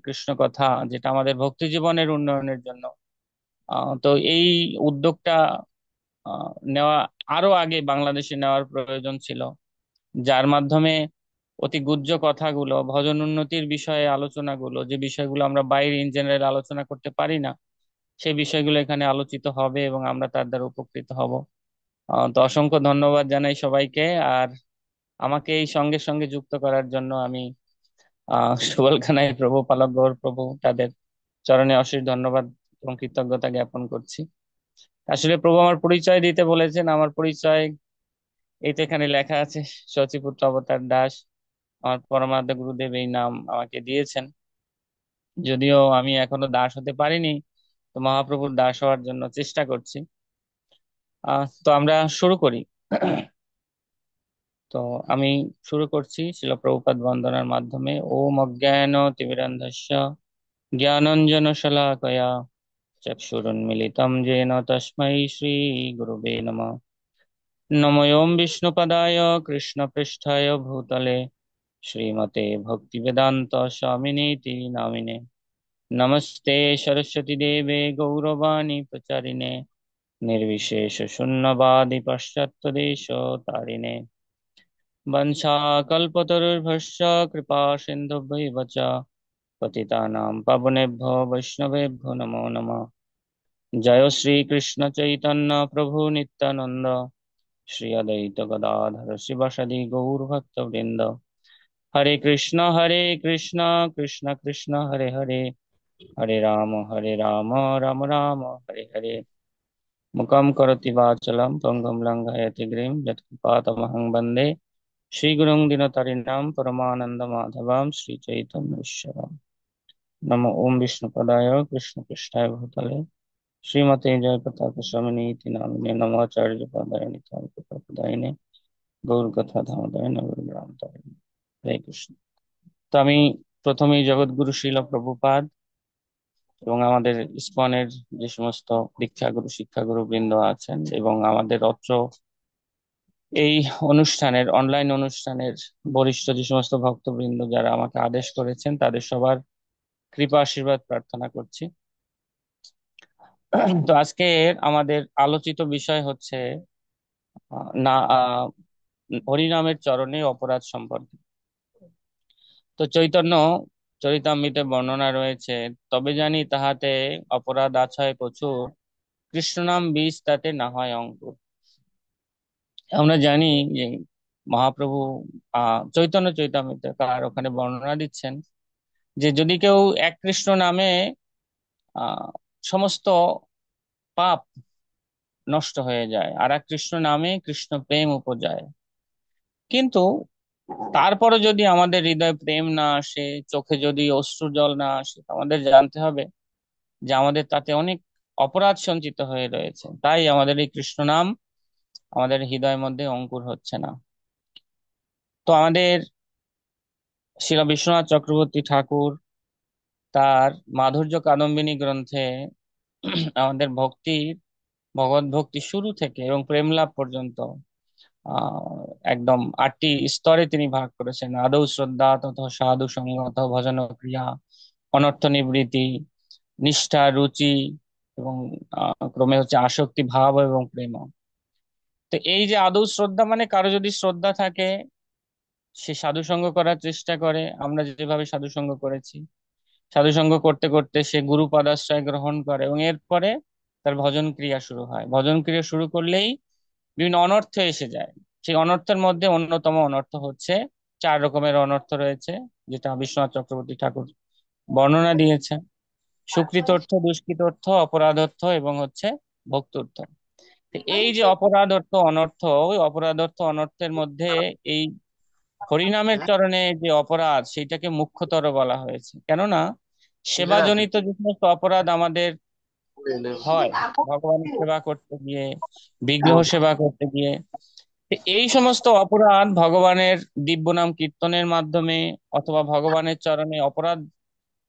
কৃষ্ণ কথা, যেটা আমাদের ভক্তি জীবনের উন্নয়নের জন্য। তো এই উদ্যোগটা নেওয়া আরো আগে বাংলাদেশে নেওয়ার প্রয়োজন ছিল, যার মাধ্যমে অতি গুহ্য কথাগুলো, ভজন উন্নতির বিষয়ে আলোচনাগুলো, যে বিষয়গুলো আমরা বাইরে ইন জেনারেল আলোচনা করতে পারি না, সেই বিষয়গুলো এখানে আলোচিত হবে এবং আমরা তার দ্বারা উপকৃত হব। তো অসংখ্য ধন্যবাদ জানাই সবাইকে। আর আমাকে এই সঙ্গে সঙ্গে যুক্ত করার জন্য আমি সুবল কানাই প্রভু, পালক গৌর প্রভু, তাদের চরণে অশেষ ধন্যবাদ এবং কৃতজ্ঞতা জ্ঞাপন করছি। আসলে প্রভু আমার পরিচয় দিতে বলেছেন, আমার পরিচয় এই তো এখানে লেখা আছে, শচীপুত্র অবতার দাস। আমার পরমারাধ্য গুরুদেব এই নাম আমাকে দিয়েছেন। যদিও আমি এখনো দাস হতে পারিনি, তো মহাপ্রভুর দাস হওয়ার জন্য চেষ্টা করছি। তো আমরা শুরু করি। তো আমি শুরু করছি শিল প্রভুপাদ বন্দনার মাধ্যমে। ওম অজ্ঞান তিমিরান্ধস্য জ্ঞানাঞ্জন শলাকয়া চক্ষুরুন্মিলিতম येन তস্मै শ্রী গুরুবে নমঃ। নমো ওম বিষ্ণুপদায় কৃষ্ণপৃষ্ঠায় ভূতলে শ্রীমতে ভক্তিবেদান্ত স্বামিনীতি নামিনে। নমস্তে সরস্বতী দেবে গৌরবাণী প্রচারিণে निर्विशेष शून्यवादी पाश्चात्य देश तारिणे। वंशाकल्पतरुर्भश्च कृपा सिन्धुभ्यैव च पतितानां पावनेभ्यो वैष्णवेभ्यो नमो नमः। जय श्री कृष्ण चैतन्य प्रभु नित्यानंद, श्री अद्वैत गदाधर शिवासादि गौर भक्त वृंद। हरे कृष्ण कृष्ण कृष्ण हरे हरे, हरे राम राम राम हरे हरे। मुखं करोति वाचालं पंगुं लङ्घयति गिरिं, यत्कृपातमहं वन्दे श्रीगुरुं दीनतारिणां परमानन्दमाधवं श्रीचैतन्येश्वरम्। नमो ओम विष्णुपदाय कृष्णपृष्ठाय भूतले श्रीमते जय प्रताप स्वामिनीति नामिने। नमोचार्य पदाय निताय प्रदायिने গৌর কথা ধামোদয় নবগ্রাম তারিণী। হরে কৃষ্ণ। তো আমি প্রথমেই জগৎগুরু শিল প্রভুপাদ এবং আমাদের ইসকনের যে সমস্ত দীক্ষাগুরু শিক্ষাগুরু বৃন্দ আছেন এবং আমাদের অত্র এই অনুষ্ঠানের অনলাইন অনুষ্ঠানের বরিষ্ঠ যে সমস্ত ভক্তবৃন্দ যারা আমাকে আদেশ করেছেন, তাদের সবার কৃপা আশীর্বাদ প্রার্থনা করছি। তো আজকে আমাদের আলোচিত বিষয় হচ্ছে না হরিনামের চরণে অপরাধ সম্পর্কে। তো চৈতন্য চরিতামৃতে বর্ণনা রয়েছে, তবে জানি তাহাতে অপরাধ আছয় প্রচুর, কৃষ্ণ নাম বীজ তাতে না হয় অঙ্কুর। আমরা জানি যে মহাপ্রভু চৈতন্য চৈতামৃতে তার ওখানে বর্ণনা দিচ্ছেন যে যদি কেউ এক কৃষ্ণ নামে আহ সমস্ত পাপ নষ্ট হয়ে যায়, আর এক কৃষ্ণ নামে কৃষ্ণ প্রেম উপজায়, কিন্তু তারপরে যদি আমাদের হৃদয়ে প্রেম না আসে, চোখে যদি অশ্রু জল না আসে, আমাদের জানতে হবে যে আমাদের তাতে অনেক অপরাধ সঞ্চিত হয়ে রয়েছে, তাই আমাদের এই কৃষ্ণ নাম আমাদের হৃদয়ের মধ্যে অঙ্কুর হচ্ছে না। তো আমাদের শ্রীল বিশ্বনাথ চক্রবর্তী ঠাকুর তার মাধুর্য কাদম্বিনী গ্রন্থে আমাদের ভগবত ভক্তি শুরু থেকে এবং প্রেম লাভ পর্যন্ত আহ একদম 8টি স্তরে তিনি ভাগ করেছেন। আদৌ শ্রদ্ধা, তথা সাধু সঙ্গত, ভজন ক্রিয়া, অনর্থ নিবৃত্তি, নিষ্ঠা, রুচি এবং ক্রমে হচ্ছে আসক্তি ভাব এবং প্রেম। তো এই যে আদৌ শ্রদ্ধা, মানে কারো যদি শ্রদ্ধা থাকে, সে সাধু সঙ্গ করার চেষ্টা করে, আমরা যেভাবে সাধু সঙ্গ করেছি, সাধু সঙ্গ করতে করতে সে গুরু পদাশ্রয় গ্রহণ করে এবং এরপরে তার ভজন ক্রিয়া শুরু হয়। ভজন ক্রিয়া শুরু করলেই বিভিন্ন অনর্থ এসে যায়। সেই অনর্থের মধ্যে অন্যতম অনর্থ হচ্ছে, 4 রকমের অনর্থ রয়েছে যেটা বিশ্বনাথ চক্রবর্তী ঠাকুর বর্ণনা দিয়েছে: সুকৃত অর্থ, দুষ্কৃত অর্থ, অপরাধ অর্থ এবং হচ্ছে ভক্ত। তো এই যে অপরাধ অর্থ অনর্থ, ওই অপরাধ অর্থ অনর্থের মধ্যে এই হরিনামের চরণে যে অপরাধ, সেইটাকে মুখ্যতর বলা হয়েছে। কেননা সেবাজনিত যে সমস্ত অপরাধ আমাদের হয় ভগবানের সেবা করতে গিয়ে, বিগ্রহ সেবা করতে গিয়ে, তো এই সমস্ত অপরাধ ভগবানের দিব্য নাম কীর্তনের মাধ্যমে অথবা ভগবানের চরণে অপরাধ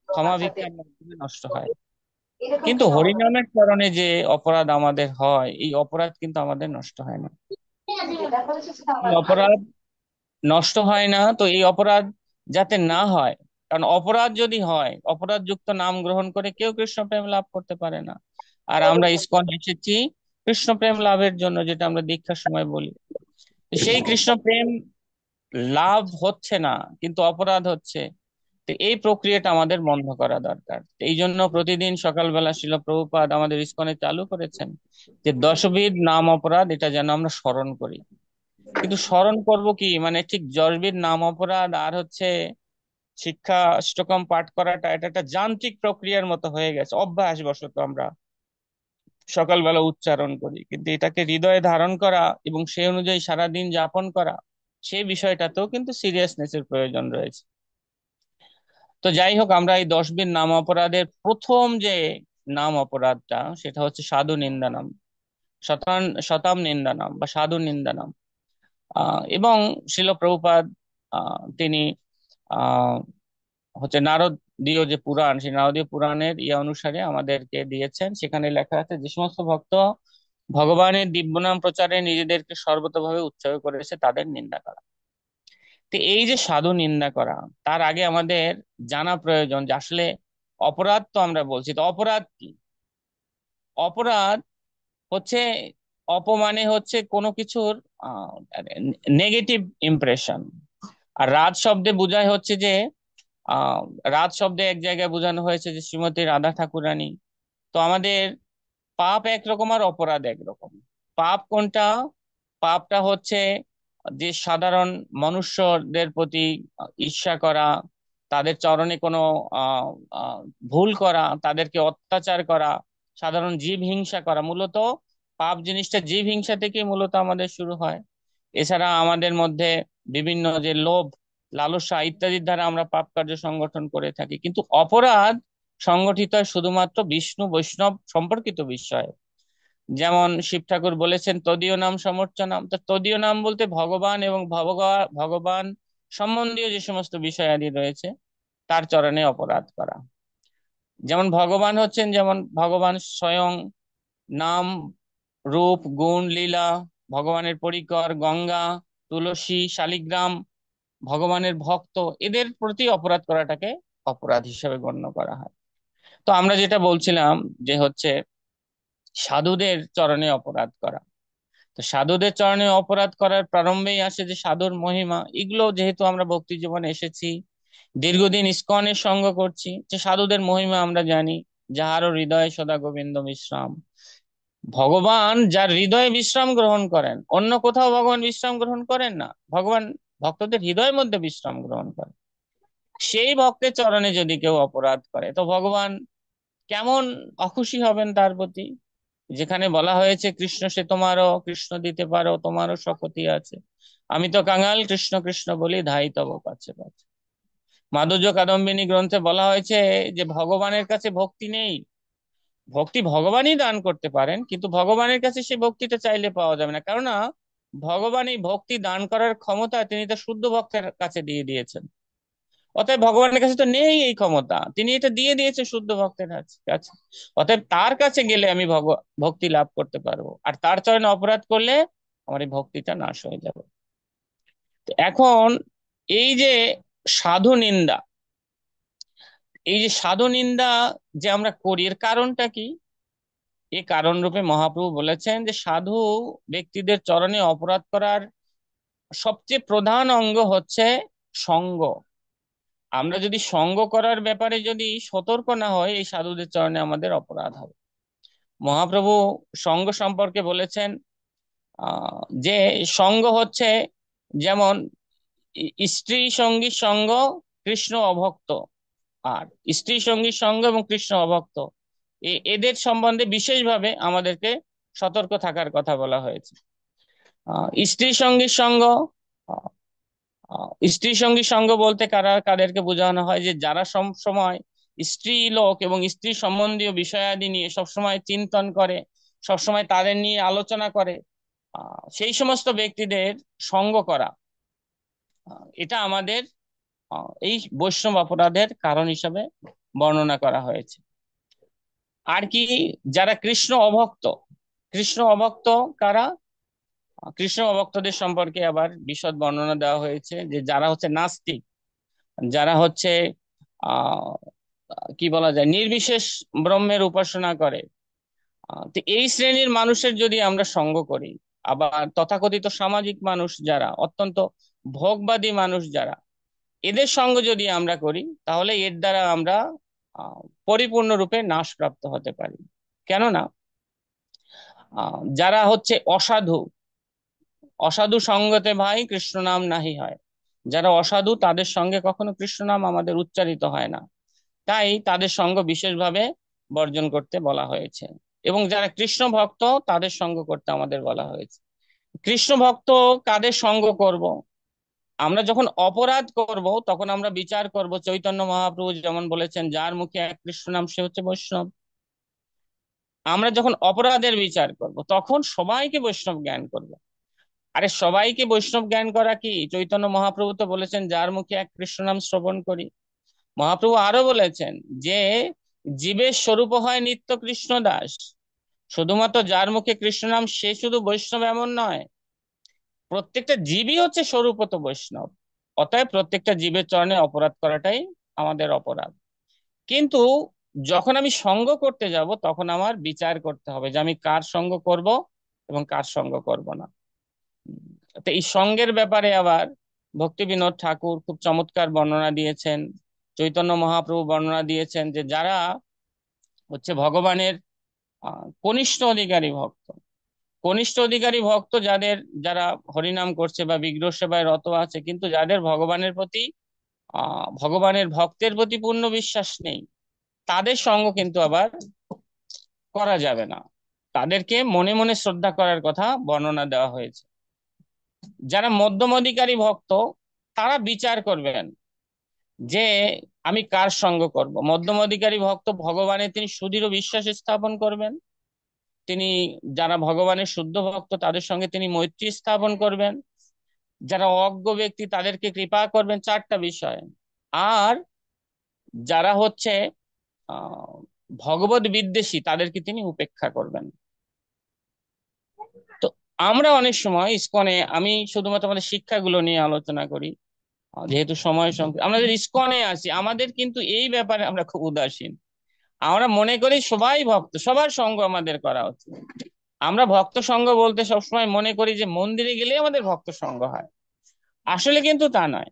ক্ষমা ভিক্ষার মাধ্যমে নষ্ট হয়। কিন্তু হরিনামের চরণে যে অপরাধ আমাদের হয়, এই অপরাধ কিন্তু আমাদের নষ্ট হয় না। এই অপরাধ নষ্ট হয় না, তো এই অপরাধ যাতে না হয়, কারণ অপরাধ যদি হয়, অপরাধ যুক্ত নাম গ্রহণ করে কেউ কৃষ্ণ প্রেম লাভ করতে পারে না। আর আমরা ইসকন এসেছি কৃষ্ণ প্রেম লাভের জন্য, যেটা আমরা দীক্ষার সময় বলি। সেই কৃষ্ণ প্রেম লাভ হচ্ছে না, কিন্তু অপরাধ হচ্ছে। তো এই প্রক্রিয়াটা আমাদের বন্ধ করা দরকার। তো এই জন্য প্রতিদিন সকালবেলা শিল প্রভুপাদ আমাদের ইসকনে চালু করেছেন যে দশবিধ নাম অপরাধ, এটা যেন আমরা স্মরণ করি। কিন্তু স্মরণ করব কি, মানে ঠিক যশবিধ নাম অপরাধ আর হচ্ছে শিক্ষা অষ্টকম পাঠ করাটা, এটা একটা যান্ত্রিক প্রক্রিয়ার মতো হয়ে গেছে, অভ্যাসবশত আমরা সকালবেলা উচ্চারণ করি। কিন্তু এটাকে হৃদয়ে ধারণ করা এবং সেই অনুযায়ী সারাদিন যাপন করা, সেই বিষয়টাতেও কিন্তু সিরিয়াসনেসের প্রয়োজন রয়েছে। তো যাই হোক, আমরা এই দশবিধ নাম অপরাধের প্রথম যে নাম অপরাধটা, সেটা হচ্ছে সাধু নিন্দা নাম, শতাম নিন্দা নাম বা সাধু নিন্দা নাম। এবং শিল প্রভুপাদ তিনি আহ হচ্ছে নারদীয় যে পুরাণ, সেই নারদীয় পুরাণের অনুসারে আমাদেরকে দিয়েছেন। সেখানে লেখা আছে যে সমস্ত ভক্ত ভগবানের দিব্য নাম প্রচারে নিজেদেরকে সর্বতভাবে উৎসর্গ করেছে, তাদের নিন্দা করা। তো এই যে সাধু নিন্দা করা, তার আগে আমাদের জানা প্রয়োজন যে আসলে অপরাধ তো আমরা বলছি, তো অপরাধ কি? অপরাধ হচ্ছে, অপমানে হচ্ছে কোনো কিছুর নেগেটিভ ইমপ্রেশন। আর রাজ শব্দে বোঝায় হচ্ছে যে আহ রাজ শব্দে এক জায়গায় বোঝানো হয়েছে যে শ্রীমতী রাধা ঠাকুরানী। তো আমাদের পাপ একরকম আর অপরাধ একরকম। পাপ কোনটা? পাপটা হচ্ছে যে সাধারণ মনুষ্যদের প্রতি ঈর্ষা করা, তাদের চরণে কোনো আহ আহ, ভুল করা, তাদেরকে অত্যাচার করা, সাধারণ জীব হিংসা করা। মূলত পাপ জিনিসটা জীব হিংসা থেকে মূলত আমাদের শুরু হয়। এছাড়া আমাদের মধ্যে বিভিন্ন যে লোভ, লালসা ইত্যাদির দ্বারা আমরা পাপ কার্য সংগঠন করে থাকি। কিন্তু অপরাধ সংগঠিত হয় শুধুমাত্র বিষ্ণু বৈষ্ণব সম্পর্কিত বিষয়। যেমন শিব ঠাকুর বলেছেন তদীয় নাম সমর্চনাম। তো তদীয় নাম বলতে ভগবান এবং ভগবান সম্বন্ধীয় যে সমস্ত বিষয়াদি রয়েছে, তার চরণে অপরাধ করা। যেমন ভগবান হচ্ছেন, যেমন ভগবান স্বয়ং, নাম, রূপ, গুণ, লীলা, ভগবানের পরিকর, গঙ্গা, তুলসী, শালিগ্রাম, ভগবানের ভক্ত, এদের প্রতি অপরাধ করাটাকে অপরাধ হিসেবে গণ্য করা হয়। তো আমরা যেটা বলছিলাম যে হচ্ছে সাধুদের চরণে অপরাধ করা। তো সাধুদের চরণে অপরাধ করার প্রারম্ভেই আসে যে সাধুর মহিমা। এগুলো যেহেতু আমরা ভক্তি জীবনে এসেছি, দীর্ঘদিন ইস্কনের সঙ্গ করছি, যে সাধুদের মহিমা আমরা জানি। যাহারও হৃদয়ে সদা গোবিন্দ বিশ্রাম। ভগবান যার হৃদয়ে বিশ্রাম গ্রহণ করেন, অন্য কোথাও ভগবান বিশ্রাম গ্রহণ করেন না, ভগবান ভক্তদের হৃদয়ের মধ্যে বিশ্রাম গ্রহণ করেন। সেই ভক্তের চরণে যদি কেউ অপরাধ করে, তো ভগবান কেমন অখুশি হবেন তার প্রতি। যেখানে বলা হয়েছে কৃষ্ণ সে তোমারও, কৃষ্ণ দিতে পারো তোমারও শপথই আছে, আমি তো কাঙাল কৃষ্ণ কৃষ্ণ বলি ধাই তব কাছে কাছে। মাধুর্য কাদম্বিনী গ্রন্থে বলা হয়েছে যে ভগবানের কাছে ভক্তি নেই। ভক্তি ভগবানই দান করতে পারেন, কিন্তু ভগবানের কাছে সেই ভক্তিটা চাইলে পাওয়া যাবে না। কেননা ভগবান এই ভক্তি দান করার ক্ষমতা তিনি তার শুদ্ধ ভক্তের কাছে দিয়ে দিয়েছেন। অতএব ভগবানের কাছে তো নেই এই ক্ষমতা, তিনি এটা দিয়ে দিয়েছে শুদ্ধ ভক্তের কাছে। অতএব তার কাছে গেলে আমি ভক্তি লাভ করতে পারবো, আর তার চরণে অপরাধ করলে আমার এই ভক্তিটা নাশ হয়ে যাবে। তো এখন এই যে সাধু নিন্দা, এই যে সাধু নিন্দা যে আমরা করি, এর কারণটা কি? এই কারণ রূপে মহাপ্রভু বলেছেন যে সাধু ব্যক্তিদের চরণে অপরাধ করার সবচেয়ে প্রধান অঙ্গ হচ্ছে সঙ্গ। আমরা যদি সঙ্গ করার ব্যাপারে যদি সতর্ক না হই, এই সাধুদের চরণে আমাদের অপরাধ হবে। মহাপ্রভু সঙ্গ সম্পর্কে বলেছেন যে সঙ্গ হচ্ছে যেমন স্ত্রী সঙ্গীর সঙ্গ, কৃষ্ণ অভক্ত। আর স্ত্রী সঙ্গীর সঙ্গ এবং কৃষ্ণ অভক্ত, এদের সম্বন্ধে বিশেষভাবে আমাদেরকে সতর্ক থাকার কথা বলা হয়েছে। স্ত্রী সঙ্গীর সঙ্গ, আহ, স্ত্রী সঙ্গী সঙ্গ বলতে কাদেরকে বোঝানো হয়? যে যারা সব সময় স্ত্রী লোক এবং স্ত্রী সম্বন্ধীয় বিষয়াদি নিয়ে সবসময় চিন্তন করে, সবসময় তাদের নিয়ে আলোচনা করে, সেই সমস্ত ব্যক্তিদের সঙ্গ করা, এটা আমাদের এই বৈষ্ণব অপরাধের কারণ হিসাবে বর্ণনা করা হয়েছে। আর কি? যারা কৃষ্ণ অভক্ত, কৃষ্ণ অভক্ত কারা? কৃষ্ণ অভক্তদের সম্পর্কে আবার বিশদ বর্ণনা দেওয়া হয়েছে যে যারা হচ্ছে নাস্তিক, যারা হচ্ছে আহ কি বলা যায়, নির্বিশেষ ব্রহ্মের উপাসনা করে। তো এই শ্রেণীর মানুষের যদি আমরা সঙ্গ করি, আবার তথাকথিত সামাজিক মানুষ যারা, অত্যন্ত ভোগবাদী মানুষ যারা, এদের সঙ্গ যদি আমরা করি, তাহলে এর দ্বারা আমরা আহ, পরিপূর্ণরূপে নাশপ্রাপ্ত হতে পারি। কেননা যারা হচ্ছে অসাধু, অসাধু সঙ্গতে ভাই কৃষ্ণ নাম নাহি হয়। যারা অসাধু তাদের সঙ্গে কখনো কৃষ্ণ নাম আমাদের উচ্চারিত হয় না। তাই তাদের সঙ্গ বিশেষভাবে বর্জন করতে বলা হয়েছে। এবং যারা কৃষ্ণ ভক্ত তাদের সঙ্গ করতে আমাদের বলা হয়েছে। কৃষ্ণ ভক্ত কাদের সঙ্গ করব? আমরা যখন অপরাধ করব তখন আমরা বিচার করব, চৈতন্য মহাপ্রভু যেমন বলেছেন, যার মুখে এক কৃষ্ণ নাম সে হচ্ছে বৈষ্ণব। আমরা যখন অপরাধের বিচার করব তখন সবাইকে বৈষ্ণব জ্ঞান করব। আরে সবাইকে বৈষ্ণব জ্ঞান করা কি? চৈতন্য মহাপ্রভু তো বলেছেন, যার মুখে এক কৃষ্ণ নাম শ্রবণ করি। মহাপ্রভু আরো বলেছেন যে জীবের স্বরূপ হয় নিত্য কৃষ্ণ দাস। শুধুমাত্র যার মুখে কৃষ্ণ নাম সে শুধু বৈষ্ণব এমন নয়, প্রত্যেকটা জীবই হচ্ছে স্বরূপত বৈষ্ণব। অতএব প্রত্যেকটা জীবের চরণে অপরাধ করাটাই আমাদের অপরাধ। কিন্তু যখন আমি সঙ্গ করতে যাব তখন আমার বিচার করতে হবে যে আমি কার সঙ্গ করব এবং কার সঙ্গ করব না। তো এই সঙ্গের ব্যাপারে আবার ভক্তি বিনোদ ঠাকুর খুব চমৎকার বর্ণনা দিয়েছেন। চৈতন্য মহাপ্রভু বর্ণনা দিয়েছেন যে যারা হচ্ছে ভগবানের কনিষ্ঠ অধিকারী ভক্ত, কনিষ্ঠ অধিকারী ভক্ত যাদের, যারা হরিনাম করছে বা বিগ্রহ সেবায় রত আছে, কিন্তু যাদের ভগবানের প্রতি ভগবানের ভক্তের প্রতি পূর্ণ বিশ্বাস নেই, তাদের সঙ্গ কিন্তু আবার করা যাবে না। তাদেরকে মনে মনে শ্রদ্ধা করার কথা বর্ণনা দেওয়া হয়েছে। যারা মধ্যম অধিকারী ভক্ত, তারা বিচার করবেন যে আমি কার সঙ্গ করব। মধ্যম অধিকারী ভক্ত ভগবানের তিনি সুদৃঢ় বিশ্বাস স্থাপন করবেন। তিনি, যারা ভগবানের শুদ্ধ ভক্ত তাদের সঙ্গে তিনি মৈত্রী স্থাপন করবেন। যারা অজ্ঞ ব্যক্তি তাদেরকে কৃপা করবেন, চারটা বিষয়। আর যারা হচ্ছে আহ ভগবত বিদ্বেষী তাদেরকে তিনি উপেক্ষা করবেন। তো আমরা অনেক সময় ইসকনে, আমি শুধুমাত্র আমাদের শিক্ষাগুলো নিয়ে আলোচনা করি, যেহেতু সময় সংকট, আমরা যদি ইসকনে আছি আমাদের কিন্তু এই ব্যাপারে আমরা খুব উদাসীন। আমরা মনে করি সবাই ভক্ত, সবার সঙ্গ আমাদের করা উচিত। আমরা ভক্ত সঙ্গ বলতে সবসময় মনে করি যে মন্দিরে গেলে আমাদের ভক্ত সঙ্গ হয়। আসলে কিন্তু তা নয়।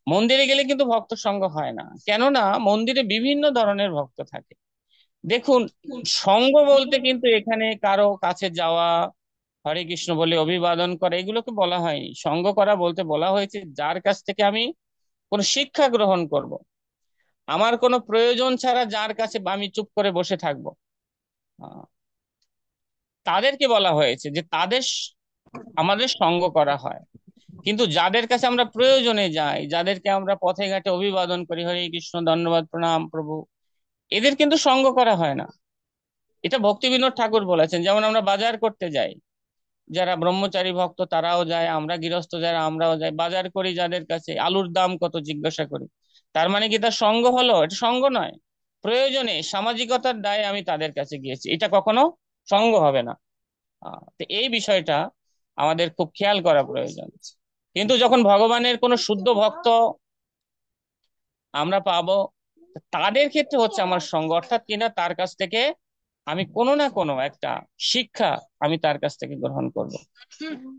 মন্দিরে গেলে কিন্তু ভক্ত সঙ্গ হয় না, কেননা মন্দিরে বিভিন্ন ধরনের ভক্ত থাকে। দেখুন, সঙ্গ বলতে কিন্তু এখানে কারো কাছে যাওয়া, হরে কৃষ্ণ বলে অভিবাদন করা, এগুলোকে বলা হয়নি। সঙ্গ করা বলতে বলা হয়েছে যার কাছ থেকে আমি কোনো শিক্ষা গ্রহণ করব। আমার কোনো প্রয়োজন ছাড়া যার কাছে আমি চুপ করে বসে থাকবো, আহ, তাদেরকে বলা হয়েছে যে তাদের আমাদের সঙ্গ করা হয়। কিন্তু যাদের কাছে আমরা প্রয়োজনে যাই, যাদেরকে আমরা পথে ঘাটে অভিবাদন করি, হরে কৃষ্ণ ধন্যবাদ প্রণাম প্রভু, এদের কিন্তু সঙ্গ করা হয় না। এটা ভক্তি বিনোদ ঠাকুর বলেছেন। যেমন আমরা বাজার করতে যাই, যারা ব্রহ্মচারী ভক্ত তারাও যায়, আমরা গৃহস্থ যারা আমরাও যাই, বাজার করি যাদের কাছে, আলুর দাম কত জিজ্ঞাসা করি। তার মানে কি তার সঙ্গ হলো? এটা সঙ্গ নয়। প্রয়োজনে সামাজিকতার দায়ে আমি তাদের কাছে গিয়েছি, এটা কখনো সঙ্গ হবে না। তো এই বিষয়টা আমাদের খুব খেয়াল করা প্রয়োজন। কিন্তু যখন ভগবানের কোনো শুদ্ধ ভক্ত আমরা পাবো, তাদের ক্ষেত্রে হচ্ছে আমার সঙ্গ, অর্থাৎ কিনা তার কাছ থেকে আমি কোনো না কোনো একটা শিক্ষা আমি তার কাছ থেকে গ্রহণ করব।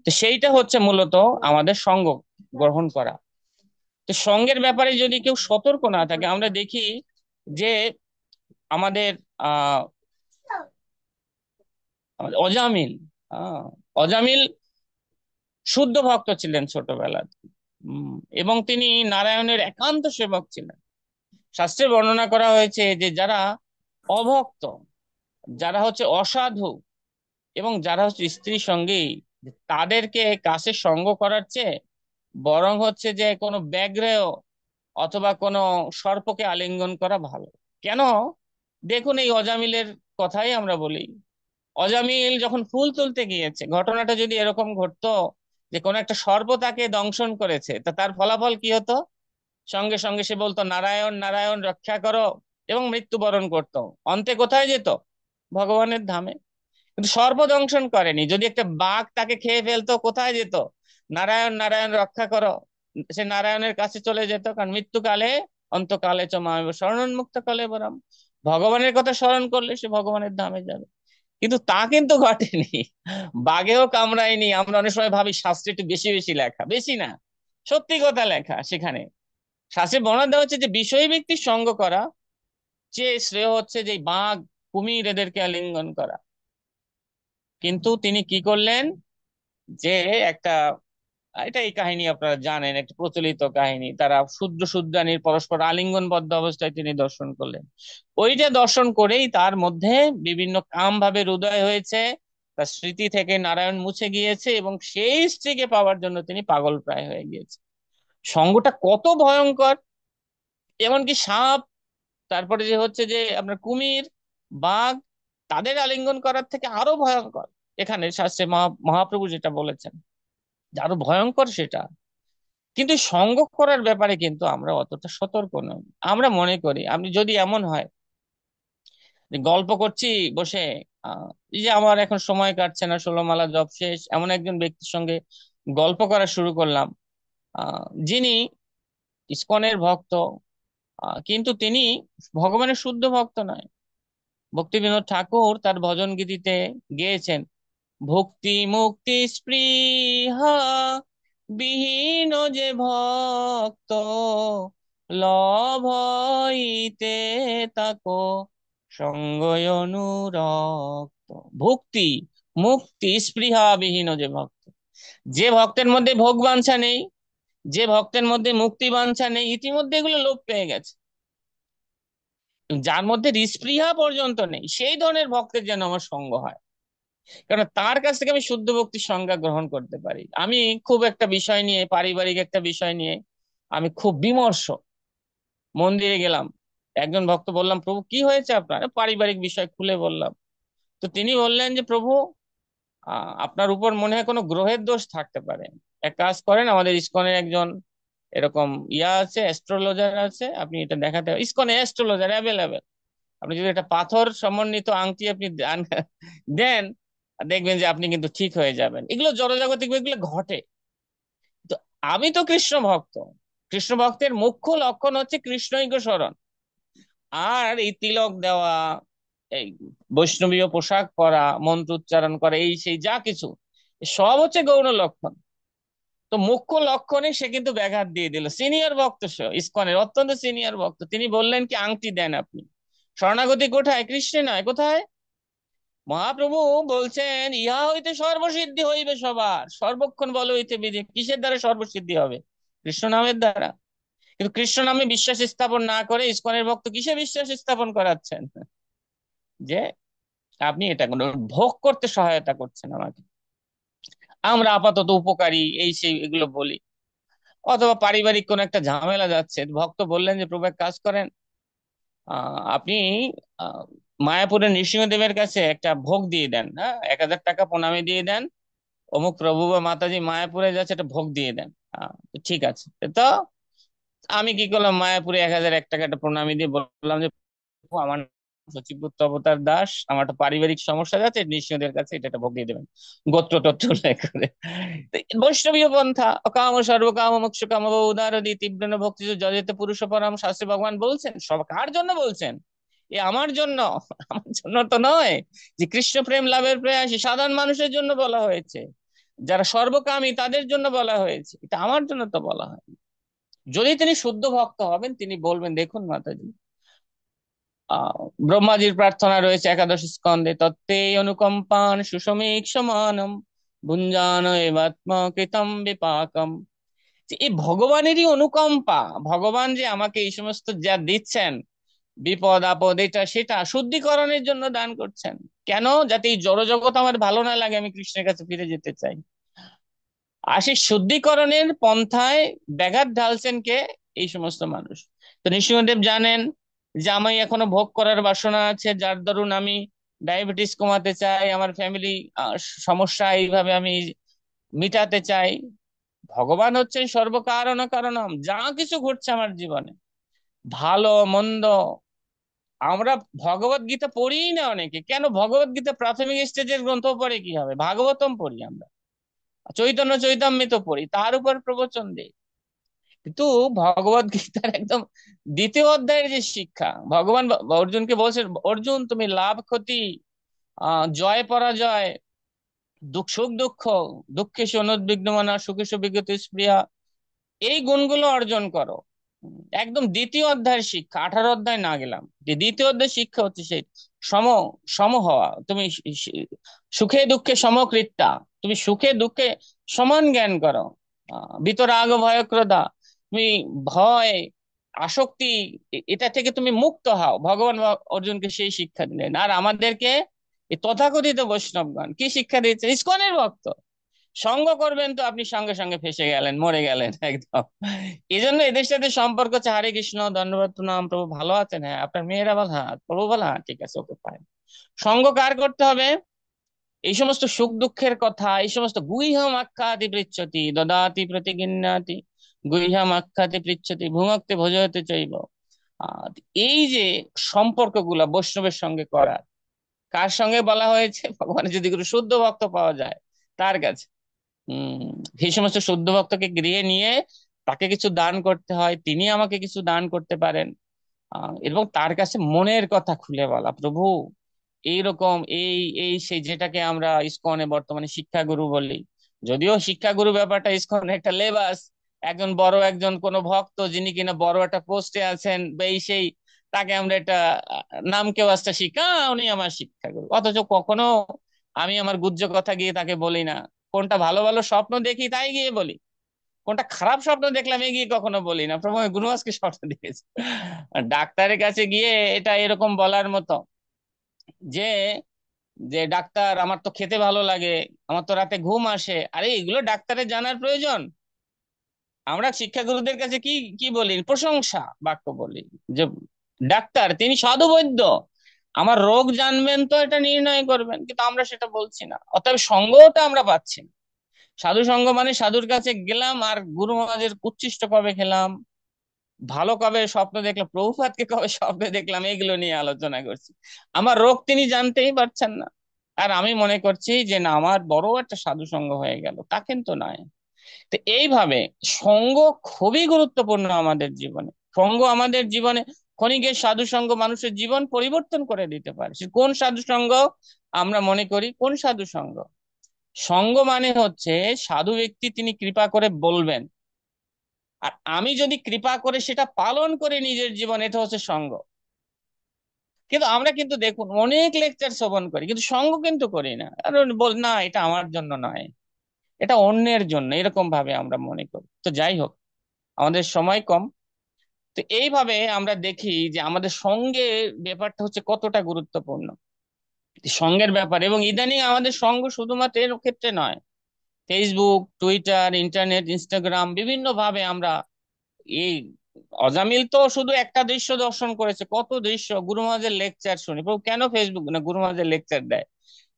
তো সেইটা হচ্ছে মূলত আমাদের সঙ্গ গ্রহণ করা। তো সঙ্গের ব্যাপারে যদি কেউ সতর্ক না থাকে, আমরা দেখি যে আমাদের আহ অজামিল, আহ অজামিল শুদ্ধ ভক্ত ছিলেন ছোটবেলায়। এবং তিনি নারায়ণের একান্ত সেবক ছিলেন। শাস্ত্রে বর্ণনা করা হয়েছে যে যারা অভক্ত, যারা হচ্ছে অসাধু, এবং যারা হচ্ছে স্ত্রী সঙ্গী, তাদেরকে কাছে সঙ্গ করার চেয়ে বরং হচ্ছে যে কোনো ব্যাঘ্রেয় অথবা কোনো সর্পকে আলিঙ্গন করা ভালো। কেন? দেখুন, এই অজামিলের কথাই আমরা বলি। অজামিল যখন ফুল তুলতে গিয়েছে, ঘটনাটা যদি এরকম ঘটতো যে কোনো একটা সর্প তাকে দংশন করেছে, তা তার ফলাফল কি হতো? সঙ্গে সঙ্গে সে বলতো নারায়ণ নারায়ণ রক্ষা করো, এবং মৃত্যুবরণ করতো। অন্তে কোথায় যেত? ভগবানের ধামে। কিন্তু সর্প দংশন করেনি। যদি একটা বাঘ তাকে খেয়ে ফেলতো, কোথায় যেত? নারায়ণ নারায়ণ রক্ষা করো, সে নারায়ণের কাছে চলে যেত। কারণ মৃত্যুকালে অন্তকালে চ মামেব শরণন্মুক্ত কলেবরম। ভগবানের কথা স্মরণ করলে সে ভগবানের ধামে যাবে। কিন্তু তা কিন্তু ঘটেনি। বাঘেও কামড়ায়নি। আমরা অনেক সময় ভাবি শাস্ত্রে একটু বেশি বেশি লেখা, বেশি না, সত্যি কথা লেখা সেখানে। শাস্ত্রে বর্ণনা দেওয়া হচ্ছে যে বিষয়ী ব্যক্তির সঙ্গ করা চেয়ে শ্রেয় হচ্ছে যে বাঘ, কুমির এদেরকে আলিঙ্গন করা। কিন্তু তিনি কি করলেন, যে একটা, এটা এই কাহিনী আপনারা জানেন, একটা প্রচলিত কাহিনী, তারা শূদ্র শূদ্রাণীর পরস্পর আলিঙ্গনবদ্ধ অবস্থায় তিনি দর্শন করলেন। ওইটা দর্শন করেই তার মধ্যে বিভিন্ন কাম ভাবে উদয় হয়েছে, তার স্মৃতি থেকে নারায়ণ মুছে গিয়েছে এবং সেই স্ত্রীকে পাওয়ার জন্য তিনি পাগল প্রায় হয়ে গিয়েছে। সঙ্গটা কত ভয়ঙ্কর! এমনকি সাপ, তারপরে যে হচ্ছে যে আপনার কুমির, বাঘ, তাদের আলিঙ্গন করার থেকে আরো ভয়ঙ্কর। এখানে শাস্ত্রে মহাপ্রভু যেটা বলেছেন যে আরো ভয়ঙ্কর সেটা। কিন্তু সঙ্গ করার ব্যাপারে কিন্তু আমরা অতটা সতর্ক নই। আমরা মনে করি, আমি যদি এমন হয় যে গল্প করছি বসে, এই যে আমার এখন সময় কাটছে না, 16 মালা জপ শেষ, এমন একজন ব্যক্তির সঙ্গে গল্প করা শুরু করলাম, যিনি ইসকনের ভক্ত, কিন্তু তিনি ভগবানের শুদ্ধ ভক্ত নয়। ভক্তিবিনোদ ঠাকুর তার ভজন গীতিতে গেয়েছেন, ভক্তি মুক্তি স্পৃহা বিহীন যে ভক্ত, লভইতে তাকো সঙ্গয় অনুরক্ত। ভক্তি মুক্তি স্পৃহা বিহীন যে ভক্ত, যে ভক্তের মধ্যে ভোগ বাঞ্ছা নেই, যে ভক্তের মধ্যে মুক্তি বাঞ্ছা নেই, ইতিমধ্যে এগুলো লোপ পেয়ে গেছে, যার মধ্যে স্পৃহা পর্যন্ত নেই, সেই ধরনের ভক্তের যেন আমার সঙ্গ হয়। কারণ তার কাছ থেকে আমি শুদ্ধ ভক্তির সংজ্ঞা গ্রহণ করতে পারি। আমি খুব একটা বিষয় নিয়ে, পারিবারিক একটা বিষয় নিয়ে আমি খুব বিমর্ষ, মন্দিরে গেলাম, একজন ভক্ত, বললাম প্রভু কি হয়েছে আপনার, পারিবারিক বিষয় খুলে বললাম। তো তিনি বললেন যে প্রভু, আপনার উপর মনে হয় কোনো গ্রহের দোষ থাকতে পারে। এক কাজ করেন, আমাদের ইসকনের একজন এরকম আছে, অ্যাস্ট্রোলজার আছে, আপনি এটা দেখাতে, ইসকনে অ্যাস্ট্রোলজার অ্যাভেলেবেল। আপনি যদি একটা পাথর সমন্বিত আংটি আপনি দেন, দেখবেন যে আপনি কিন্তু ঠিক হয়ে যাবেন। এগুলো জড়জাগতিক, এগুলো ঘটে। তো আমি তো কৃষ্ণ ভক্ত, কৃষ্ণ ভক্তের মুখ্য লক্ষণ হচ্ছে কৃষ্ণৈক স্মরণ। আর এই তিলক দেওয়া, এই বৈষ্ণবীয় পোশাক পরা, মন্ত্র উচ্চারণ করা, এই সেই যা কিছু, সব হচ্ছে গৌণ লক্ষণ। তো মুখ্য লক্ষণে সে কিন্তু ব্যাঘাত দিয়ে দিল। সিনিয়র ভক্ত, সে ইসকনের অত্যন্ত সিনিয়র ভক্ত, তিনি বললেন কি আংটি দেন আপনি। শরণাগতি কোথায়? কৃষ্ণে নয়, কোথায়? মহাপ্রভু বলছেন ইহা হইতে সর্বসিদ্ধি হইবে সবার, সর্বক্ষণ বল হইতে বিধি। কিসের দ্বারা সর্বসিদ্ধি হবে? কৃষ্ণ নামের দ্বারা। কিন্তু কৃষ্ণ নামে বিশ্বাস স্থাপন না করে ইসকনের ভক্ত কিসে বিশ্বাস স্থাপন করাচ্ছেন? যে আপনি এটা কোনো ভোগ করতে সহায়তা করছেন আমাকে, আমরা আপাতত উপকারী, এই সেই এগুলো বলি। অথবা পারিবারিক কোন একটা ঝামেলা যাচ্ছে, ভক্ত বললেন যে প্রভু এক কাজ করেন, আপনি আহ, মায়াপুরের নৃসিংহদেবের কাছে একটা ভোগ দিয়ে দেন, হ্যাঁ, 1000 টাকা প্রণামী দিয়ে দেন, অমুক প্রভু বা মাতাজি মায়াপুরে যাচ্ছে, একটা ভোগ দিয়ে দেন। তো ঠিক আছে। তো আমি কি করলাম, মায়াপুরে 1001 টাকা একটা প্রণামী দিয়ে বললাম যে প্রভু, আমার নাম সচিবপুত্র অবতার দাস, আমার একটা পারিবারিক সমস্যা যাচ্ছে, নৃসিংহদের কাছে এটা একটা ভোগ দিয়ে দেবেন, গোত্র টোত্র উল্লেখ করে। তো বৈষ্ণবীয় পন্থা, অকাম সর্বকাম মোক্ষ কাম উদারদি তীব্র ভক্তি যজেতে পুরুষ পরম, শাস্ত্রে ভগবান বলছেন। সব কার জন্য বলছেন? এ আমার জন্য, আমার জন্য তো নয়। যে কৃষ্ণ প্রেম লাভের প্রয়াসী সাধারণ মানুষের জন্য বলা হয়েছে, যারা সর্বকামী তাদের জন্য বলা হয়েছে, এটা আমার জন্য তো বলা হয়। যদি তিনি শুদ্ধ ভক্ত হবেন, তিনি বলবেন দেখুন মাতাজি, ব্রহ্মাজির প্রার্থনা রয়েছে একাদশ স্কন্ধে, তত্তে অনুকম্পান সুষমিক সমানম ভুঞ্জান এবাত্মা কৃতম বিপাকম। যে এই ভগবানেরই অনুকম্পা, ভগবান যে আমাকে এই সমস্ত যা দিচ্ছেন, বিপদ আপদ এটা সেটা শুদ্ধিকরণের জন্য দান করছেন। কেন? যাতে এই জড়জগৎ আমার ভালো না লাগে, আমি কৃষ্ণের কাছে ফিরে যেতে চাই। আর সেই শুদ্ধিকরণের পন্থায় ব্যাঘাত ঢালছেন কে? এই সমস্ত মানুষ। তো নৃসিংহদেব জানেন যে আমি এখনো ভোগ করার বাসনা আছে, যার দরুন আমি ডায়াবেটিস কমাতে চাই, আমার ফ্যামিলি সমস্যা এইভাবে আমি মিটাতে চাই। ভগবান হচ্ছেন সর্বকারণ কারণম, যা কিছু ঘটছে আমার জীবনে, ভালো মন্দ, আমরা ভগবত গীতা পড়ি না অনেকে। কেন? ভগবত গীতা প্রাথমিক স্টেজের গ্রন্থ পড়ে কি হবে, ভাগবতম পড়ি আমরা, চৈতন্য চৈতামৃত পড়ি, তার উপর প্রবচন দেই। কিন্তু ভগবত গীতার একদম দ্বিতীয় অধ্যায়ের যে শিক্ষা, ভগবান অর্জুনকে বলছেন, অর্জুন তুমি লাভ ক্ষতি, জয় পরাজয়, দুঃখ সুখ দুঃখ, দুঃখে অনুদ্বিগ্নমানা সুখে সুবিগত স্পৃহা, এই গুণগুলো অর্জন করো। একদম দ্বিতীয় অধ্যায়ের শিক্ষা, 18 অধ্যায় না গেলাম, যে দ্বিতীয় অধ্যায়ের শিক্ষা হচ্ছে সেই সম সম হওয়া। তুমি সুখে দুঃখে সমকৃত্যা, তুমি সুখে দুঃখে সমান জ্ঞান করো। বিতরাগ ভয় ক্রোধা, তুমি ভয় আসক্তি এটা থেকে তুমি মুক্ত হও। ভগবান অর্জুনকে সেই শিক্ষা দিলেন। আর আমাদেরকে এই তথাকথিত বৈষ্ণবগণ কি শিক্ষা দিয়েছে? ইসকনের ভক্ত সঙ্গ করবেন তো আপনি সঙ্গে সঙ্গে ফেসে গেলেন, মরে গেলেন একদম। এই জন্য এদের সাথে সম্পর্ক হচ্ছে হরে কৃষ্ণ, দণ্ডবত প্রণাম, প্রভু ভালো আছেন? হ্যাঁ। আপনার মেয়েরা বল হ্যাঁ। প্রভু বল হ্যাঁ, ঠিক আছে, ওকে ফাইন। সঙ্গ কার করতে হবে? এই সমস্ত সুখ দুঃখের কথা, এই সমস্ত গুহ্যম আখ্যাতি পৃচ্ছতি দদাতি প্রতিগিন্নাতি, গুহ্যম আখ্যাতি পৃচ্ছতি ভুঙ্ক্তে ভোজয়তে চৈব। আহ, এই যে সম্পর্কগুলা বৈষ্ণবের সঙ্গে করা, কার সঙ্গে বলা হয়েছে? ভগবানের যদি কোনো শুদ্ধ ভক্ত পাওয়া যায় তার কাছে। হম সেই সমস্ত শুদ্ধ ভক্তকে গৃহে নিয়ে তাকে কিছু দান করতে হয়, তিনি আমাকে কিছু দান করতে পারেন। এবং তার কাছে মনের কথা খুলে বলা, প্রভু এইরকম এই এই সেই, যেটাকে আমরা ইসকনে বর্তমানে শিক্ষাগুরু বলি। যদিও শিক্ষাগুরু ব্যাপারটা ইসকনে একটা লেবাস, একজন বড় একজন কোন ভক্ত যিনি কিনা বড় একটা পোস্টে আছেন বা এই সেই, তাকে আমরা একটা নাম কেউ আসতে শিক্ষা, উনি আমার শিক্ষাগুরু, অথচ কখনো আমি আমার গুজ্জ কথা গিয়ে তাকে বলি না। কোনটা ভালো ভালো স্বপ্ন দেখি তাই গিয়ে বলি, কোনটা খারাপ স্বপ্ন দেখলাম এ গিয়ে কখনো বলি না, প্রভু আমি গুরুমাসকে স্বপ্ন দেখেছি। আর ডাক্তারের কাছে গিয়ে এটা এরকম বলার মতো যে, যে ডাক্তার আমার তো খেতে ভালো লাগে, আমার তো রাতে ঘুম আসে, আরে এগুলো ডাক্তারের জানার প্রয়োজন? আমরা শিক্ষাগুরুদের কাছে কি কি বলি? প্রশংসা বাক্য বলি, যে ডাক্তার তিনি সাধু বৈদ্য, আমার রোগ জানবেন তো এটা নির্ণয় করবেন, কিন্তু আমরা সেটা বলছি না। অতএব সঙ্গটা আমরা পাচ্ছি না। সাধু সঙ্গ মানে সাধুর কাছে গেলাম আর গুরু মহারাজের উচ্ছিষ্ট কবে খেলাম, ভালো কবে স্বপ্ন দেখলাম, প্রভুপাদকে কবে স্বপ্নে দেখলাম, এগুলো নিয়ে আলোচনা করছি। আমার রোগ তিনি জানতেই পারছেন না। আর আমি মনে করছি যে না, আমার বড় একটা সাধু সঙ্গ হয়ে গেল, তা কিন্তু নয়। তো এইভাবে সঙ্গ খুবই গুরুত্বপূর্ণ আমাদের জীবনে। সঙ্গ আমাদের জীবনে ক্ষণিকের সাধু সঙ্গ মানুষের জীবন পরিবর্তন করে দিতে পারে। সে কোন সাধু সঙ্গ আমরা মনে করি? কোন সাধু সঙ্গ? সঙ্গ মানে হচ্ছে সাধু ব্যক্তি তিনি কৃপা করে বলবেন, আর আমি যদি কৃপা করে সেটা পালন করে নিজের জীবন, এটা হচ্ছে সঙ্গ। কিন্তু আমরা কিন্তু দেখুন অনেক লেকচার শ্রবণ করি কিন্তু সঙ্গ কিন্তু করি না, কারণ বল না এটা আমার জন্য নয়, এটা অন্যের জন্য, এরকম ভাবে আমরা মনে করি। তো যাই হোক, আমাদের সময় কম। তো এইভাবে আমরা দেখি যে আমাদের সঙ্গে ব্যাপারটা হচ্ছে কতটা গুরুত্বপূর্ণ, সঙ্গের ব্যাপার। এবং ইদানিং আমাদের সঙ্গ শুধুমাত্র এর ক্ষেত্রে নয়, ফেসবুক, টুইটার, ইন্টারনেট, ইনস্টাগ্রাম, বিভিন্ন ভাবে আমরা এই অজামিল তো শুধু একটা দৃশ্য দর্শন করেছে, কত দৃশ্য। গুরু মহারাজের লেকচার শুনি, প্রভু কেন ফেসবুক না গুরু মহারাজের লেকচার দেয়,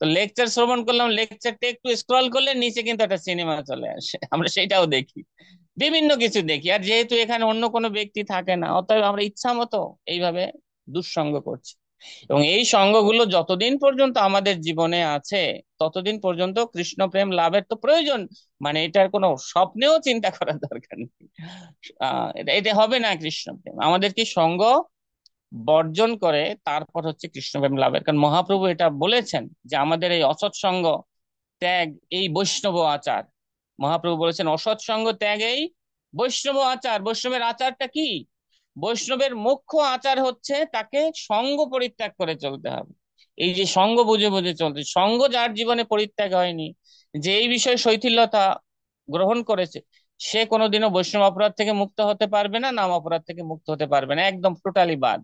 তো লেকচার শ্রবণ করলাম, লেকচারটা একটু স্ক্রল করলে নিচে কিন্তু একটা সিনেমা চলে আসে, আমরা সেটাও দেখি, বিভিন্ন কিছু দেখি। আর যেহেতু এখানে অন্য কোনো ব্যক্তি থাকে না, অতএব আমরা ইচ্ছা মতো এইভাবে দুঃসঙ্গ করছি। এবং এই সঙ্গগুলো যতদিন পর্যন্ত আমাদের জীবনে আছে ততদিন পর্যন্ত কৃষ্ণ প্রেম লাভের তো প্রয়োজন, মানে এটার কোনো স্বপ্নেও চিন্তা করার দরকার নেই। এটা এটা হবে না কৃষ্ণ প্রেম। আমাদের কি সঙ্গ বর্জন করে তারপর হচ্ছে কৃষ্ণ প্রেম লাভের, কারণ মহাপ্রভু এটা বলেছেন যে আমাদের এই অসৎ সঙ্গ ত্যাগ এই বৈষ্ণব আচার। মহাপ্রভু বলেছেন অসৎ সঙ্গ ত্যাগ এই বৈষ্ণব আচার। বৈষ্ণবের আচারটা কি? বৈষ্ণবের মুখ্য আচার হচ্ছে তাকে সঙ্গ পরিত্যাগ করে চলতে হবে। এই যে সঙ্গ বুঝে বুঝে চলতে, সঙ্গ যার জীবনে পরিত্যাগ হয়নি, যে এই বিষয়ে শৈথিল্যতা গ্রহণ করেছে, সে কোনোদিনও বৈষ্ণব অপরাধ থেকে মুক্ত হতে পারবে না, নাম অপরাধ থেকে মুক্ত হতে পারবে না, একদম টোটালি বাদ।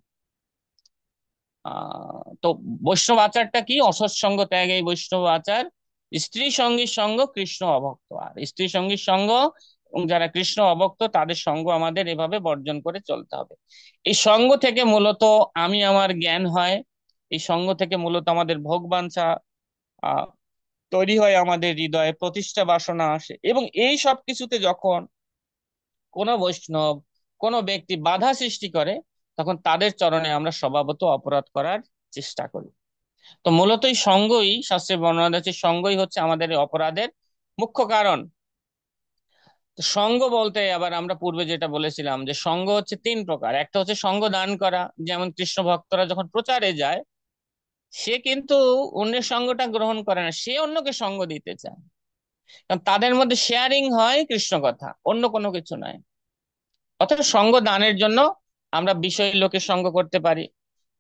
তো বৈষ্ণব আচারটা কি? অসৎ সঙ্গ ত্যাগ এই বৈষ্ণব আচার। স্ত্রী সঙ্গীর সঙ্গ কৃষ্ণ অভক্ত, আর স্ত্রী সঙ্গীর সঙ্গ এবং যারা কৃষ্ণ অভক্ত তাদের সঙ্গ আমাদের এভাবে বর্জন করে চলতে হবে। এই সঙ্গ থেকে মূলত আমি আমার জ্ঞান হয়, এই সঙ্গ থেকে মূলত আমাদের ভোগ বাঞ্ছা আহ তৈরি হয়, আমাদের হৃদয়ে প্রতিষ্ঠা বাসনা আসে। এবং এই সব কিছুতে যখন কোনো বৈষ্ণব কোনো ব্যক্তি বাধা সৃষ্টি করে, তখন তাদের চরণে আমরা স্বভাবত অপরাধ করার চেষ্টা করি। তো মূলত এই সঙ্গই, শাস্ত্রে বর্ণনা আছে, সঙ্গই হচ্ছে আমাদের এই অপরাধের মুখ্য কারণ। তো সঙ্গ বলতে আবার আমরা পূর্বে যেটা বলেছিলাম যে সঙ্গ হচ্ছে তিন প্রকার। একটা হচ্ছে সঙ্গ দান করা, যেমন কৃষ্ণ ভক্তরা যখন প্রচারে যায়, সে কিন্তু অন্যের সঙ্গটা গ্রহণ করে না, সে অন্যকে সঙ্গ দিতে চায়। কারণ তাদের মধ্যে শেয়ারিং হয় কৃষ্ণ কথা, অন্য কোনো কিছু নয়। অথবা সঙ্গ দানের জন্য আমরা বিষয় লোকের সঙ্গ করতে পারি।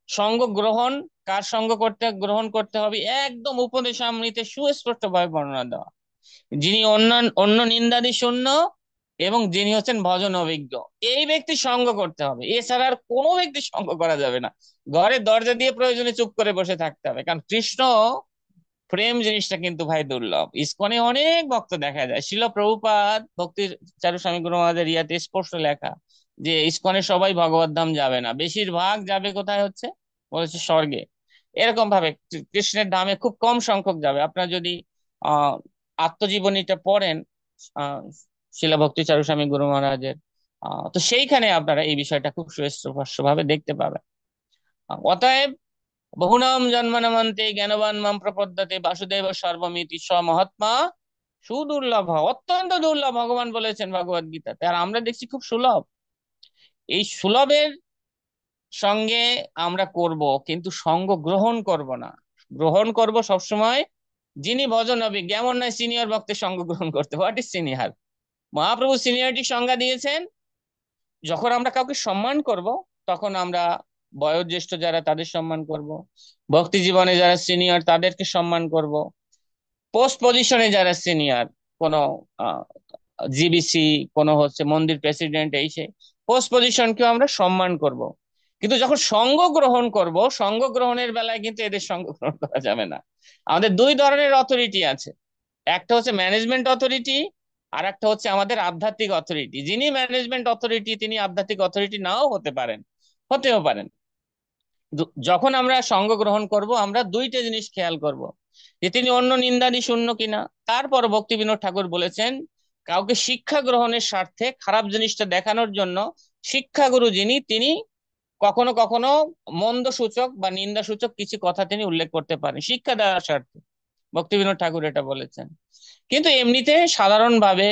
সঙ্গ গ্রহণ, কার সঙ্গ গ্রহণ করতে হবে, একদম উপদেশামৃতে সুস্পষ্ট ভাবে বর্ণনা দেওয়া। যিনি অন্য অন্য নিন্দাদি শূন্য এবং যিনি হচ্ছেন ভজন অভিজ্ঞ, এই ব্যক্তির সঙ্গ করতে হবে। এছাড়া আর কোনো ব্যক্তির সঙ্গ করা যাবে না। ঘরের দরজা দিয়ে প্রয়োজনে চুপ করে বসে থাকতে হবে, কারণ কৃষ্ণ প্রেম জিনিসটা কিন্তু ভাই দুর্লভ। ইসকনে অনেক ভক্ত দেখা যায়। শিল প্রভুপাদ ভক্তির চারু স্বামী গুরু মহারাজের ইয়াতে স্পষ্ট লেখা যে ইসকনে সবাই ভগবত ধাম যাবে না, বেশিরভাগ যাবে কোথায় হচ্ছে, বলেছে স্বর্গে। এরকম ভাবে কৃষ্ণের ধামে খুব কম সংখ্যক যাবে। আপনার যদি আহ আত্মজীবনীটা পড়েন আহ শিলা ভক্তি চারু স্বামী গুরু মহারাজের, তো সেইখানে আপনারা এই বিষয়টা খুব সুস্পষ্ট ভাবে দেখতে পাবেন। অতএব বহুনাম জন্মনামন্তে জ্ঞানবান মাম প্রপদ্যতে বাসুদেব সর্বমিতি স মহাত্মা সুদুর্লভ, অত্যন্ত দুর্লভ ভগবান বলেছেন ভগবদ গীতাতে। আর আমরা দেখছি খুব সুলভ। এই সুলভের সঙ্গে আমরা করব, কিন্তু সঙ্গ গ্রহণ করব না। গ্রহণ করব সবসময় যিনি ভজন হবে। যেমন নয় সিনিয়র ভক্তের সঙ্গ গ্রহণ করতে, হোয়াট ইজ সিনিয়র? মহাপ্রভু সিনিয়রিটির সংজ্ঞা দিয়েছেন, যখন আমরা কাউকে সম্মান করব, তখন আমরা বয়োজ্যেষ্ঠ যারা তাদের সম্মান করব, ভক্তি জীবনে যারা সিনিয়র তাদেরকে সম্মান করব, পোস্ট পজিশনে যারা সিনিয়র, কোনো জিবিসি, কোনো হচ্ছে মন্দির প্রেসিডেন্ট, এই সে পোস্ট পজিশনকেও আমরা সম্মান করব। কিন্তু যখন সঙ্গ গ্রহণ করব, সঙ্গ গ্রহণের বেলায় কিন্তু এদের সঙ্গ গ্রহণ করা যাবে না। আমাদের দুই ধরনের অথরিটি আছে, একটা হচ্ছে ম্যানেজমেন্ট অথরিটি, আর একটা হচ্ছে আমাদের আধ্যাত্মিক অথরিটি। যিনি ম্যানেজমেন্ট অথরিটি তিনি আধ্যাত্মিক অথরিটি নাও হতে পারেন, হতেও পারেন। যখন আমরা সঙ্গ গ্রহণ করব, আমরা দুইটা জিনিস খেয়াল করব, যে তিনি অন্য নিন্দাদি শূন্য কিনা। তারপর ভক্তি বিনোদ ঠাকুর বলেছেন, কাউকে শিক্ষা গ্রহণের স্বার্থে খারাপ জিনিসটা দেখানোর জন্য শিক্ষাগুরু যিনি, তিনি কখনো কখনো মন্দ সূচক বা নিন্দা সূচক কিছু কথা তিনি উল্লেখ করতে পারেন শিক্ষা দেওয়ার স্বার্থে। ভক্তি বিনোদ ঠাকুর এটা বলেছেন। কিন্তু এমনিতে সাধারণভাবে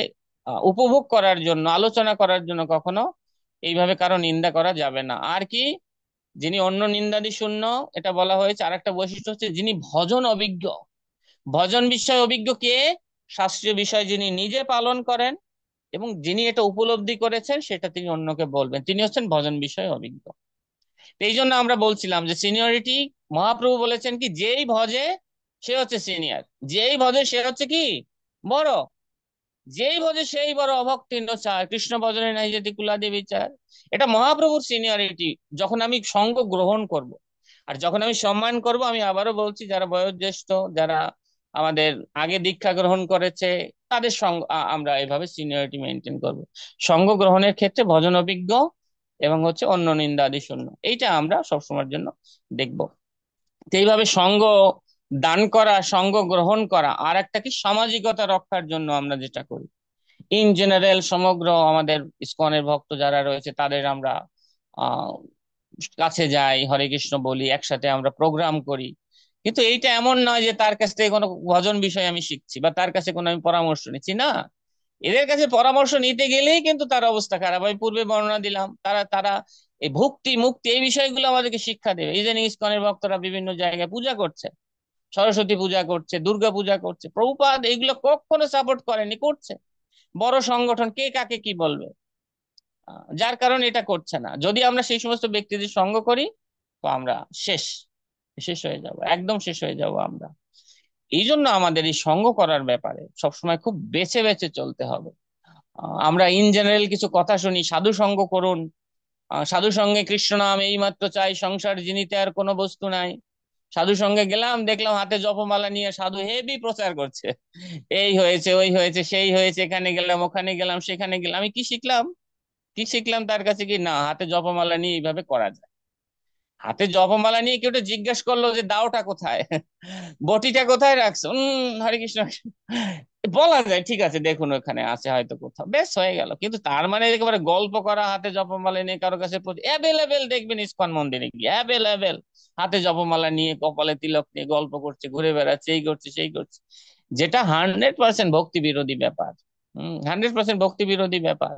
উপভোগ করার জন্য, আলোচনা করার জন্য কখনো এইভাবে কারো নিন্দা করা যাবে না। আর কি, যিনি অন্য নিন্দাদি শূন্য, এটা বলা হয়েছে। আর একটা বৈশিষ্ট্য হচ্ছে যিনি ভজন অভিজ্ঞ। ভজন বিষয় অভিজ্ঞ কে? শাস্ত্রীয় বিষয় যিনি নিজে পালন করেন এবং যিনি এটা উপলব্ধি করেছেন, সেটা তিনি অন্যকে বলবেন, তিনি হচ্ছেন ভজন বিষয় অভিজ্ঞ। তো এই জন্য আমরা বলছিলাম যে সিনিয়রিটি, মহাপ্রভু বলেছেন কি, যেই ভজে সে হচ্ছে সিনিয়র, যেই ভজে সে হচ্ছে কি বড়, যেই ভজে সেই বড়, অভক্তি চার কৃষ্ণ ভজনে নাই যেতে কুলাদি বিচার। এটা মহাপ্রভুর সিনিয়রিটি। যখন আমি সঙ্গ গ্রহণ করব, আর যখন আমি সম্মান করব, আমি আবারও বলছি, যারা বয়োজ্যেষ্ঠ, যারা আমাদের আগে দীক্ষা গ্রহণ করেছে, তাদের সঙ্গ আমরা এভাবে সিনিয়রিটি মেনটেন করব। সঙ্গ গ্রহণের ক্ষেত্রে ভজন অভিজ্ঞ এবং হচ্ছে অন্য নিন্দা আদি শূন্য, এইটা আমরা সবসময়ের জন্য দেখব। তো এইভাবে সঙ্গ দান করা, সঙ্গ গ্রহণ করা, আর একটা কি, সামাজিকতা রক্ষার জন্য আমরা যেটা করি। ইন জেনারেল সমগ্র আমাদের ইসকনের ভক্ত যারা রয়েছে তাদের আমরা আহ কাছে যাই, হরে কৃষ্ণ বলি, একসাথে আমরা প্রোগ্রাম করি। কিন্তু এইটা এমন নয় যে তার কাছ থেকে কোনো ভজন বিষয় আমি শিখছি বা তার কাছে কোনো আমি পরামর্শ নিচ্ছি না। এদের কাছে পরামর্শ নিতে গেলেই কিন্তু তার অবস্থা খারাপ। আমি পূর্বে বর্ণনা দিলাম, তারা তারা এই ভক্তি মুক্তি এই বিষয়গুলো আমাদেরকে শিক্ষা দেবে। এই যে ইসকনের ভক্তরা বিভিন্ন জায়গায় পূজা করছে, সরস্বতী পূজা করছে, দুর্গা পূজা করছে, প্রভুপাদ এগুলো কখনো সাপোর্ট করেনি, করছে। বড় সংগঠন কে কাকে কি বলবে, যার কারণে এটা করছে না। যদি আমরা সেই সমস্ত ব্যক্তিদের সঙ্গ করি, তো আমরা শেষ, শেষ হয়ে যাব, একদম শেষ হয়ে যাব আমরা। এই জন্য আমাদের এই সঙ্গ করার ব্যাপারে সবসময় খুব বেছে বেছে চলতে হবে। আমরা ইন জেনারেল কিছু কথা শুনি, সাধু সঙ্গ করুন, সাধু সঙ্গে কৃষ্ণ নাম এই মাত্র চাই, সংসার জিনিতে আর কোনো বস্তু নাই। সাধু সঙ্গে গেলাম, দেখলাম হাতে জপমালা নিয়ে সাধু হেভি প্রচার করছে, এই হয়েছে ওই হয়েছে সেই হয়েছে, এখানে গেলাম ওখানে গেলাম সেখানে গেলাম। আমি কি শিখলাম? কি শিখলাম তার কাছে? কি না, হাতে জপমালা নিয়ে এইভাবে করা যায়। হাতে জপমালা নিয়ে কেউ একটা জিজ্ঞেস করলো যে দাওটা কোথায়, বটিটা কোথায় রাখছো, হরে কৃষ্ণ, বলা যায় ঠিক আছে দেখুন ওখানে আছে হয়তো কোথাও, বেশ হয়ে গেল। কিন্তু তার মানে একেবারে গল্প করা, হাতে জপমালা নিয়ে কারো কাছে অ্যাভেলেবেল দেখবেন ইসকন মন্দিরে গিয়ে অ্যাভেলেবেল হাতে জপমালা নিয়ে, কপালে তিলক নিয়ে গল্প করছে, ঘুরে বেড়াচ্ছে, এই করছে সেই করছে, যেটা 100% ভক্তি বিরোধী ব্যাপার। 100% ভক্তি বিরোধী ব্যাপার।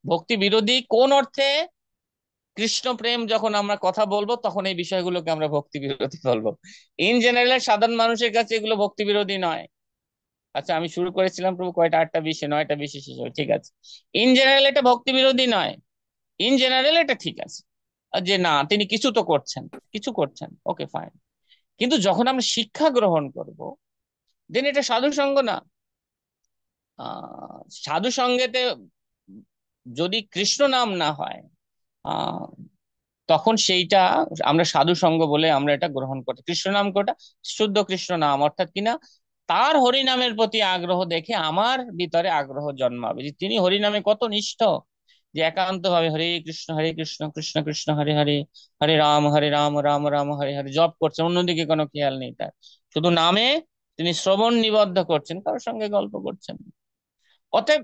ভক্তি বিরোধী কোন অর্থে? কৃষ্ণ প্রেম যখন আমরা কথা বলবো তখন এই বিষয়গুলোকে আমরা ভক্তি বিরোধী বলবো। ইন জেনারেল সাধারণ মানুষের কাছে এগুলো ভক্তি বিরোধী নয়। আচ্ছা, আমি শুরু করেছিলাম প্রভু কয়টা, 8টা 20-এ, 9টা 20-এ শেষ হবে, ঠিক আছে। ইন জেনারেল এটা ভক্তি বিরোধী নয়। ইন জেনারেল এটা ঠিক আছে। আর যে না, তিনি কিছু তো করছেন, কিছু করছেন, ওকে ফাইন। কিন্তু যখন আমরা শিক্ষা গ্রহণ করব, দেন এটা সাধু সঙ্গ না। সাধু সঙ্গেতে যদি কৃষ্ণ নাম না হয়, আহ তখন সেইটা আমরা সাধু সঙ্গ বলে আমরা এটা গ্রহণ করি। কৃষ্ণ নাম কোটা শুদ্ধ কৃষ্ণ নাম, অর্থাৎ কিনা তার হরিনামের প্রতি আগ্রহ দেখে আমার ভিতরে আগ্রহ জন্মাবে যে তিনি হরিনামে কত নিষ্ঠ, যে একান্ত ভাবে হরে কৃষ্ণ কৃষ্ণ কৃষ্ণ হরে হরে, হরে রাম রাম রাম হরে হরে জপ করছেন, অন্যদিকে কোনো খেয়াল নেই তার, শুধু নামে তিনি শ্রবণ নিবদ্ধ করছেন, কারোর সঙ্গে গল্প করছেন। অতএব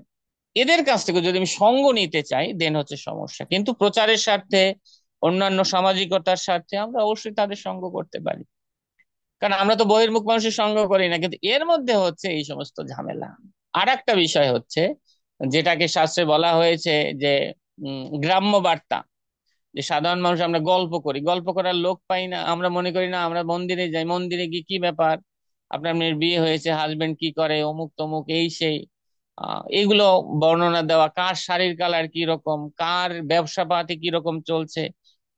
এদের কাছ থেকে যদি আমি সঙ্গ নিতে চাই দেন হচ্ছে সমস্যা, কিন্তু প্রচারের স্বার্থে, অন্যান্য সামাজিকতার স্বার্থে আমরা অবশ্যই তাদের সঙ্গ করতে পারি, কারণ আমরা তো বহির্মুখ মানুষের সঙ্গ করি না। কিন্তু এর মধ্যে হচ্ছে এই সমস্ত ঝামেলা। আর একটা বিষয় হচ্ছে যেটাকে শাস্ত্রে বলা হয়েছে যে গ্রাম্য বার্তা, যে সাধারণ মানুষ আমরা গল্প করি, গল্প করার লোক পাই না, আমরা মনে করি না, আমরা মন্দিরে যাই, মন্দিরে গিয়ে কি ব্যাপার, আপনার মেয়ের বিয়ে হয়েছে, হাজবেন্ড কি করে, অমুক তমুক এই সেই, এগুলো বর্ণনা দেওয়া, কার শাড়ির কালার কি রকম, কার ব্যবসা পাতি কি রকম চলছে,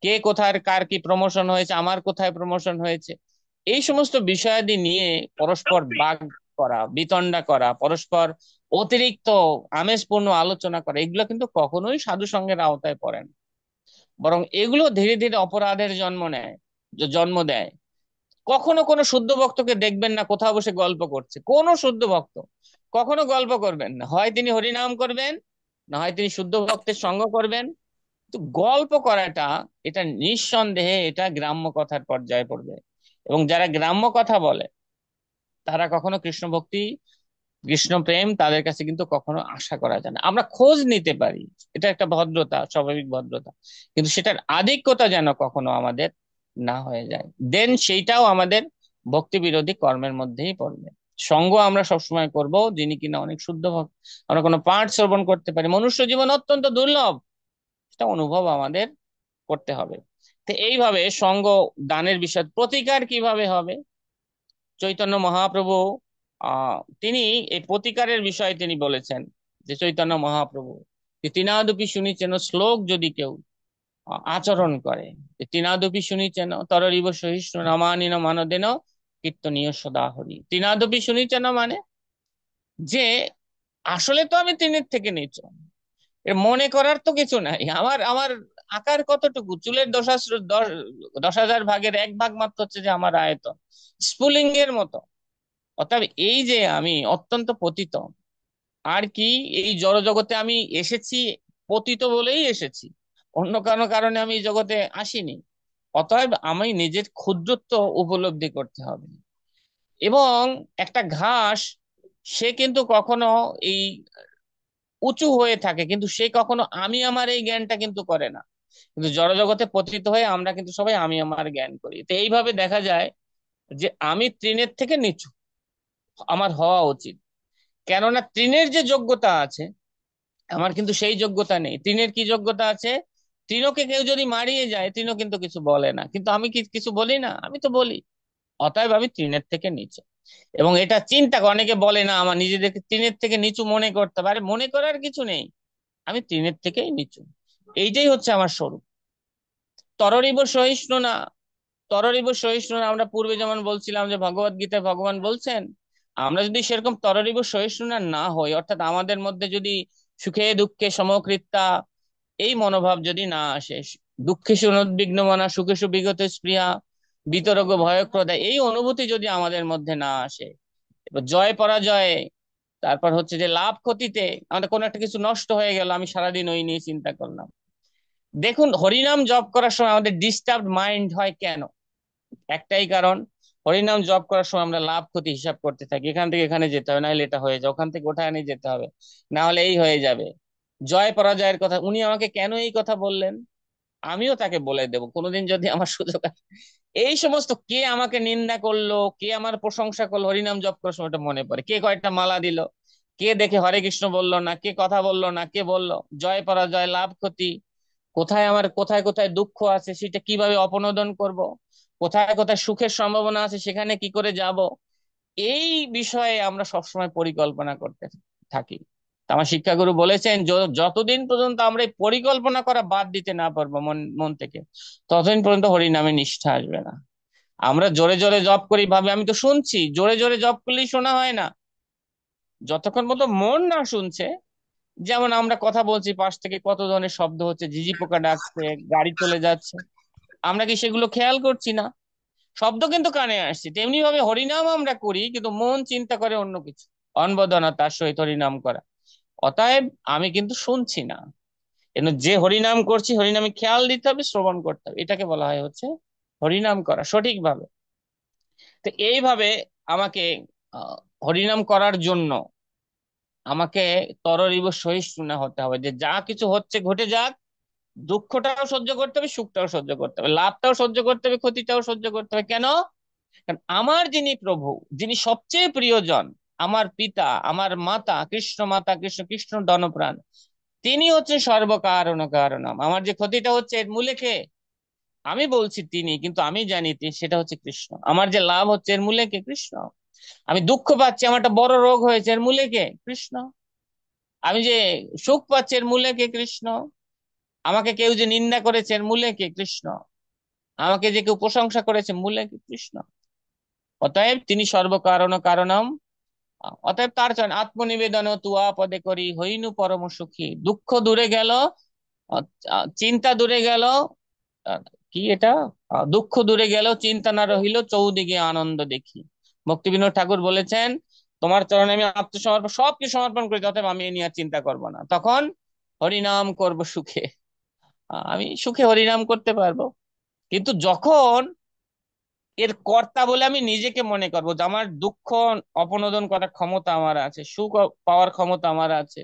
কে কোথায় কার কি প্রমোশন হয়েছে, আমার কোথায় প্রমোশন হয়েছে, এই সমস্ত বিষয়াদি নিয়ে পরস্পর বাগ করা, বিতণ্ডা করা, পরস্পর অতিরিক্ত আমেজপূর্ণ আলোচনা করা, এগুলো কিন্তু কখনোই সাধু সঙ্গের আওতায় পড়ে না। বরং এগুলো ধীরে ধীরে অপরাধের জন্ম নেয়, জন্ম দেয়। কখনো কোনো শুদ্ধ ভক্তকে দেখবেন না কোথাও বসে গল্প করছে, কোনো শুদ্ধ ভক্ত কখনো গল্প করবেন না, হয় তিনি হরিনাম করবেন, না হয় তিনি শুদ্ধ ভক্তের সঙ্গ করবেন। তো গল্প করাটা, এটা নিঃসন্দেহে এটা গ্রাম্য কথার পর্যায়ে পড়বে। এবং যারা গ্রাম্য কথা বলে তারা কখনো কৃষ্ণ ভক্তি, কৃষ্ণ প্রেম তাদের কাছে কিন্তু কখনো আশা করা যায় না। আমরা খোঁজ নিতে পারি, এটা একটা ভদ্রতা, স্বাভাবিক ভদ্রতা, কিন্তু সেটার আধিক্যতা যেন কখনো আমাদের না হয়ে যায়, দেন সেইটাও আমাদের ভক্তি বিরোধী কর্মের মধ্যেই পড়বে। সঙ্গ আমরা সবসময় করব যিনি কিনা অনেক শুদ্ধ ভক্ত, আমরা কোনো পাঠ শ্রবণ করতে পারি, মনুষ্য জীবন অত্যন্ত দুর্লভ, সেটা অনুভব আমাদের করতে হবে। তো এইভাবে সঙ্গ দানের বিষয় প্রতিকার কিভাবে হবে, চৈতন্য মহাপ্রভু তিনি এই প্রতিকারের বিষয়ে তিনি বলেছেন, যে চৈতন্য মহাপ্রভু যে তিনাদপি শুনিছেন শ্লোক যদি কেউ আচরণ করে, যে তিনাদপি শুনিছেন তররিব সহিষ্ণু রামানিন মানদেন কীর্তনীয় সদা হরি। তিনাদপি শুনিছেন মানে যে আসলে তো আমি তিনের থেকে নিচু, এর মনে করার তো কিছু নাই, আমার আমার আকার কতটুকু, চুলের 10,000 ভাগের 1 ভাগ মাত্র হচ্ছে যে আমার আয়তন, স্ফুলিঙ্গের মতো। অর্থাৎ এই যে আমি অত্যন্ত পতিত, আর কি এই জড়জগতে আমি এসেছি পতিত বলেই এসেছি, অন্য কোনো কারণে আমি এই জগতে আসিনি। অতএব আমি নিজের ক্ষুদ্রত্ব উপলব্ধি করতে হবে। এবং একটা ঘাস, সে কিন্তু কখনো এই উঁচু হয়ে থাকে, কিন্তু সে কখনো আমি আমার এই জ্ঞানটা কিন্তু করে না। কিন্তু জড়জগতে পতিত হয়ে আমরা কিন্তু সবাই আমি আমার জ্ঞান করি। তো এইভাবে দেখা যায় যে আমি তৃণের থেকে নিচু আমার হওয়া উচিত, কেননা তৃণের যে যোগ্যতা আছে আমার কিন্তু সেই যোগ্যতা নেই। তৃণের কি যোগ্যতা আছে? তৃণকে কেউ যদি মারিয়ে যায় তৃণ কিন্তু কিছু বলে না, কিন্তু আমি কি কিছু বলি না? আমি তো বলি। অতএব আমি তৃণের থেকে নিচে। এবং এটা চিন্তা করে, অনেকে বলে না আমার নিজেদেরকে তৃণের থেকে নিচু মনে করতে পারে, মনে করার কিছু নেই, আমি তৃণের থেকেই নিচু। এইটাই হচ্ছে আমার স্বরূপ। তররিব সহিষ্ণু না, তররিব সহিষ্ণু না, আমরা পূর্বে যেমন বলছিলাম যে ভগবত গীতায় ভগবান বলছেন, আমরা যদি সেরকম তররিব সহিষ্ণু না হই, অর্থাৎ আমাদের মধ্যে যদি সুখে দুঃখে সমকৃত্তা এই মনোভাব যদি না আসে, দুঃখে অনুদ্বিগ্ন মনা সুখে বিগত স্পৃহা বিতরগ ভয়ক্রোধ, এই অনুভূতি যদি আমাদের মধ্যে না আসে, এবার জয় পরাজয়, তারপর হচ্ছে যে লাভ ক্ষতিতে আমাদের কোনো একটা কিছু নষ্ট হয়ে গেল, আমি সারাদিন ওই নিয়ে চিন্তা করলাম। দেখুন, হরিনাম জপ করার সময় আমাদের ডিস্টার্ব মাইন্ড হয় কেন? একটাই কারণ, হরিনাম জপ করার সময় আমরা লাভ ক্ষতি হিসাব করতে থাকি, এখান থেকে এখানে যেতে হবে, নাহলে এটা হয়ে যায়, ওখান থেকে ওঠায় নিয়ে যেতে হবে, না হলে এই হয়ে যাবে। জয় পরাজয়ের কথা, উনি আমাকে কেন এই কথা বললেন, আমিও তাকে বলে দেব কোনোদিন যদি আমার সুযোগ আসে। এই সমস্ত কে আমাকে নিন্দা করলো, কে আমার প্রশংসা করলো, হরিনাম জপ করার সময় এটা মনে পড়ে, কে কয়েকটা মালা দিল, কে দেখে হরে কৃষ্ণ বললো না, কে কথা বললো না, কে বললো, জয় পরাজয়, লাভ ক্ষতি, কোথায় আমার কোথায় কোথায় দুঃখ আছে সেটা কিভাবে অপনোদন করব, কোথায় কোথায় সুখের সম্ভাবনা আছে সেখানে কি করে যাব, এই বিষয়ে আমরা সবসময় পরিকল্পনা করতে থাকি। তো আমার শিক্ষাগুরু বলেছেন, যতদিন পর্যন্ত আমরা এই পরিকল্পনা করা বাদ দিতে না পারবো মন মন থেকে, ততদিন পর্যন্ত হরিনামে নিষ্ঠা আসবে না। আমরা জোরে জোরে জপ করি, ভাবে আমি তো শুনছি, জোরে জোরে জপ করলেই শোনা হয় না। যতক্ষণ পর্যন্ত মন না শুনছে, যেমন আমরা কথা বলছি, পাশ থেকে কত ধরনের শব্দ হচ্ছে, ঝিঝি পোকা ডাকছে, গাড়ি চলে যাচ্ছে, আমরা কি সেগুলো খেয়াল করছি না? শব্দ কিন্তু কানে আসছে। তেমনি ভাবে হরিনাম আমরা করি, কিন্তু মন চিন্তা করে অন্য কিছু। অনবদনা তার সহিত হরিনাম করা, অতএব আমি কিন্তু শুনছি না। কিন্তু যে হরিনাম করছি, হরিনামে খেয়াল দিতে হবে, শ্রবণ করতে হবে, এটাকে বলা হয় হচ্ছে হরিনাম করা সঠিকভাবে। তো এইভাবে আমাকে আহ, হরিনাম করার জন্য আমাকে তররিব সহিষ্ণু হতে হবে, যে যা কিছু হচ্ছে ঘটে যাক, দুঃখটাও সহ্য করতে হবে, সুখটাও সহ্য করতে হবে, লাভটাও সহ্য করতে হবে, ক্ষতিটাও সহ্য করতে হবে। কেন? কারণ আমার যিনি প্রভু, যিনি সবচেয়ে প্রিয়জন, আমার পিতা, আমার মাতা, কৃষ্ণ মাতা, কৃষ্ণ কৃষ্ণ ধনপ্রাণ, তিনি হচ্ছে সর্বকারণ কারণম। আমার যে ক্ষতিটা হচ্ছে এর মূলে কে? আমি বলছি তিনি, কিন্তু আমি জানি সেটা হচ্ছে কৃষ্ণ। আমার যে লাভ হচ্ছে এর মূলে কে? কৃষ্ণ। আমি দুঃখ পাচ্ছি, আমার একটা বড় রোগ হয়েছে, এর মূলে কে? কৃষ্ণ। আমি যে সুখ পাচ্ছি, এর মূলে কে? কৃষ্ণ। আমাকে কেউ যে নিন্দা করেছে, এর মূলে কে? কৃষ্ণ। আমাকে যে কেউ প্রশংসা করেছে, মূলে কে? কৃষ্ণ। অতএব তিনি সর্বকারণ কারণম। অতএব তার চরণ আত্মনিবেদন তুয়া পদে করি, হইনু পরম সুখী। দুঃখ দূরে গেল, চিন্তা দূরে গেল, আহ, কি এটা, দুঃখ দূরে গেল, চিন্তা না রহিল, চৌদিকে আনন্দ দেখি। ভক্তিবিনোদ ঠাকুর বলেছেন, তোমার চরণে আমি আত্মসমর্পণ, সবকিছু সমর্পণ করি, অতএব আমি এ নিয়ে আর চিন্তা করব না। তখন হরিনাম করব সুখে, আমি সুখে হরিনাম করতে পারবো। কিন্তু যখন এর কর্তা বলে আমি নিজেকে মনে করবো, যে আমার দুঃখ অপনোদন করার ক্ষমতা আমার আছে, সুখ পাওয়ার ক্ষমতা আমার আছে,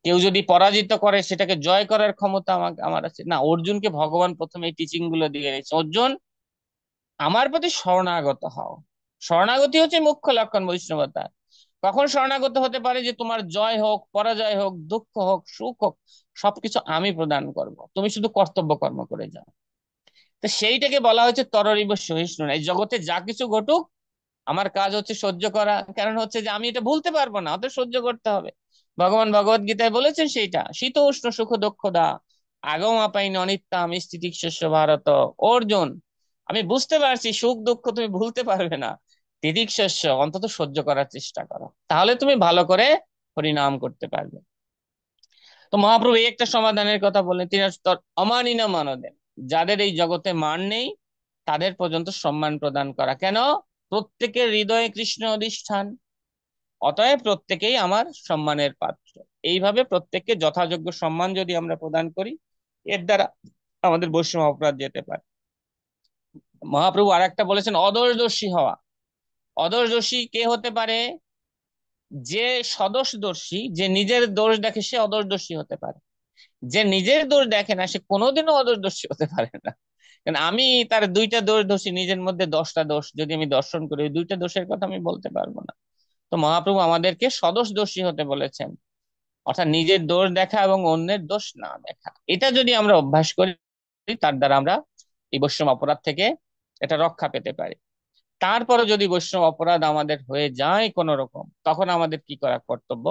কেউ যদি পরাজিত করে সেটাকে জয় করার ক্ষমতা আমাকে আমার আছে না। অর্জুনকে ভগবান প্রথমে এই টিচিং গুলো দিয়ে গেছে, অর্জুন আমার প্রতি শরণাগত হও। শরণাগতি হচ্ছে মুখ্য লক্ষণ বৈষ্ণবতা। কখন শরণাগত হতে পারে? যে তোমার জয় হোক, পরাজয় হোক, দুঃখ হোক, সুখ হোক, সবকিছু আমি প্রদান করব, তুমি শুধু কর্তব্য কর্ম করে যাও। তো সেইটাকে বলা হয়েছে তররিব সহিষ্ণু। এই জগতে যা কিছু ঘটুক, আমার কাজ হচ্ছে সহ্য করা। কারণ হচ্ছে যে আমি এটা ভুলতে পারবো না, অত সহ্য করতে হবে। ভগবান ভগবত গীতায় বলেছেন সেইটা, শীত উষ্ণ সুখ দুঃখ দা আগম আপাইন অনিত্যাম স্থিতিশস্য ভারত। অর্জুন, আমি বুঝতে পারছি সুখ দুঃখ তুমি ভুলতে পারবে না, তিতিক্ষস্য অন্তত সহ্য করার চেষ্টা করো, তাহলে তুমি ভালো করে হরিনাম করতে পারবে। তো মহাপ্রভু এই একটা সমাধানের কথা বললেন, তিনি হচ্ছে অমানিনা মানদেন, যাদের এই জগতে মান নেই তাদের পর্যন্ত সম্মান প্রদান করা। কেন? প্রত্যেকের হৃদয়ে কৃষ্ণ অধিষ্ঠান, অতএব প্রত্যেকেই আমার সম্মানের পাত্র। এইভাবে প্রত্যেককে যথাযোগ্য সম্মান যদি আমরা প্রদান করি, এর দ্বারা আমাদের বৈষ্ণব অপরাধ যেতে পারে। মহাপ্রভু আর একটা বলেছেন, অদোষদর্শী হওয়া। অদোষদর্শী কে হতে পারে? যে সদোষদর্শী, যে নিজের দোষ দেখে, সে অদোষদর্শী হতে পারে। যে নিজের দোষ দেখে না, সে কোনোদিনও অদোষদর্শী হতে পারে না। কারণ আমি তার দুইটা দোষ দোষী, নিজের মধ্যে 10টা দোষ যদি আমি দর্শন করি, ওই দুইটা দোষের কথা আমি বলতে পারবো না। তো মহাপ্রভু আমাদেরকে সদোষ দোষী হতে বলেছেন, অর্থাৎ নিজের দোষ দেখা এবং অন্যের দোষ না দেখা। এটা যদি আমরা অভ্যাস করি, তার দ্বারা আমরা এই বৈষ্ণব অপরাধ থেকে এটা রক্ষা পেতে পারি। তারপরে যদি বৈষ্ণব অপরাধ আমাদের হয়ে যায় কোন রকম, তখন আমাদের কি করা কর্তব্য?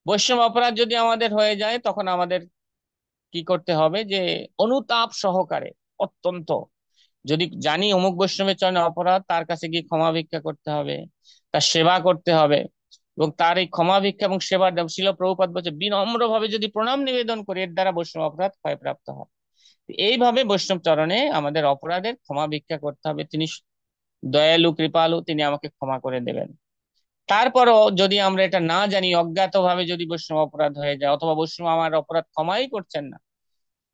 বৈষ্ণব অপরাধ যদি আমাদের হয়ে যায়, তখন আমাদের কি করতে হবে? যে অনুতাপ সহকারে, অত্যন্ত, যদি জানি অমুক বৈষ্ণবের চরণে অপরাধ, তার কাছে গিয়ে ক্ষমা ভিক্ষা করতে হবে, তার সেবা করতে হবে, এবং তার এই ক্ষমা ভিক্ষা এবং সেবার শিল প্রভুপাদ বলছে, বিনম্র ভাবে যদি প্রণাম নিবেদন করি, এর দ্বারা বৈষ্ণব অপরাধ ক্ষয়প্রাপ্ত হয়। এইভাবে বৈষ্ণব চরণে আমাদের অপরাধের ক্ষমা ভিক্ষা করতে হবে। তিনি দয়ালু কৃপালু, তিনি আমাকে ক্ষমা করে দেবেন। তারপরও যদি আমরা এটা না জানি, অজ্ঞাত ভাবে যদি বৈষ্ণব অপরাধ হয়ে যায়, অথবা বৈষ্ণব আমার অপরাধ ক্ষমাই করছেন না,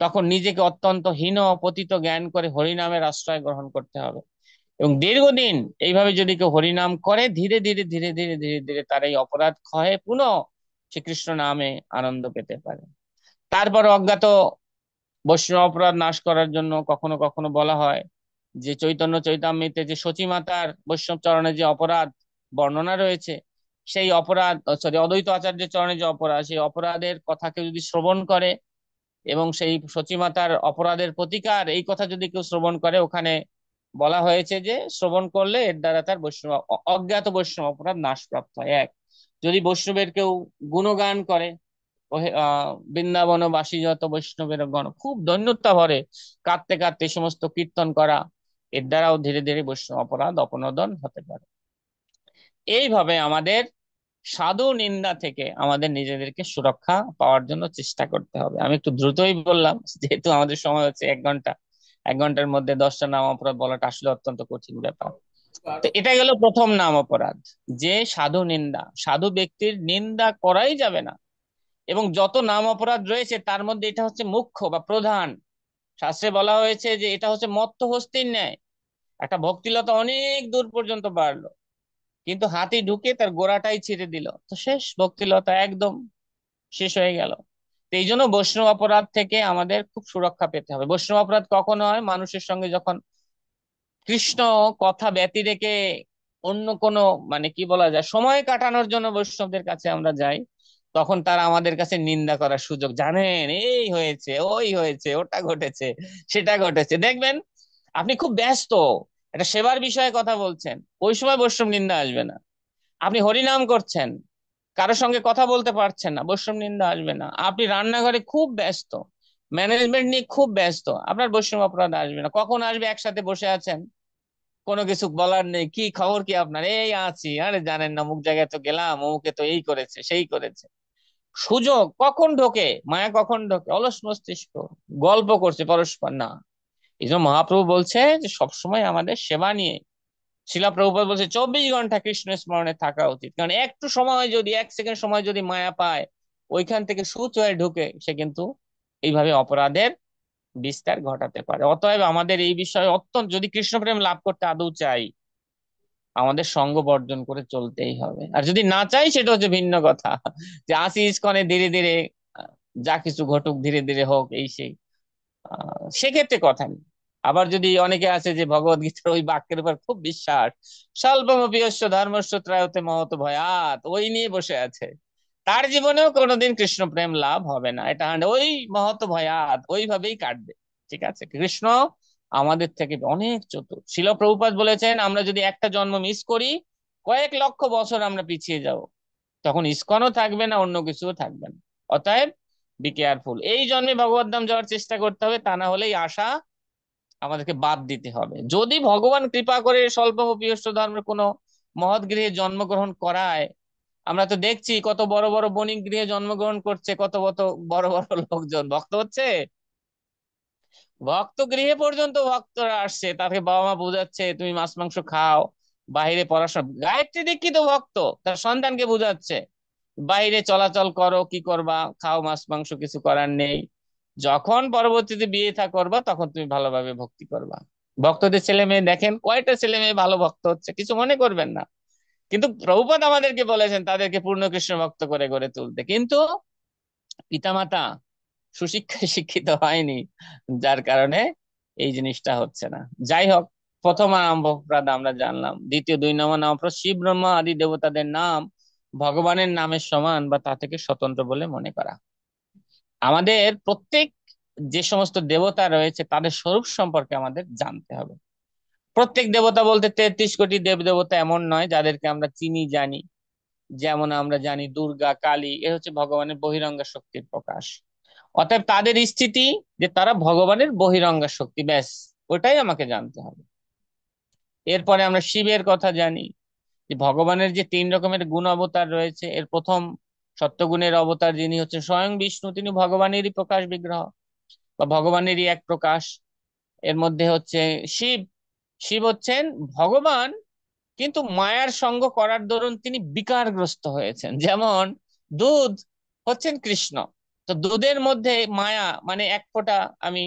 তখন নিজেকে অত্যন্ত হীন পতিত জ্ঞান করে হরিনামের আশ্রয় গ্রহণ করতে হবে। এবং দীর্ঘদিন এইভাবে যদি কেউ হরিনাম করে, ধীরে ধীরে ধীরে ধীরে ধীরে ধীরে তার এই অপরাধ ক্ষয়ে পুনঃ শ্রীকৃষ্ণ নামে আনন্দ পেতে পারে। তারপর অজ্ঞাত বৈষ্ণব অপরাধ নাশ করার জন্য কখনো কখনো বলা হয় যে চৈতন্য চৈতামৃতে যে সচী মাতার বৈষ্ণব চরণে যে অপরাধ বর্ণনা রয়েছে, সেই অপরাধ, সরি, অদ্বৈত আচার্যের চরণে যে অপরাধ, সেই অপরাধের কথাকে যদি শ্রবণ করে এবং সেই সতীমাতার অপরাধের প্রতিকার এই কথা যদি কেউ শ্রবণ করে, ওখানে বলা হয়েছে যে শ্রবণ করলে এর দ্বারা তার বৈষ্ণব অজ্ঞাত বৈষ্ণব অপরাধ নাশপ্রাপ্ত হয়। এক, যদি বৈষ্ণবের কেউ গুণগান করে, বৃন্দাবনবাসী যত বৈষ্ণবের গণ, খুব দৈন্যতা ভরে কাঁদতে কাঁদতে এই সমস্ত কীর্তন করা, এর দ্বারাও ধীরে ধীরে বৈষ্ণব অপরাধ অপনোদন হতে পারে। এইভাবে আমাদের সাধু নিন্দা থেকে আমাদের নিজেদেরকে সুরক্ষা পাওয়ার জন্য চেষ্টা করতে হবে। আমি একটু দ্রুতই বললাম, যেহেতু আমাদের সময় হচ্ছে 1 ঘন্টা। 1 ঘন্টার মধ্যে 10টা নাম অপরাধ বলাটা আসলে অত্যন্ত কঠিন ব্যাপার। তো এটা গেল প্রথম নাম অপরাধ, যে সাধু নিন্দা। সাধু ব্যক্তির নিন্দা করাই যাবে না। এবং যত নাম অপরাধ রয়েছে তার মধ্যে এটা হচ্ছে মুখ্য বা প্রধান। শাস্ত্রে বলা হয়েছে যে এটা হচ্ছে মত্ত হস্তির ন্যায়। একটা ভক্তিলতা অনেক দূর পর্যন্ত বাড়লো, কিন্তু হাতি ঢুকে তার গোড়াটাই ছিঁড়ে দিল, তো শেষ, ভক্তিলতা একদম শেষ হয়ে গেল। তো এই জন্য বৈষ্ণব অপরাধ থেকে আমাদের খুব সুরক্ষা পেতে হবে। বৈষ্ণব অপরাধ কখন হয়? মানুষের সঙ্গে যখন কৃষ্ণ কথা ব্যতি রেখে অন্য কোনো, মানে কি বলা যায়, সময় কাটানোর জন্য বৈষ্ণবদের কাছে আমরা যাই, তখন তারা আমাদের কাছে নিন্দা করার সুযোগ, জানেন এই হয়েছে, ওই হয়েছে, ওটা ঘটেছে, সেটা ঘটেছে, দেখবেন আপনি খুব ব্যস্ত, একটা সেবার বিষয়ে কথা বলছেন, ওই সময় বৈষ্ণব নিন্দা আসবে না। আপনি হরিনাম করছেন, কারোর সঙ্গে কথা বলতে পারছেন না, বৈষ্ণব নিন্দা আসবে না। আপনি রান্নাঘরে খুব ব্যস্ত, ম্যানেজমেন্ট নিয়ে খুব ব্যস্ত, আপনার বৈষ্ণব অপরাধ আসবে না। কখন আসবে? একসাথে বসে আছেন, কোনো কিছু বলার নেই, কি খবর, কি আপনার, এই আছি, আরে জানেন না অমুক জায়গায় তো গেলাম, অমুকে তো এই করেছে সেই করেছে। সুযোগ কখন ঢোকে, মায়া কখন ঢোকে? অলস মস্তিষ্ক গল্প করছে পরস্পর না। এই জন্য মহাপ্রভু বলছে যে সবসময় আমাদের সেবা নিয়ে, শিলা প্রভুপাদ বলছে 24 ঘন্টা কৃষ্ণ স্মরণে থাকা উচিত। কারণ একটু সময় যদি, 1 সেকেন্ড সময় যদি মায়া পায়, ওইখান থেকে সুচ হয়ে ঢুকে সে কিন্তু এইভাবে অপরাধের বিস্তার ঘটাতে পারে। অতএব আমাদের এই বিষয়ে অত্যন্ত, যদি কৃষ্ণ প্রেম লাভ করতে আদৌ চাই, আমাদের সঙ্গ বর্জন করে চলতেই হবে। আর যদি না চাই সেটা হচ্ছে ভিন্ন কথা, যে আসি ইস্কনে ধীরে ধীরে, আহ, যা কিছু ঘটুক ধীরে ধীরে হোক, এই সেই, সেক্ষেত্রে কথা নেই। আবার যদি অনেকে আছে যে ভগবত গীতার ওই বাক্যের উপর খুব বিশ্বাস, স্বল্পমপিয়স্য ধর্মস্য ত্রায়তে মহত ভয়াত, ওই নিয়ে বসে আছে, তার জীবনেও কোনোদিন কৃষ্ণ প্রেম লাভ হবে না। এটা ওই মহত ভয়াত ওইভাবেই কাটবে। ঠিক আছে, কৃষ্ণ আমাদের থেকে অনেক চতুর। শিল প্রভুপাদ বলেছেন আমরা যদি একটা জন্ম মিস করি, কয়েক লক্ষ বছর আমরা পিছিয়ে যাব, তখন ইস্কনও থাকবে না, অন্য কিছুও থাকবে না। অতএব বি কেয়ারফুল, এই জন্মে ভগবত ধাম যাওয়ার চেষ্টা করতে হবে, তা না হলে এই আশা আমাদেরকে বাদ দিতে হবে। যদি ভগবান কৃপা করে স্বল্পমপিয়স্য ধর্মের কোনো মহৎ গৃহে জন্মগ্রহণ করায়, আমরা তো দেখছি কত বড় বড় বণিক গৃহে জন্মগ্রহণ করছে, কত কত বড় বড় লোকজন ভক্ত হচ্ছে, ভক্ত গৃহে পর্যন্ত ভক্তরা আসছে, তাকে বাবা মা বোঝাচ্ছে তুমি মাছ মাংস খাও, বাইরে পড়াশোনা, গায়ত্রী দীক্ষিত ভক্ত তার সন্তানকে বোঝাচ্ছে বাইরে চলাচল করো, কি করবা, খাও মাছ মাংস, কিছু করার নেই, যখন পরবর্তীতে বিয়ে থা করবা তখন তুমি ভালোভাবে ভক্তি করবা। ভক্তদের ছেলে মেয়ে দেখেন, কয়টা ছেলে মেয়ে ভালো ভক্ত হচ্ছে, কিছু মনে করবেন না। কিন্তু প্রভুপাদ আমাদেরকে বলেছেন তাদেরকে পূর্ণ কৃষ্ণ ভক্ত করে গড়ে তুলতে, কিন্তু পিতামাতা সুশিক্ষায় শিক্ষিত হয়নি, যার কারণে এই জিনিসটা হচ্ছে না। যাই হোক, প্রথম নামপ্রদ আমরা জানলাম। দ্বিতীয় 2 নম্বর নামপ্রদ, শিব ব্রহ্মা আদি দেবতাদের নাম ভগবানের নামের সমান বা তা থেকে স্বতন্ত্র বলে মনে করা। আমাদের প্রত্যেক যে সমস্ত দেবতা রয়েছে তাদের স্বরূপ সম্পর্কে আমাদের জানতে হবে। প্রত্যেক দেবতা বলতে 33 কোটি দেব দেবতা এমন নয় যাদেরকে আমরা চিনি জানি। যেমন আমরা জানি দুর্গা, কালী, এ হচ্ছে ভগবানের বহিরঙ্গা শক্তির প্রকাশ। অতএব তাদের স্থিতি যে তারা ভগবানের বহিরঙ্গা শক্তি, ব্যাস, ওটাই আমাকে জানতে হবে। এরপরে আমরা শিবের কথা জানি, যে ভগবানের যে 3 রকমের গুণ অবতার রয়েছে, এর প্রথম সত্যগুণের অবতার যিনি হচ্ছেন স্বয়ং বিষ্ণু, তিনি ভগবানেরই প্রকাশ বিগ্রহ বা ভগবানেরই এক প্রকাশ। এর মধ্যে হচ্ছে শিব। শিব হচ্ছেন ভগবান, কিন্তু মায়ার সঙ্গ করার দরুন তিনি বিকারগ্রস্ত হয়েছেন। যেমন দুধ হচ্ছেন কৃষ্ণ, তো দুধের মধ্যে মায়া, মানে এক ফোঁটা আমি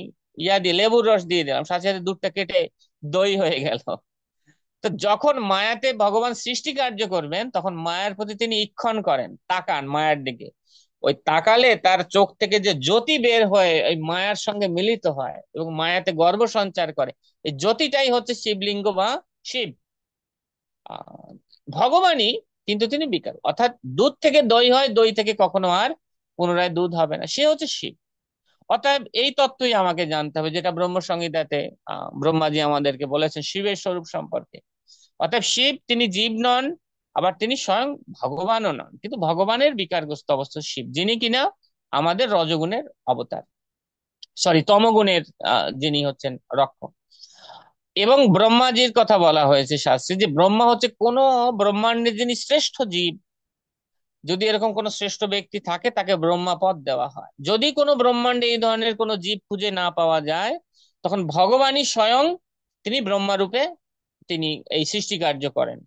দিয়ে লেবুর রস দিয়ে দিলাম, সাথে সাথে দুধটা কেটে দই হয়ে গেল। তো যখন মায়াতে ভগবান সৃষ্টি কার্য করবেন, তখন মায়ার প্রতি তিনি ঈক্ষণ করেন, তাকান মায়ার দিকে, ওই তাকালে তার চোখ থেকে যে জ্যোতি বের হয়ে ওই মায়ার সঙ্গে মিলিত হয় এবং মায়াতে গর্ভ সঞ্চার করে, এই জ্যোতিটাই হচ্ছে শিবলিঙ্গ বা শিব। আহ ভগবানই কিন্তু তিনি বিকার, অর্থাৎ দুধ থেকে দই হয়, দই থেকে কখনো আর পুনরায় দুধ হবে না, সে হচ্ছে শিব। অতএব এই তত্ত্বই আমাকে জানতে হবে, যেটা ব্রহ্ম সংহিতাতে ব্রহ্মাজি আমাদেরকে বলেছেন শিবের স্বরূপ সম্পর্কে। অতএব শিব তিনি জীব নন, আবার তিনি স্বয়ং ভগবানও নন, কিন্তু ভগবানের বিকারগ্রস্ত অবস্থা শিব, যিনি কিনা আমাদের রজগুণের অবতার, সরি তমগুণের যিনি হচ্ছেন রক্ষক। এবং ব্রহ্মাজির কথা বলা হয়েছে শাস্ত্রে, যে ব্রহ্মা হচ্ছে কোন ব্রহ্মাণ্ডের যিনি শ্রেষ্ঠ জীব, যদি এরকম কোন শ্রেষ্ঠ ব্যক্তি থাকে তাকে ব্রহ্মা পদ দেওয়া হয়। যদি কোনো ব্রহ্মাণ্ডে এই ধরনের কোনো জীব খুঁজে না পাওয়া যায়, তখন ভগবানই স্বয়ং তিনি ব্রহ্মা রূপে তিনি এই সৃষ্টি কার্য করেন।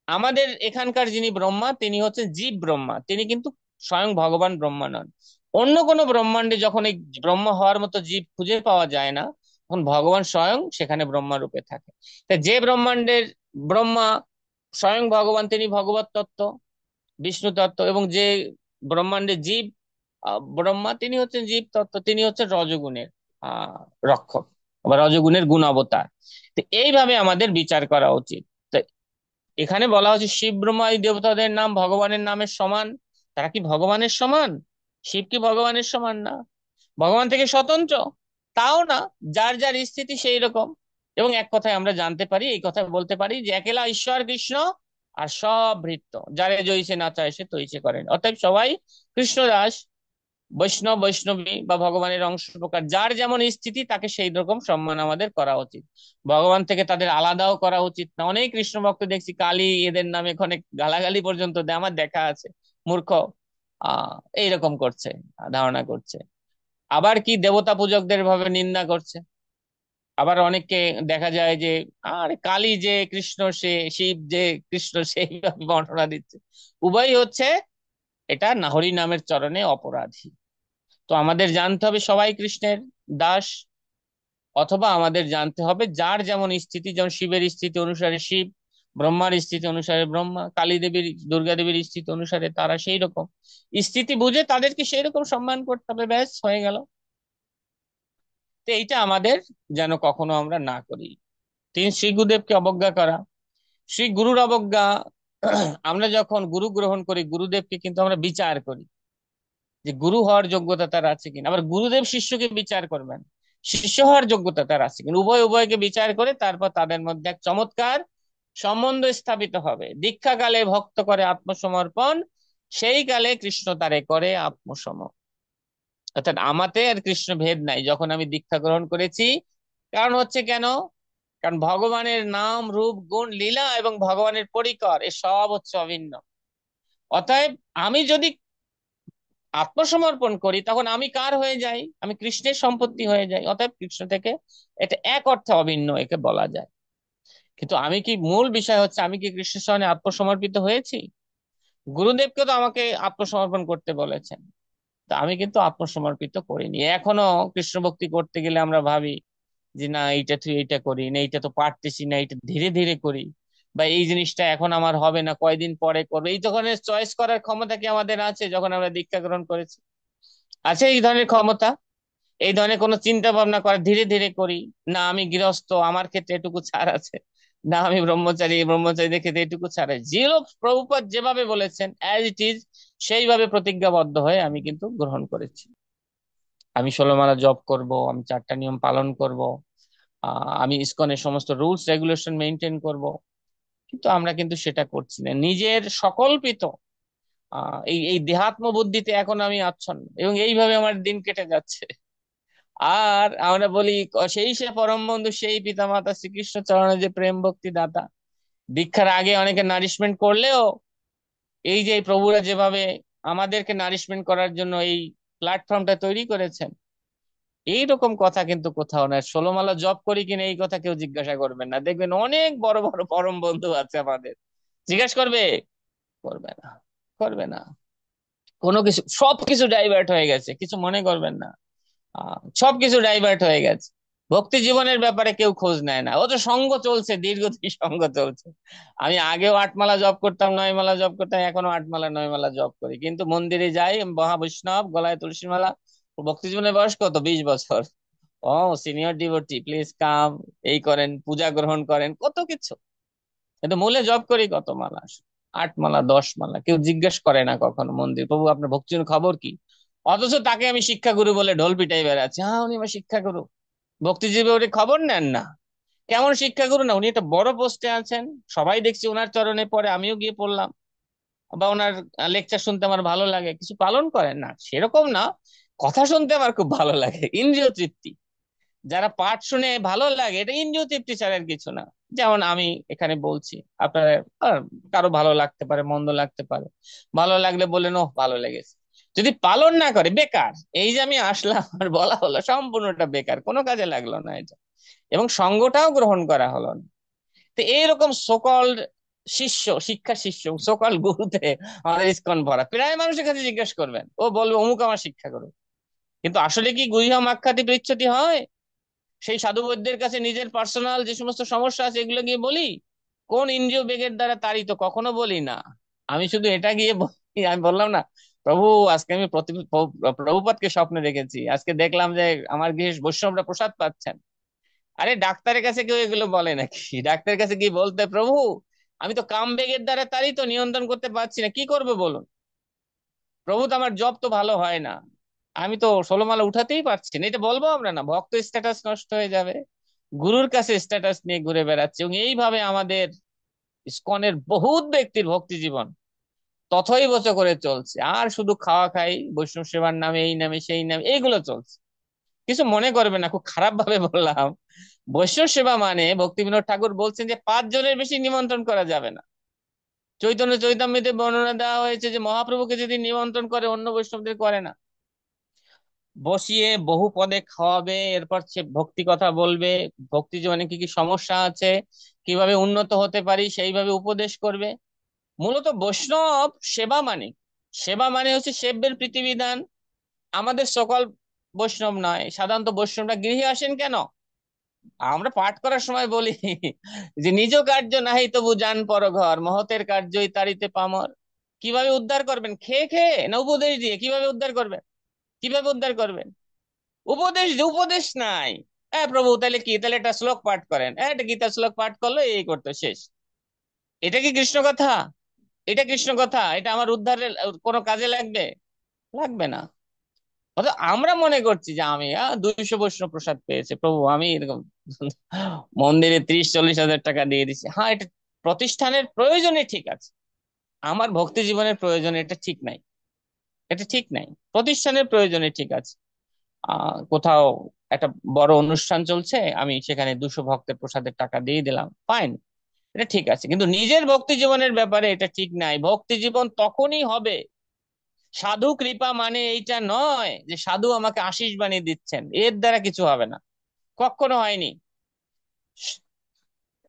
আমাদের এখানকার যিনি ব্রহ্মা তিনি হচ্ছেন জীব ব্রহ্মা, তিনি কিন্তু স্বয়ং ভগবান ব্রহ্মা নন। অন্য কোনো ব্রহ্মাণ্ডে যখন এই ব্রহ্মা হওয়ার মতো জীব খুঁজে পাওয়া যায় না, তখন ভগবান স্বয়ং সেখানে ব্রহ্মা রূপে থাকে। তা যে ব্রহ্মাণ্ডের ব্রহ্মা স্বয়ং ভগবান, তিনি ভগবত তত্ত্ব, বিষ্ণু তত্ত্ব, এবং যে ব্রহ্মাণ্ডের জীব ব্রহ্মা, তিনি হচ্ছেন জীব তত্ত্ব, তিনি হচ্ছেন রজগুণের আহ রক্ষক বা রজগুণের গুণ অবতার। তো এইভাবে আমাদের বিচার করা উচিত। তো এখানে বলা হচ্ছে শিব ব্রহ্মা এই দেবতাদের নাম ভগবানের নামের সমান। তারা কি ভগবানের সমান? শিব কি ভগবানের সমান না, ভগবান থেকে স্বতন্ত্র? তাও না, যার যার স্থিতি সেই রকম। এবং এক কথায় আমরা জানতে পারি, এই কথা বলতে পারি যে একেলা ঈশ্বর কৃষ্ণ, আর সব ভৃত্য, যারে জইছে না চায় সে তৈছে করেন। অতএব সবাই কৃষ্ণদাস, বৈষ্ণব বৈষ্ণবী বা ভগবানের অংশ প্রকার, যার যেমন স্থিতি তাকে সেই রকম সম্মান আমাদের করা উচিত। ভগবান থেকে তাদের আলাদাও করা উচিত না। অনেক কৃষ্ণ ভক্ত দেখছি কালী এদের নামে অনেক গালাগালি পর্যন্ত দেয়, আমার দেখা আছে। মূর্খ আহ এইরকম করছে, ধারণা করছে। আবার কি দেবতা পূজকদের ভাবে নিন্দা করছে। আবার অনেককে দেখা যায় যে আরে কালী যে কৃষ্ণ সে, শিব যে কৃষ্ণ সেইভাবে বর্ণনা দিচ্ছে। উভয়ই হচ্ছে এটা হরি নামের চরণে অপরাধী। তো আমাদের জানতে হবে সবাই কৃষ্ণের দাস, অথবা আমাদের জানতে হবে যার যেমন স্থিতি, যেমন শিবের স্থিতি অনুসারে শিব, ব্রহ্মার স্থিতি অনুসারে ব্রহ্মা, কালী দেবীর দুর্গা দেবীর স্থিতি অনুসারে তারা সেই রকম স্থিতি বুঝে তাদেরকে সেই রকম সম্মান করতে হবে, ব্যাস হয়ে গেল। তো এইটা আমাদের যেন কখনো আমরা না করি। তিনি শ্রী গুরুদেবকে অবজ্ঞা করা, শ্রী গুরুর অবজ্ঞা। আমরা যখন গুরু গ্রহণ করি, গুরুদেবকে কিন্তু আমরা বিচার করি যে গুরু হওয়ার যোগ্যতা তার আছে কিনা। আবার গুরুদেব শিষ্যকে বিচার করবেন, শিষ্য হওয়ার যোগ্যতা তার আছে কিনা। উভয় উভয়কে বিচার করে তারপর তাদের মধ্যে এক চমৎকার সম্বন্ধ স্থাপিত হবে। দীক্ষা কালে ভক্ত করে আত্মসমর্পণ, সেই কালে কৃষ্ণ তারে করে আত্মসম। অর্থাৎ আমাতে আর কৃষ্ণ ভেদ নাই যখন আমি দীক্ষা গ্রহণ করেছি। কারণ হচ্ছে কেন? কারণ ভগবানের নাম রূপ গুণ লীলা এবং ভগবানের পরিকর এ সব হচ্ছে অভিন্ন। অতএব আমি যদি আত্মসমর্পণ করি, তখন আমি কার হয়ে যাই? আমি কৃষ্ণের সম্পত্তি হয়ে যাই। অতএব কৃষ্ণ থেকে এটা এক অর্থে অভিন্ন একে বলা যায়। কিন্তু আমি কি, মূল বিষয় হচ্ছে আমি কি কৃষ্ণের সামনে আত্মসমর্পিত হয়েছি? গুরুদেবকে তো আমাকে আত্মসমর্পণ করতে বলেছেন, তা আমি কিন্তু আত্মসমর্পিত করিনি এখনো। কৃষ্ণ ভক্তি করতে গেলে আমরা ভাবি যে না এইটা তুই এইটা করি না, এইটা তো পারতেছি না, এইটা ধীরে ধীরে করি, বা এই জিনিসটা এখন আমার হবে না, কয়দিন পরে করবো। এই ধরনের চয়েস করার ক্ষমতা কি আমাদের আছে যখন আমরা দীক্ষা গ্রহণ করেছি? আছে এই ধরনের ক্ষমতা? এই ধরনের কোনো চিন্তা ভাবনা করে ধীরে ধীরে করি? না আমি গৃহস্থ, আমার ক্ষেত্রে এটুকু ছাড় আছে, না আমি ব্রহ্মচারী, ব্রহ্মচারীদের ক্ষেত্রে এটুকু ছাড় আছে। যে লোক প্রভুপাদ যেভাবে বলেছেন অ্যাজ ইট ইজ, সেইভাবে প্রতিজ্ঞাবদ্ধ হয়ে আমি কিন্তু গ্রহণ করেছি। আমি 16 মালা জপ করব, আমি 4টা নিয়ম পালন করব, আমি ইসকনের সমস্ত রুলস রেগুলেশন মেনটেন করব। কিন্তু আমরা কিন্তু সেটা করছি না। নিজের সকল্পিত এই এই দেহাত্ম বুদ্ধিতে এখন আমি আচ্ছন্ন, এবং এইভাবে আমার দিন কেটে যাচ্ছে। আর আমরা বলি সেই সে পরম বন্ধু, সেই পিতা মাতা শ্রীকৃষ্ণ চরণে যে প্রেম ভক্তি দাতা। দীক্ষার আগে অনেকে নারিশমেন্ট করলেও এই যে প্রভুরা যেভাবে আমাদেরকে নারিশমেন্ট করার জন্য এই প্ল্যাটফর্মটা তৈরি করেছেন, এইরকম কথা কিন্তু কোথাও নাই। 16 মালা জপ করি কিনা এই কথা কেউ জিজ্ঞাসা করবেন না, দেখবেন অনেক বড় বড় পরম বন্ধু আছে আমাদের, জিজ্ঞাসা করবে? করবে না, করবে না। কোনো কিছু, সবকিছু ডাইভার্ট হয়ে গেছে, কিছু মনে করবেন না। সবকিছু ডাইভার্ট হয়ে গেছে। ভক্তি জীবনের ব্যাপারে কেউ খোঁজ নেয় না, ও তো সঙ্গ চলছে, দীর্ঘদিন সঙ্গ চলছে। আমি আগেও 8 মালা জপ করতাম, 9 মালা জপ করতাম, এখনো 8 মালা 9 মালা জপ করি, কিন্তু মন্দিরে যাই, মহাবৈষ্ণব, গলায় তুলসী মালা। ভক্তি জীবনের বয়স কত? 20 বছর। ও সিনিয়র ডিভোটি, প্লিজ কাম, এই করেন, পূজা গ্রহণ করেন, কত কিছু। কিন্তু মূলে জপ করি কত মালা। 8 মালা 10 মালা, কেউ জিজ্ঞেস করে না কখনো মন্দির, প্রভু আপনার ভক্তির খবর কি? অথচ তাকে আমি শিক্ষাগুরু বলে ঢোল পিটাই বেড়াচ্ছি, হ্যাঁ উনি আমার শিক্ষাগুরু। ভক্তিজীবী ওর খবর নেন না। কেমন শিক্ষাগুরু না, উনি একটা বড় পোস্টে আছেন, সবাই দেখছি ওনার চরণে পড়ে, আমিও গিয়ে পড়লাম, বা ওনার লেকচার শুনতে আমার ভালো লাগে, কিছু পালন করেন না সেরকম না। কথা শুনতে আমার খুব ভালো লাগে, ইন্দ্রিয় তৃপ্তি। যারা পাঠ শুনে ভালো লাগে, এটা ইন্দ্রিয় তৃপ্তি ছাড়া আর কিছু না। যেমন আমি এখানে বলছি, আপনার আহ, কারো ভালো লাগতে পারে, মন্দ লাগতে পারে, ভালো লাগলে বলেন ও ভালো লেগেছে। যদি পালন না করে বেকার। এই যে আমি আসলাম আর বলা হলো, সম্পূর্ণটা বেকার, কোনো কাজে লাগলো না এটা, এবং সঙ্গটাও গ্রহণ করা হলো না। তো এইরকম সকল শিষ্য, শিক্ষা শিষ্য, সকল গুরুতে আমাদের ইস্কন ভরা। প্রায় মানুষের কাছে জিজ্ঞেস করবেন, ও বলবে অমুক আমার শিক্ষা করো। কিন্তু আসলে কি গুহ্যম আখ্যাতি পৃচ্ছতি হয়? সেই সাধু বৈদ্যের কাছে নিজের পার্সোনাল যে সমস্ত সমস্যা আছে এগুলো গিয়ে বলি? কোন ইন্দ্রিয় বেগের দ্বারা তাড়িত, কখনো বলি না। আমি শুধু এটা গিয়ে বলি, আমি বললাম না, প্রভু আজকে আমি প্রভুপাদকে স্বপ্নে দেখেছি, আজকে দেখলাম যে আমার গৃহে বৈষ্ণবরা প্রসাদ পাচ্ছেন। আরে ডাক্তারের কাছে কেউ এগুলো বলে নাকি? ডাক্তারের কাছে কি বলতে, প্রভু আমি তো কাম বেগের দ্বারা তাড়িত, নিয়ন্ত্রণ করতে পারছি না, কি করবো বলুন? প্রভু তো আমার জব তো ভালো হয় না, আমি তো 16 মালা উঠাতেই পারছি না, এটা বলবো আমরা না? ভক্ত স্ট্যাটাস নষ্ট হয়ে যাবে, গুরুর কাছে স্ট্যাটাস নিয়ে ঘুরে বেড়াচ্ছে। এবং এইভাবে আমাদের ইসকনের বহুত ব্যক্তির ভক্তি জীবন তথৈবচ করে চলছে, আর শুধু খাওয়া খাই, বৈষ্ণব সেবার নামে, এই নামে সেই নামে এইগুলো চলছে। কিছু মনে করবে না, খুব খারাপ ভাবে বললাম। বৈষ্ণব সেবা মানে ভক্তি বিনোদ ঠাকুর বলছেন যে 5 জনের বেশি নিমন্ত্রণ করা যাবে না। চৈতন্য চৈতামৃতে বর্ণনা দেওয়া হয়েছে যে মহাপ্রভুকে যদি নিমন্ত্রণ করে, অন্য বৈষ্ণবদের করে না। বসিয়ে বহু পদে খাওয়াবে, এরপর সে ভক্তি কথা বলবে, ভক্তি জীবনে কি কি সমস্যা আছে, কিভাবে উন্নত হতে পারি সেইভাবে উপদেশ করবে। মূলত বৈষ্ণব সেবা মানে, সেবা মানে হচ্ছে সেব্যের প্রীতিবিধান। আমাদের সকল বৈষ্ণব নয়, সাধারণত বৈষ্ণবরা গৃহে আসেন কেন? আমরা পাঠ করার সময় বলি যে নিজ কার্য নাহি তবু যান পর ঘর, মহতের কার্যই তারিতে পামর। কিভাবে উদ্ধার করবেন? খেয়ে খেয়ে না উপদেশ দিয়ে? কিভাবে উদ্ধার করবেন? কিভাবে উদ্ধার করবেন? উপদেশ দিয়ে? উপদেশ নাই। হ্যাঁ প্রভু তাহলে কি, তাহলে একটা শ্লোক পাঠ করেন, হ্যাঁ একটা গীতা শ্লোক পাঠ করলো, এই করতো শেষ। এটা কি কৃষ্ণ কথা? এটা কৃষ্ণ কথা? এটা আমার উদ্ধারের কোনো কাজে লাগবে? লাগবে না। অথচ আমরা মনে করছি যে আমি 200 বৈষ্ণব প্রসাদ পেয়েছে প্রভু, আমি এরকম মন্দিরে 30-40 হাজার টাকা দিয়ে দিচ্ছি, হ্যাঁ এটা প্রতিষ্ঠানের প্রয়োজনে ঠিক আছে, আমার ভক্তি জীবনের প্রয়োজনে এটা ঠিক নাই। এটা ঠিক নাই, প্রতিষ্ঠানের প্রয়োজনে ঠিক আছে। কোথাও একটা বড় অনুষ্ঠান চলছে, আমি সেখানে 200 ভক্তের প্রসাদের টাকা দিয়ে দিলাম, ফাইন, এটা ঠিক আছে। কিন্তু নিজের ভক্তি জীবনের ব্যাপারে এটা ঠিক নাই। ভক্তি জীবন তখনই হবে, সাধু কৃপা মানে এইটা নয় যে সাধু আমাকে আশীষ বানিয়ে দিচ্ছেন, এর দ্বারা কিছু হবে না, কখনো হয়নি।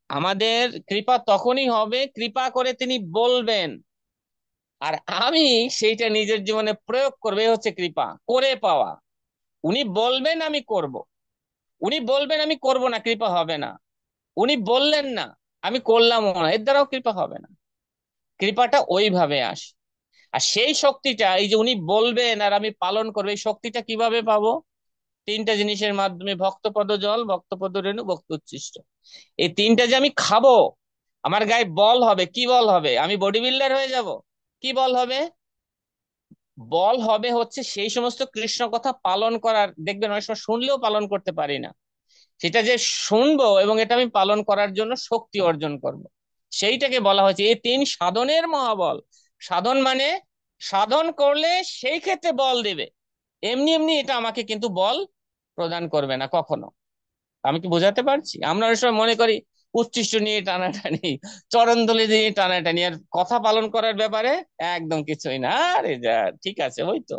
আমাদের কৃপা তখনই হবে, কৃপা করে তিনি বলবেন, আর আমি সেইটা নিজের জীবনে প্রয়োগ করবে, হচ্ছে কৃপা করে পাওয়া। উনি বলবেন আমি করব, উনি বলবেন আমি করব না, কৃপা হবে না। উনি বললেন না, আমি করলাম না, এর দ্বারাও কৃপা হবে না। কৃপাটা ওইভাবে আসে। আর সেই শক্তিটা, এই যে উনি বলবেন আর আমি পালন করবো, এই শক্তিটা কিভাবে পাবো? 3টা জিনিসের মাধ্যমে, ভক্তপদ জল, ভক্তপদ রেণু, ভক্ত উচ্ছিষ্ট। এই 3টা যে আমি খাবো, আমার গায়ে বল হবে। কি বল হবে? আমি বডি বিল্ডার হয়ে যাব। কি বল হবে? বল হবে হচ্ছে সেই সমস্ত কৃষ্ণ কথা পালন করার। দেখবেন অনেক সময় শুনলেও পালন করতে পারি না, সেটা যে শুনবো এবং এটা আমি পালন করার জন্য শক্তি অর্জন করব, সেইটাকে বলা হয়েছে এই 3 সাধনের মহাবল। সাধন মানে সাধন করলে সেই ক্ষেত্রে বল দেবে, এমনি এমনি এটা আমাকে কিন্তু বল প্রদান করবে না কখনো। আমি কি বোঝাতে পারছি? আমরা অনেক সময় মনে করি উচ্ছিষ্ট নিয়ে টানাটানি, চরণধুলি দিয়ে টানাটানি, আর কথা পালন করার ব্যাপারে একদম কিছুই না। আরে যা, ঠিক আছে ওই তো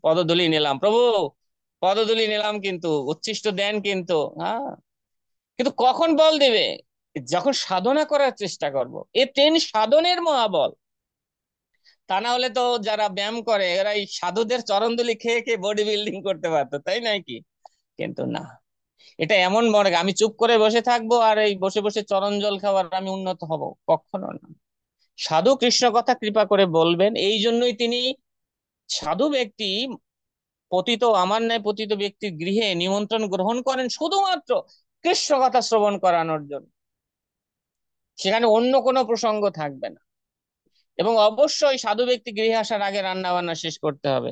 পদধূলি নিলাম প্রভু, পদধূলি নিলাম, কিন্তু উচ্ছিষ্ট দেন কিন্তু, হ্যাঁ। কিন্তু কখন বল দিবে? যখন সাধনা করার চেষ্টা করব, এ 3 সাধনের মহাবল। তা না হলে তো যারা ব্যায়াম করে এরা এই সাধুদের চরণধুলি খেয়ে খেয়ে বডি বিল্ডিং করতে পারতো, তাই নয় কি? কিন্তু না, এটা এমন মনে আমি চুপ করে বসে থাকবো আর এই বসে বসে চরণ জল খাওয়ার আমি উন্নত হব, কখনো না। সাধু কৃষ্ণ কথা কৃপা করে বলবেন, এই জন্যই তিনি সাধু ব্যক্তি পতিত, আমার ন্যায় পতিত ব্যক্তির গৃহে নিমন্ত্রণ গ্রহণ করেন শুধুমাত্র কৃষ্ণ কথা শ্রবণ করানোর জন্য। সেখানে অন্য কোনো প্রসঙ্গ থাকবে না। এবং অবশ্যই সাধু ব্যক্তি গৃহে আসার আগে রান্না বান্না শেষ করতে হবে।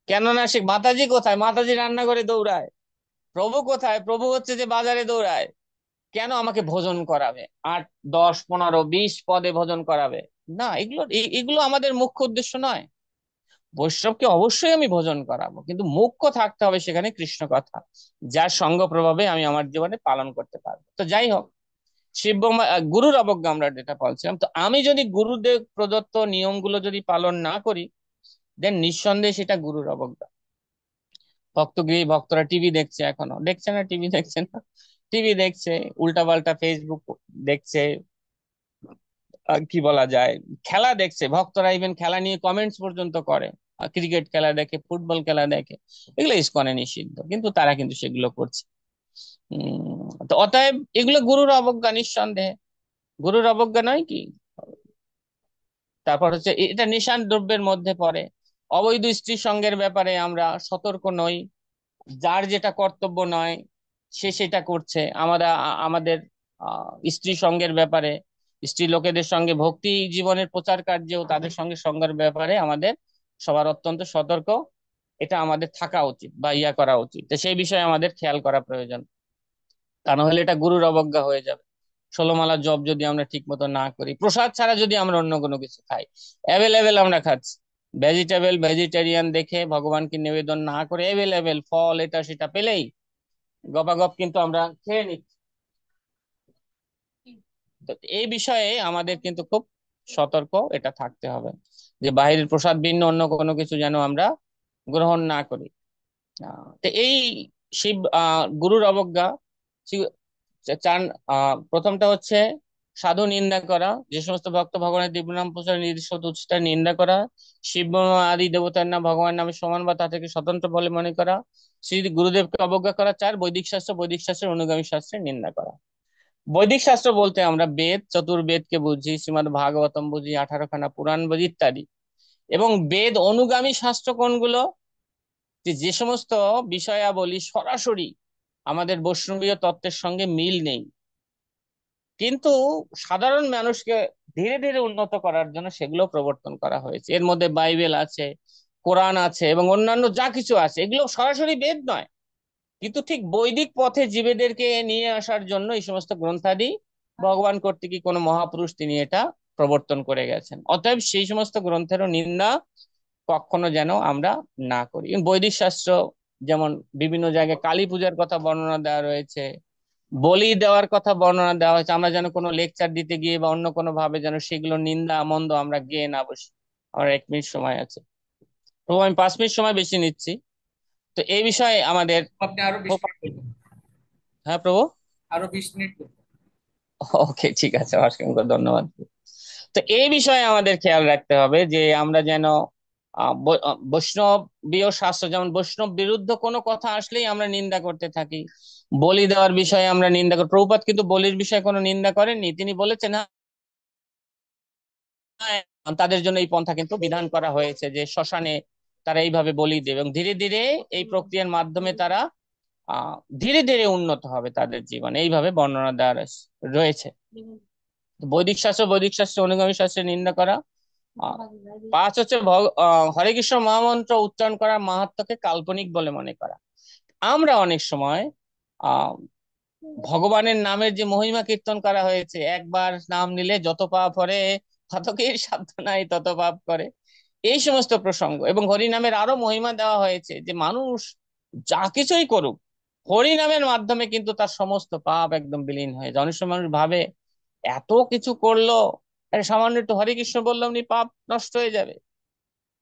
কেননা সে মাতাজি কোথায়, মাতাজি রান্না করে দৌড়ায়। প্রভু কোথায়, প্রভু হচ্ছে যে বাজারে দৌড়ায়। কেন আমাকে ভোজন করাবে, 8, 10, 15, 20 পদে ভোজন করাবে? না, এগুলো আমাদের মুখ্য উদ্দেশ্য নয়। বৈষ্ণবকে অবশ্যই আমি ভোজন করাবো, কিন্তু মুখ্য থাকতে হবে সেখানে কৃষ্ণ কথা, যার সঙ্গ প্রভাবে আমি আমার জীবনে পালন করতে পারবো। তো যাই হোক, গুরুর অবজ্ঞা আমরা যেটা বলছিলাম, তো আমি যদি গুরুদেব প্রদত্ত নিয়মগুলো যদি পালন না করি, দেন নিঃসন্দেহে সেটা গুরুর অবজ্ঞা। ভক্তগৃহী ভক্তরা টিভি দেখছে, এখনো দেখছে না? টিভি দেখছে না? টিভি দেখছে, উল্টাপাল্টা ফেসবুক দেখছে, কি বলা যায়, খেলা দেখছে। ভক্তরা ইভেন খেলা নিয়ে কমেন্টস পর্যন্ত করে। ক্রিকেট খেলা দেখে, ফুটবল খেলা দেখে। এগুলো ইসকনে নিষিদ্ধ, কিন্তু তারা কিন্তু সেগুলো করছে। তো অতএব এগুলো গুরুর অবজ্ঞা, নিঃসন্দেহে। গুরুর অবজ্ঞা নয় কি? তারপর হচ্ছে এটা নিশান দ্রব্যের মধ্যে পড়ে। অবৈধ স্ত্রী সঙ্গের ব্যাপারে আমরা সতর্ক নই। যার যেটা কর্তব্য নয় সে সেটা করছে। আমরা আমাদের স্ত্রী সঙ্গের ব্যাপারে, স্ত্রী লোকেদের সঙ্গে ভক্তি জীবনের প্রচার কার্যেও তাদের সঙ্গে সঙ্গের ব্যাপারে আমাদের সবার অত্যন্ত সতর্ক। এটা আমাদের থাকা উচিত বা ইয়া করা উচিত, তো সেই বিষয়ে আমাদের খেয়াল করা প্রয়োজন। তা না হলে এটা গুরুর অবজ্ঞা হয়ে যাবে। 16 মালা জপ যদি আমরা ঠিক মতো না করি, প্রসাদ ছাড়া যদি আমরা অন্য কোনো কিছু খাই, অ্যাভেলেবেল আমরা খাচ্ছি, ভেজিটেবল ভেজিটেরিয়ান দেখে ভগবানকে নিবেদন না করে অ্যাভেলেবেল ফল এটা সেটা পেলেই গপাগপ কিন্তু আমরা খেয়ে নিচ্ছি। তো এই বিষয়ে আমাদের কিন্তু খুব সতর্ক এটা থাকতে হবে, যে বাইরের প্রসাদ ভিন্ন অন্য কোনো কিছু যেন আমরা গ্রহণ না করি। তো এই শিব গুরুর অবজ্ঞা চান। প্রথমটা হচ্ছে সাধু নিন্দা করা, যে সমস্ত ভক্ত ভগবানের দিব্য নাম প্রচারে নির্দিষ্ট উচ্চতা নিন্দা করা, শিব আদি দেবতার নাম ভগবানের নামে সমান বা তা থেকে স্বতন্ত্র বলে মনে করা, শ্রী গুরুদেবকে অবজ্ঞা করা। 4, বৈদিক শাস্ত্রের অনুগামী শাস্ত্রের নিন্দা করা। বৈদিক শাস্ত্র বলতে আমরা বেদ, চতুর্বেদকে বুঝি, শ্রীমদ্ ভাগবতম বুঝি, 18খানা পুরাণ বুঝি ইত্যাদি। এবং বেদ অনুগামী শাস্ত্র কোনগুলো? যে যে সমস্ত বিষয়াবলী সরাসরি আমাদের বৈষ্ণবীয় তত্ত্বের সঙ্গে মিল নেই, কিন্তু সাধারণ মানুষকে ধীরে ধীরে উন্নত করার জন্য সেগুলো প্রবর্তন করা হয়েছে। এর মধ্যে বাইবেল আছে, কোরআন আছে এবং অন্যান্য যা কিছু আছে, এগুলো সরাসরি বেদ নয়, কিন্তু ঠিক বৈদিক পথে জীবেদেরকে নিয়ে আসার জন্য এই সমস্ত গ্রন্থাদি ভগবান কর্তৃক কোনো মহাপুরুষ তিনি এটা প্রবর্তন করে গেছেন। অতএব সেই সমস্ত গ্রন্থেরও নিন্দা কখনো যেন আমরা না করি। বৈদিক শাস্ত্র যেমন বিভিন্ন জায়গায় কালী পূজার কথা বর্ণনা দেওয়া রয়েছে, বলি দেওয়ার কথা বর্ণনা দেওয়া হয়েছে, আমরা যেন কোনো লেকচার দিতে গিয়ে বা অন্য কোনো ভাবে যেন সেগুলো নিন্দা মন্দ আমরা গেয়ে না বসি। আমার 1 মিনিট সময় আছে, তো আমি 5 মিনিট সময় বেশি নিচ্ছি। তো এই বিষয়ে আমাদের আপনি আরো 20 মিনিট বলবেন। হ্যাঁ প্রভু। আরো 20 মিনিট বলবেন। ওকে, ঠিক আছে, অসংখ্য ধন্যবাদ। তো এই বিষয়ে আমাদের খেয়াল রাখতে হবে যে আমরা যেন বৈষ্ণবীয় শাস্ত্র, যেমন বৈষ্ণব বিরুদ্ধ কোনো কথা আসলেই আমরা নিন্দা করতে থাকি। বলি দেওয়ার বিষয়ে আমরা নিন্দা করি। প্রভুপাদ কিন্তু বলির বিষয়ে কোনো নিন্দা করেননি, তিনি বলেছেন হ্যাঁ, তাদের জন্য এই পন্থা কিন্তু বিধান করা হয়েছে যে শ্মশানে তারা এইভাবে বলি দেবে, এবং ধীরে ধীরে এই প্রক্রিয়ার মাধ্যমে তারা আহ ধীরে ধীরে উন্নত হবে তাদের জীবন, এইভাবে বর্ণনা দেওয়া রয়েছে। বৈদিক শাস্ত্র অনুগামী শাস্ত্রের নিন্দা করা। আহ, 5 হচ্ছে হরে কৃষ্ণ মহামন্ত্র উচ্চারণ করার মাহাত্ম্যকে কাল্পনিক বলে মনে করা। আমরা অনেক সময় আহ ভগবানের নামের যে মহিমা কীর্তন করা হয়েছে, একবার নাম নিলে যত পাপ হরে ততকেই সাধ্য নাই তত পাপ করে, এই সমস্ত প্রসঙ্গ, এবং হরি নামের আরো মহিমা দেওয়া হয়েছে যে মানুষ যা কিছুই করুক, হরি নামের মাধ্যমে কিন্তু তার সমস্ত পাপ একদম বিলীন হয়ে যায়। অনেক সময় মানুষ ভাবে এত কিছু করলো, আরে সামান্য একটু হরে কৃষ্ণ বললাম নি পাপ নষ্ট হয়ে যাবে।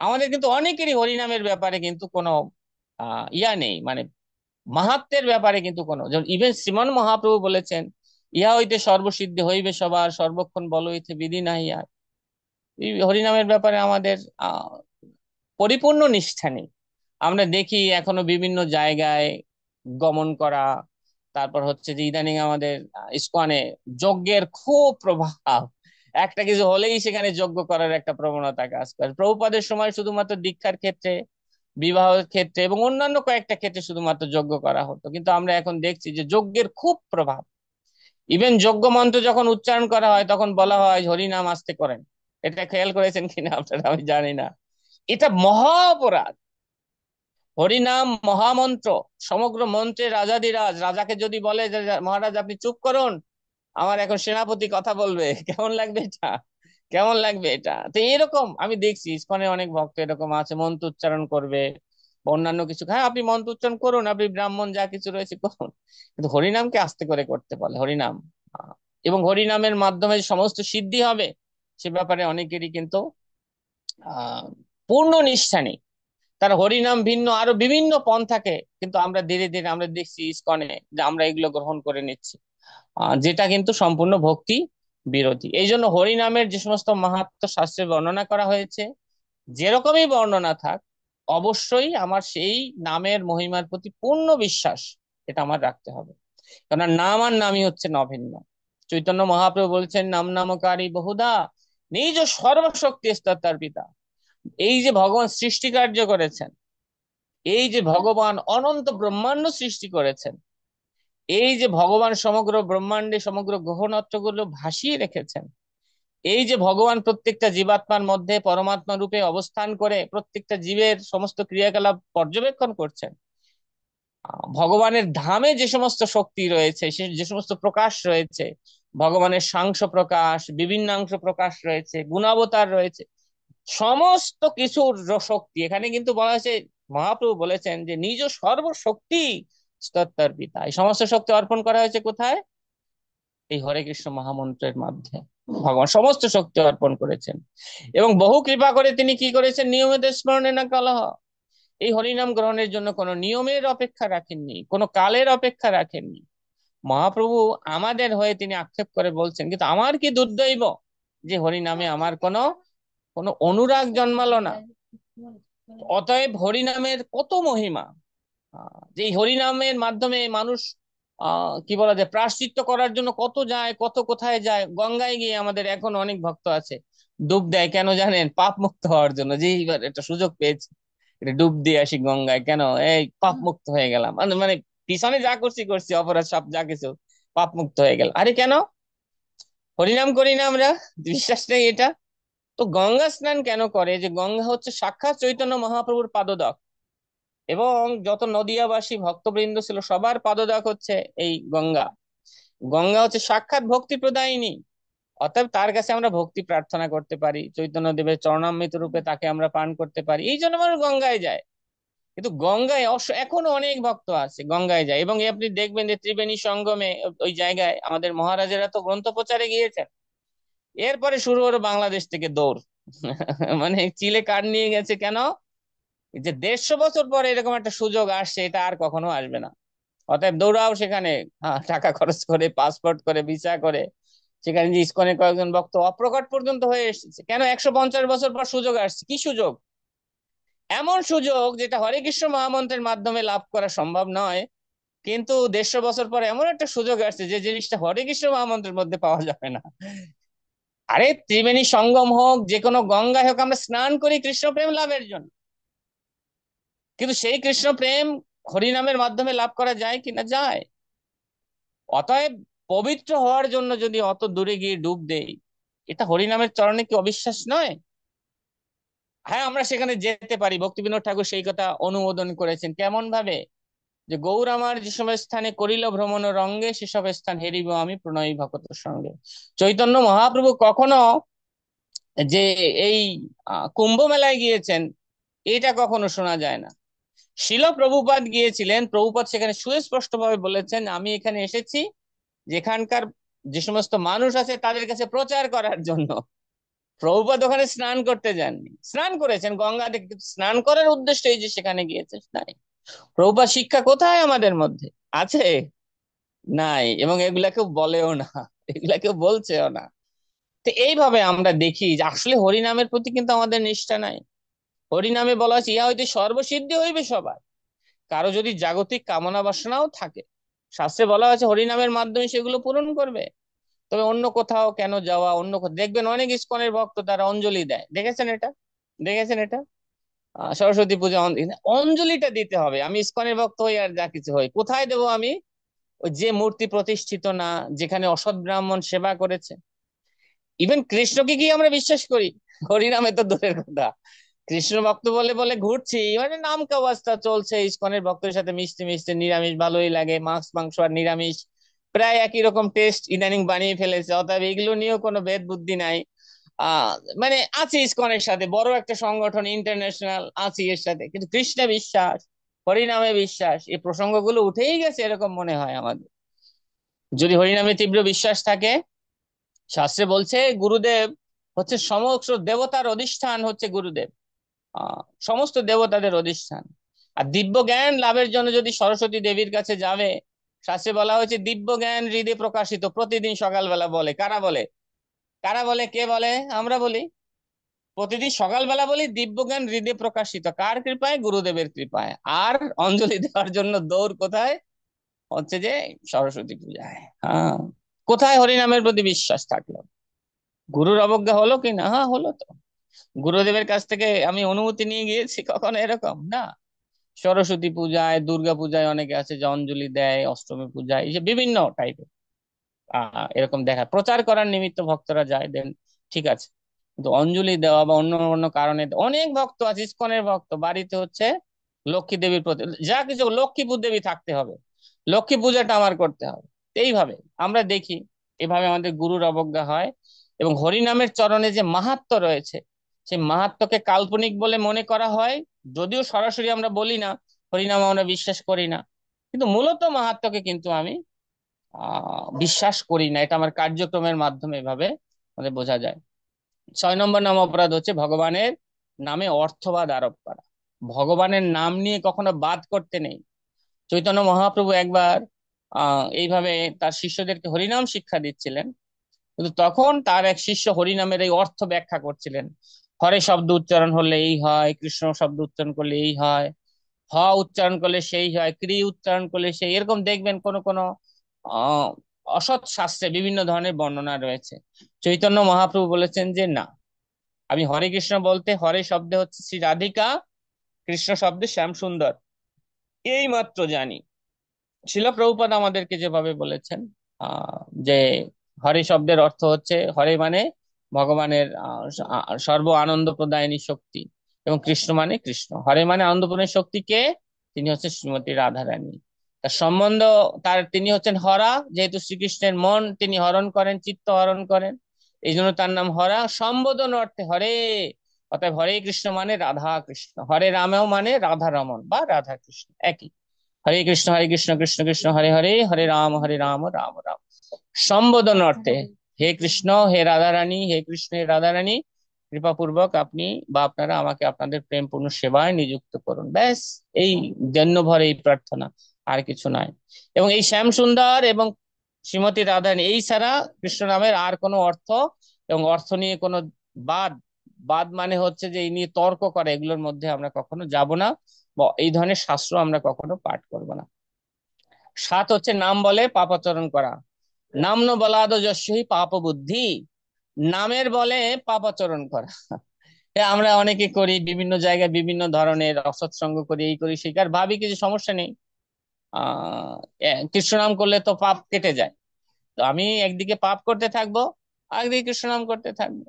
আমাদের কিন্তু অনেকেরই হরিনামের ব্যাপারে কিন্তু কোনো ইয়া নেই, মানে মাহাত্মের ব্যাপারে কিন্তু কোনো, যেমন ইভেন শ্রীমান মহাপ্রভু বলেছেন, ইহা হইতে সর্বসিদ্ধি হইবে সবার, সর্বক্ষণ বল হইতে বিধি নাহি আর। এই হরিনামের ব্যাপারে আমাদের পরিপূর্ণ নিষ্ঠা নেই। আমরা দেখি এখনো বিভিন্ন জায়গায় গমন করা। তারপর হচ্ছে যে ইদানিং আমাদের ইসকনে যজ্ঞের খুব প্রভাব। একটা কিছু হলেই সেখানে যজ্ঞ করার একটা প্রবণতা কাজ করে। প্রভুপাদের সময় শুধুমাত্র দীক্ষার ক্ষেত্রে, বিবাহের ক্ষেত্রে এবং অন্যান্য কয়েকটা ক্ষেত্রে শুধুমাত্র যজ্ঞ করা হতো, কিন্তু আমরা এখন দেখছি যে যজ্ঞের খুব প্রভাব। ইভেন যজ্ঞ মন্ত্র যখন উচ্চারণ করা হয় তখন বলা হয় হরি নাম আস্তে করেন, এটা খেয়াল করেছেন কিনা আপনারা আমি জানি না। এটা মহা অপরাধ। হরিনাম মহামন্ত্র, সমগ্র মন্ত্রের রাজাধিরাজ। রাজাকে যদি বলে যে মহারাজ আপনি চুপ করুন, আমার এখন সেনাপতি কথা বলবে, কেমন লাগবে এটা? কেমন লাগবে এটা? তো এরকম আমি দেখছি ইসকনে অনেক ভক্ত এরকম আছে, মন্ত্র উচ্চারণ করবে বা অন্যান্য কিছু। হ্যাঁ, আপনি মন্ত্র উচ্চারণ করুন, আপনি ব্রাহ্মণ যা কিছু রয়েছে করুন, কিন্তু হরিনামকে আস্তে করে করতে বলে। হরিনাম আহ, এবং হরিনামের মাধ্যমে যে সমস্ত সিদ্ধি হবে সে ব্যাপারে অনেকেরই কিন্তু আহ পূর্ণ নিষ্ঠা নেই। তার হরিনাম ভিন্ন আরো বিভিন্ন পন্থাকে কিন্তু আমরা ধীরে ধীরে আমরা দেখছি ইসকনে যে আমরা এগুলো গ্রহণ করে নিচ্ছি, যেটা কিন্তু সম্পূর্ণ ভক্তি বিরোধী। এই জন্য হরিনামের যে সমস্ত মাহাত্ম্য শাস্ত্রে বর্ণনা করা হয়েছে, যেরকমই বর্ণনা থাক, অবশ্যই আমার সেই নামের মহিমার প্রতি পূর্ণ বিশ্বাস এটা আমার রাখতে হবে। কেননা নাম আর নামই হচ্ছে নভিন্ন। চৈতন্য মহাপ্রভু বলছেন নাম নামকারী বহুধা, নিজ সর্বশক্তি তার পিতা। এই যে ভগবান সৃষ্টি কার্য করেছেন, এই যে ভগবান অনন্ত ব্রহ্মাণ্ড সৃষ্টি করেছেন, এই যে ভগবান সমগ্র ব্রহ্মাণ্ডে সমগ্র গ্রহ নক্ষত্রগুলো ভাসিয়ে রেখেছেন, এই যে ভগবান প্রত্যেকটা জীবাত্মার মধ্যে পরমাত্মা রূপে অবস্থান করে প্রত্যেকটা জীবের সমস্ত ক্রিয়াকলাপ পর্যবেক্ষণ করছেন, ভগবানের ধামে যে সমস্ত শক্তি রয়েছে, সে যে সমস্ত প্রকাশ রয়েছে, ভগবানের সাংস প্রকাশ, বিভিন্নাংশ প্রকাশ রয়েছে, গুণাবতার রয়েছে, সমস্ত কিছুর শক্তি এখানে কিন্তু বলা হয়েছে। মহাপ্রভু বলেছেন যে নিজ সর্বশক্তি স্তত্তর পিতা। এই সমস্ত শক্তি অর্পণ করা হয়েছে কোথায়? এই হরে কৃষ্ণ মহামন্ত্রের মাধ্যমে ভগবান সমস্ত শক্তি অর্পণ করেছেন। এবং বহু কৃপা করে তিনি কি করেছেন? নিয়মিত স্মরণে না কলহ। এই হরিনাম গ্রহণের জন্য কোনো নিয়মের অপেক্ষা রাখেননি, কোনো কালের অপেক্ষা রাখেননি। মহাপ্রভু আমাদের হয়ে তিনি আক্ষেপ করে বলছেন, কিন্তু আমার কি দুর্দৈব যে হরিনামে আমার কোনো কোনো অনুরাগ জন্মালো না। অতএব হরিনামের কত মহিমা, যে এই হরিনামের মাধ্যমে মানুষ কি বলা যায় প্রায়শ্চিত্ত করার জন্য কত যায়, কত কোথায় যায়। গঙ্গায় গিয়ে আমাদের এখন অনেক ভক্ত আছে ডুব দেয়, কেন জানেন? পাপ মুক্ত হওয়ার জন্য, যে এইবার একটা সুযোগ পেয়েছি এটা ডুব দিয়ে আসি গঙ্গায়, কেন? এই পাপ মুক্ত হয়ে গেলাম, মানে মানে পিছনে যা করছি করছি, অপরাধ সব যা কিছু, পাপ মুক্ত হয়ে গেল। আরে কেন? হরিনাম করি না আমরা? বিশ্বাস নেই এটা? তো গঙ্গা স্নান কেন করে? যে গঙ্গা হচ্ছে সাক্ষাৎ চৈতন্য মহাপ্রভুর পাদদেশ, এবং যত নদিয়াবাসী ভক্তবৃন্দ ছিল সবার পাদদেশ হচ্ছে এই গঙ্গা। গঙ্গা হচ্ছে সাক্ষাৎ ভক্তি প্রদায়িনী। অতএব তার কাছে আমরা ভক্তি প্রার্থনা করতে পারি, চৈতন্য দেবের চরণামৃত রূপে তাকে আমরা পান করতে পারি, এই জন্য মানুষ গঙ্গায় যায়। কিন্তু গঙ্গায় এখনো অনেক ভক্ত আছে গঙ্গায় যায়। এবং আপনি দেখবেন যে ত্রিবেণী সঙ্গমে ওই জায়গায় আমাদের মহারাজেরা তো গ্রন্থ প্রচারে গিয়েছেন, এরপরে শুরু হলো বাংলাদেশ থেকে দৌড়। মানে চিলে কার্ড নিয়ে গেছে কেন? যে 150 বছর পরে এরকম একটা সুযোগ আসছে, এটা আর কখনো আসবে না। অতএব দৌড়াও সেখানে, হ্যাঁ, টাকা খরচ করে, পাসপোর্ট করে, ভিসা করে। সেখানে যে ইসকনের কয়েকজন ভক্ত অপ্রকট পর্যন্ত হয়ে এসেছে কেন? 150 বছর পর সুযোগ আসছে। কি সুযোগ? এমন সুযোগ যেটা হরে কৃষ্ণ মহামন্ত্রের মাধ্যমে লাভ করা সম্ভব নয়, কিন্তু 150 বছর পর এমন একটা সুযোগ আসছে যে জিনিসটা হরে কৃষ্ণ মহামন্ত্রের মধ্যে পাওয়া যাবে না। আরে ত্রিবেণী সঙ্গম হোক, যে কোনো গঙ্গায় হোক, আমরা স্নান করি কৃষ্ণ প্রেম লাভের জন্য, কিন্তু সেই কৃষ্ণ প্রেম হরিনামের মাধ্যমে লাভ করা যায় কিনা? যায়। অতএব পবিত্র হওয়ার জন্য যদি অত দূরে গিয়ে ডুব দেই, এটা হরিনামের চরণে কি অবিশ্বাস নয়? হ্যাঁ, আমরা সেখানে যেতে পারি। ভক্তিবিনোদ ঠাকুর সেই কথা অনুমোদন করেছেন। কেমন ভাবে? যে গৌর আমার যেসব স্থানে করিল ভ্রমণ রঙ্গে, সেসব স্থান হেরিব আমি প্রণয়ী ভকত সঙ্গে। চৈতন্য মহাপ্রভু কখনো যে এই কুম্ভ মেলায় গিয়েছেন এটা কখনো শোনা যায় না। শিল প্রভুপাদ গিয়েছিলেন, প্রভুপাদ সেখানে সুস্পষ্ট ভাবে বলেছেন আমি এখানে এসেছি যেখানকার যে সমস্ত মানুষ আছে তাদের কাছে প্রচার করার জন্য। প্রভুপাদ ওখানে স্নান করতে যাননি, স্নান করেছেন গঙ্গা থেকে, কিন্তু স্নান করার উদ্দেশ্যে এই যে সেখানে গিয়েছে নাই। প্রভুপাদ শিক্ষা কোথায় আমাদের মধ্যে আছে? নাই। এবং এগুলা কেউ বলেও না, এগুলা কেউ বলছেও না। তো এইভাবে আমরা দেখি যে আসলে হরিনামের প্রতি কিন্তু আমাদের নিষ্ঠা নাই। হরিনামে বলা হচ্ছে ইহা হইতে সর্বসিদ্ধি হইবে সবার। কারো যদি জাগতিক কামনা বাসনাও থাকে, শাস্ত্রে বলা হয়েছে হরিনামের মাধ্যমে সেগুলো পূরণ করবে। তবে অন্য কোথাও কেন যাওয়া? অন্য কোথাও দেখবেন অনেক ইসকনের ভক্ত তারা অঞ্জলি দেয়, দেখেছেন এটা? দেখেছেন এটা? সরস্বতী পূজা অঞ্জলিটা দিতে হবে। আমি ইসকনের ভক্ত হই আর যা কিছু হই, কোথায় দেবো আমি? ওই যে মূর্তি প্রতিষ্ঠিত না, যেখানে অসৎ ব্রাহ্মণ সেবা করেছে, ইভেন কৃষ্ণকে কি আমরা বিশ্বাস করি? হরিনামে তো দূরের কথা। কৃষ্ণ ভক্ত বলে বলে ঘুরছি, মানে নাম কা অবস্থা চলছে, ইসকনের ভক্তের সাথে মিশতে মিশতে নিরামিষ ভালোই লাগে, মাছ মাংস আর নিরামিষ প্রায় একই রকম টেস্ট ইদানিং বানিয়ে ফেলেছে, অতএব এগুলো নিয়েও কোনো ভেদ বুদ্ধি নাই। আহ মানে আছে ইসকনের সাথে বড় একটা সংগঠন ইন্টারন্যাশনাল আছে এর সাথে, কিন্তু কৃষ্ণে বিশ্বাস, হরিনামে বিশ্বাস, এই প্রসঙ্গগুলো উঠেই গেছে এরকম মনে হয় আমাদের। যদি হরিনামে তীব্র বিশ্বাস থাকে, শাস্ত্রে বলছে গুরুদেব হচ্ছে সমস্ত দেবতার অধিষ্ঠান, হচ্ছে গুরুদেব সমস্ত দেবতাদের অধিষ্ঠান। আর দিব্য জ্ঞান লাভের জন্য যদি সরস্বতী দেবীর কাছে যাবে, শাস্ত্রে বলা হয়েছে দিব্য জ্ঞান হৃদয়ে প্রকাশিত, প্রতিদিন সকালবেলা বলে। কারা বলে? কারা বলে? কে বলে? আমরা বলি। প্রতিদিন সকালবেলা বলি দিব্য জ্ঞান হৃদয়ে প্রকাশিত, কার কৃপায়? গুরুদেবের কৃপায়। আর অঞ্জলি দেওয়ার জন্য দৌড় কোথায়? হচ্ছে যে সরস্বতী পূজায়। হ্যাঁ, কোথায় হরিনামের প্রতি বিশ্বাস থাকলো? গুরুর অবজ্ঞা হলো কি না? হ্যাঁ, হলো তো। গুরুদেবের কাছ থেকে আমি অনুমতি নিয়ে গিয়েছি কখনো? এরকম না। সরস্বতী পূজায়, দুর্গা পূজায় অনেকে আছে যে অঞ্জলি দেয়, অষ্টমী পূজায়, এই যে বিভিন্ন টাইপের এরকম দেখা প্রচার করার নিমিত্ত ভক্তরা যায়, দেন ঠিক আছে। কিন্তু অঞ্জলি দেওয়া বা অন্য অন্য কারণে অনেক ভক্ত আছে, ইসকনের ভক্ত বাড়িতে হচ্ছে লক্ষ্মী দেবীর প্রতি যা কিছু, লক্ষ্মী দেবী থাকতে হবে, লক্ষ্মী পূজাটা আমার করতে হবে। এইভাবে আমরা দেখি, এভাবে আমাদের গুরুর অবজ্ঞা হয়। এবং হরিনামের চরণে যে মাহাত্ম্য রয়েছে, সেই মাহাত্ম্যকে কাল্পনিক বলে মনে করা হয়। যদিও সরাসরি আমরা বলি না হরিনাম আমরা বিশ্বাস করি না, কিন্তু মূলত মাহাত্ম্যকে কিন্তু আমি বিশ্বাস করি না। এটা আমার কার্যক্রমের মাধ্যমে এভাবে আমাদের বোঝা যায়। 6 নম্বর নাম অপরাধ হচ্ছে ভগবানের নামে অর্থবাদ আরোপ করা। ভগবানের নাম নিয়ে কখনো বাদ করতে নেই। চৈতন্য মহাপ্রভু একবার এইভাবে তার শিষ্যদেরকে হরিনাম শিক্ষা দিচ্ছিলেন, কিন্তু তখন তার এক শিষ্য হরিনামের এই অর্থ ব্যাখ্যা করছিলেন। হরে শব্দ উচ্চারণ হলে এই হয়, কৃষ্ণ শব্দ উচ্চারণ করলে এই হয়, হ উচ্চারণ করলে সেই হয়, ক্রি উচ্চারণ করলে সেই, এরকম দেখবেন কোন কোন আহ অসৎ শাস্ত্রে বিভিন্ন ধরনের বর্ণনা রয়েছে। চৈতন্য মহাপ্রভু বলেছেন যে না, আমি হরে কৃষ্ণ বলতে হরে শব্দে হচ্ছে শ্রী রাধিকা, কৃষ্ণ শব্দে শ্যাম সুন্দর, এই মাত্র জানি। শিল প্রভুপাদ আমাদেরকে যেভাবে বলেছেন যে হরে শব্দের অর্থ হচ্ছে, হরে মানে ভগবানের সর্ব আনন্দ প্রদায়িনী শক্তি, এবং কৃষ্ণ মানে কৃষ্ণ। হরে মানে আনন্দ প্রদায়িনী শক্তি কে? তিনি হচ্ছে শ্রীমতী রাধা রানী। তার সম্বন্ধ, তার তিনি হচ্ছেন হরা, যেহেতু শ্রীকৃষ্ণের মন তিনি হরণ করেন, চিত্ত হরণ করেন, এই জন্য তার নাম হরা। সম্বোধন অর্থে হরে, অর্থাৎ হরে কৃষ্ণ মানে রাধা কৃষ্ণ, হরে রামেও মানে রাধা রমন বা রাধা কৃষ্ণ একই। হরে কৃষ্ণ কৃষ্ণ কৃষ্ণ হরে হরে, হরে রাম রাম রাম। সম্বোধন অর্থে হে কৃষ্ণ, হে রাধা রানী, হে কৃষ্ণ, হে রাধা রানী, কৃপা পূর্বক আপনি বা আপনারা আমাকে আপনাদের প্রেমপূর্ণ সেবায় নিযুক্ত করুন। ব্যাস, এই জন্য ভরে এই প্রার্থনা, আর কিছু নাই। এবং এই শ্যাম সুন্দর এবং শ্রীমতী রাধা রানী, এই ছাড়া কৃষ্ণ নামের আর কোনো অর্থ এবং অর্থ নিয়ে কোনো বাদ, বাদ মানে হচ্ছে যে এই নিয়ে তর্ক করে, এগুলোর মধ্যে আমরা কখনো যাব না, বা এই ধরনের শাস্ত্র আমরা কখনো পাঠ করব না। 7 হচ্ছে নাম বলে পাপাচরণ করা। নাম ন বলাদ যস্যই পাপ বুদ্ধি, নামের বলে পাপাচরণ করা। আমরা অনেকে করি, বিভিন্ন জায়গায় বিভিন্ন ধরনের অসৎসঙ্গ করি, এই করি সেই, আর ভাবি কিছু সমস্যা নেই। আহ কৃষ্ণ নাম করলে তো পাপ কেটে যায়। তো আমি একদিকে পাপ করতে থাকবো, একদিকে কৃষ্ণ নাম করতে থাকবো।